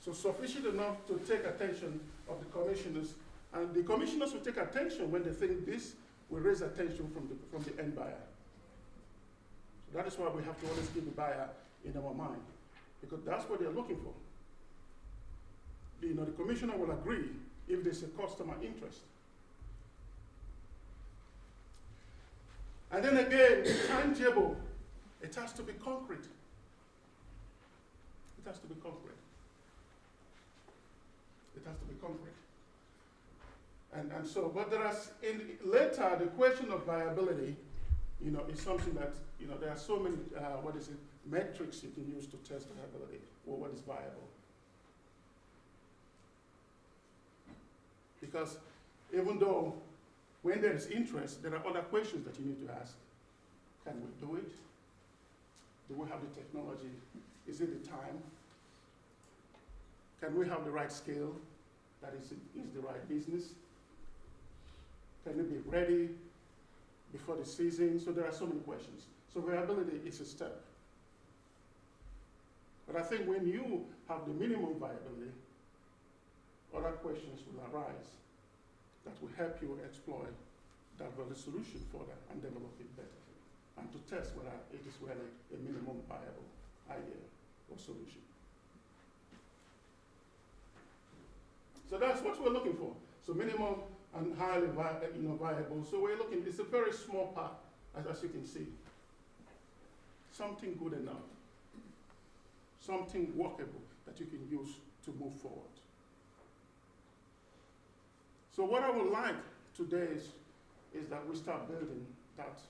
So sufficient enough to take attention of the commissioners, and the commissioners will take attention when they think this will raise attention from the end buyer. So that is why we have to always keep the buyer in our mind, because that's what they're looking for. The commissioner will agree if there's a customer interest. And then again, the timetable, it has to be concrete. It has to be concrete. It has to be concrete. And so, but later, the question of viability, is something that, there are so many, metrics you can use to test viability, or what is viable. Because even though when there is interest, there are other questions that you need to ask. Can we do it? Do we have the technology? Is it the time? Can we have the right scale? That is the right business? Can it be ready before the season? So there are so many questions. So viability is a step. But I think when you have the minimum viability, other questions will arise that will help you explore that value solution further and develop it better, and to test whether it is really a minimum viable idea or solution. So that's what we're looking for. So minimum and highly viable. So we're looking, it's a very small part, as you can see. Something good enough. Something workable that you can use to move forward. So what I would like today is that we start building that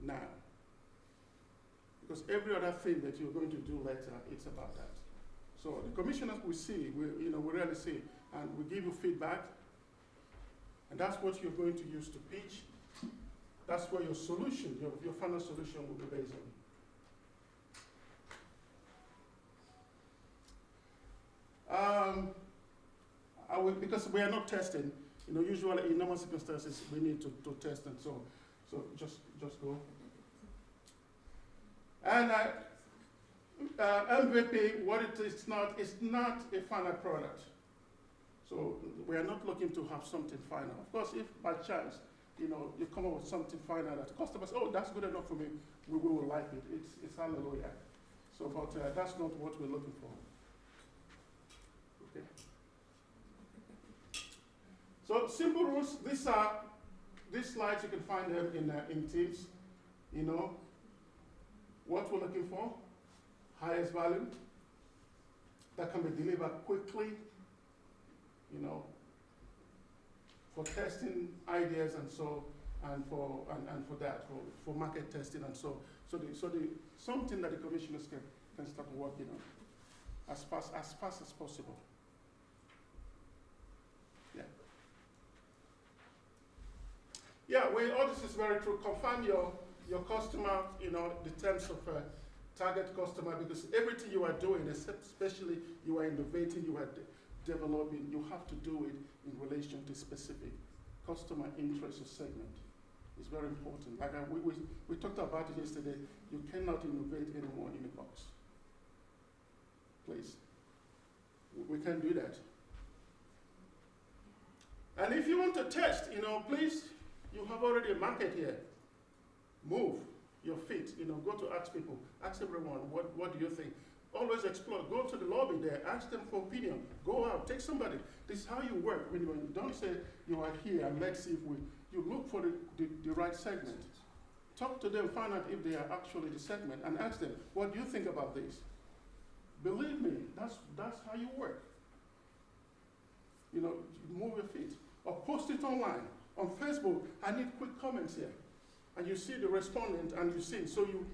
now. Because every other thing that you're going to do later, it's about that. So the commissioners we see, we really see, and we give you feedback, and that's what you're going to use to pitch. That's where your solution, your final solution will be based on. Because we are not testing, usually in normal circumstances we need to test, and so just go. And MVP, what it is not, it's not a final product. So we are not looking to have something final. Of course, if by chance, you come up with something final that customers, that's good enough for me, we will like it. It's hallelujah. So, but that's not what we're looking for. Okay. So simple rules. These slides, you can find them in Teams. What we're looking for, highest value that can be delivered quickly, for testing ideas and so, and for market testing and so something that the commissioners can start working on as fast as possible. Yeah, all this is very true. Confirm your customer, the terms of target customer, because everything you are doing, especially you are innovating, you are developing, you have to do it in relation to specific customer interest or segment. It's very important. Like we talked about it yesterday, you cannot innovate anymore in a box. Please. We can't do that. And if you want to test, please, You have already a market here. Move your feet, go to ask people, ask everyone, what do you think? Always explore, go to the lobby there, ask them for opinion, go out, take somebody. This is how you work. When you don't say you are here and let's see if you look for the right segment. Talk to them, find out if they are actually the segment, and ask them, what do you think about this? Believe me, that's how you work. Move your feet. Or post it online. On Facebook, I need quick comments here. And you see the respondent and you see. So you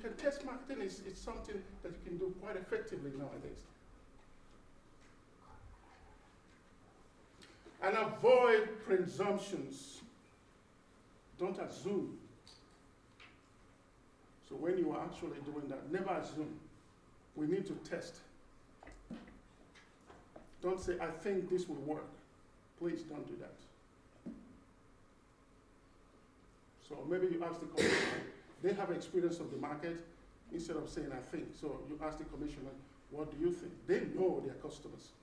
can test marketing. It's something that you can do quite effectively nowadays. And avoid presumptions. Don't assume. So when you are actually doing that, never assume. We need to test. Don't say, I think this will work. Please don't do that. So maybe you ask the commissioner, they have experience of the market, instead of saying, I think. So you ask the commissioner, what do you think? They know their customers.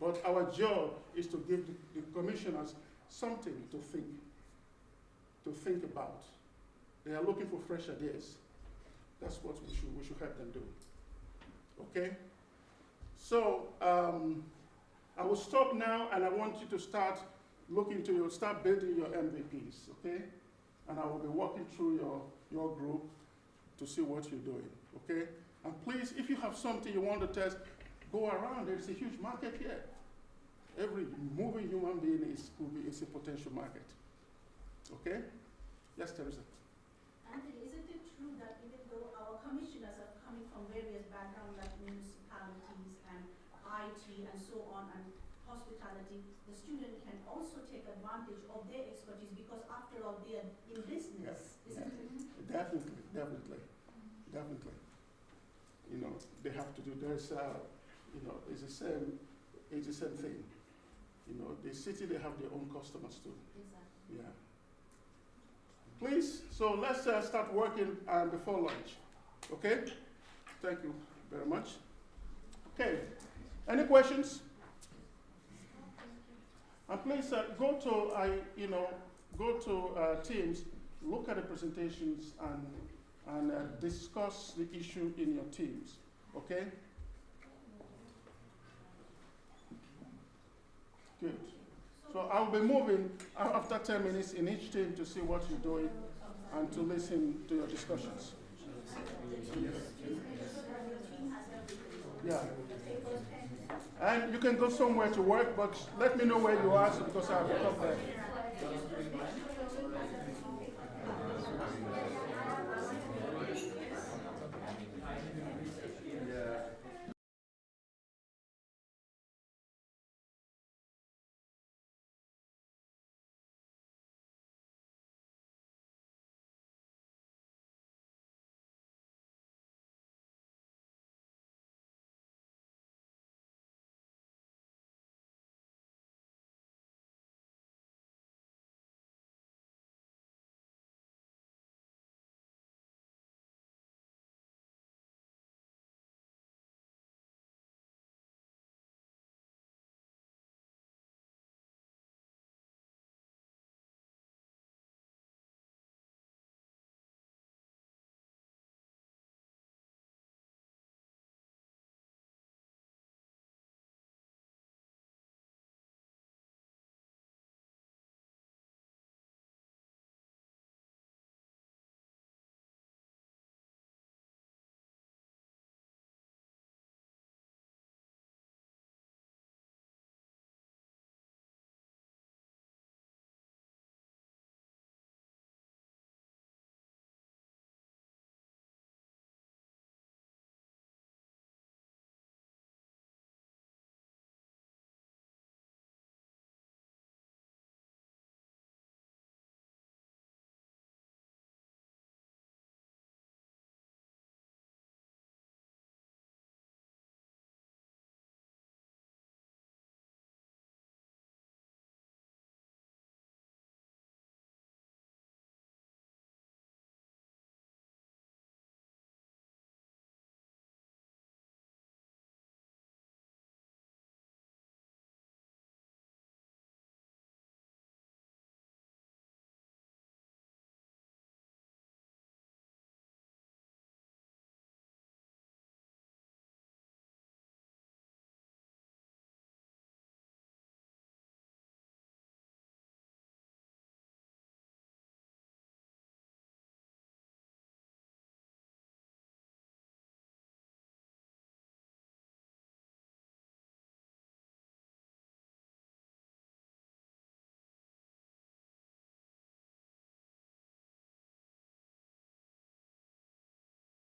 But our job is to give the commissioners something to think about. They are looking for fresh ideas. That's what we should help them do. Okay? So I will stop now, and I want you to start building your MVPs, okay? And I will be walking through your group to see what you're doing, okay? And please, if you have something you want to test, go around. There's a huge market here. Every moving human being is a potential market, okay? Yes, Teresa. Anthony, isn't it true that even though our commissioners are coming from various backgrounds like municipalities and IT and so on and hospitality, the student can also take advantage of their expertise because after all they are in business, isn't it? Definitely. They have to do, it's the same thing. The city, they have their own customers too. Exactly. Yeah. Please, so let's start working before lunch. Okay? Thank you very much. Okay. Any questions? And please go to Teams, look at the presentations and discuss the issue in your teams. Okay? Good. So I'll be moving after 10 minutes in each team to see what you're doing and to listen to your discussions. Yeah. And you can go somewhere to work, but let me know where you are because I will come there.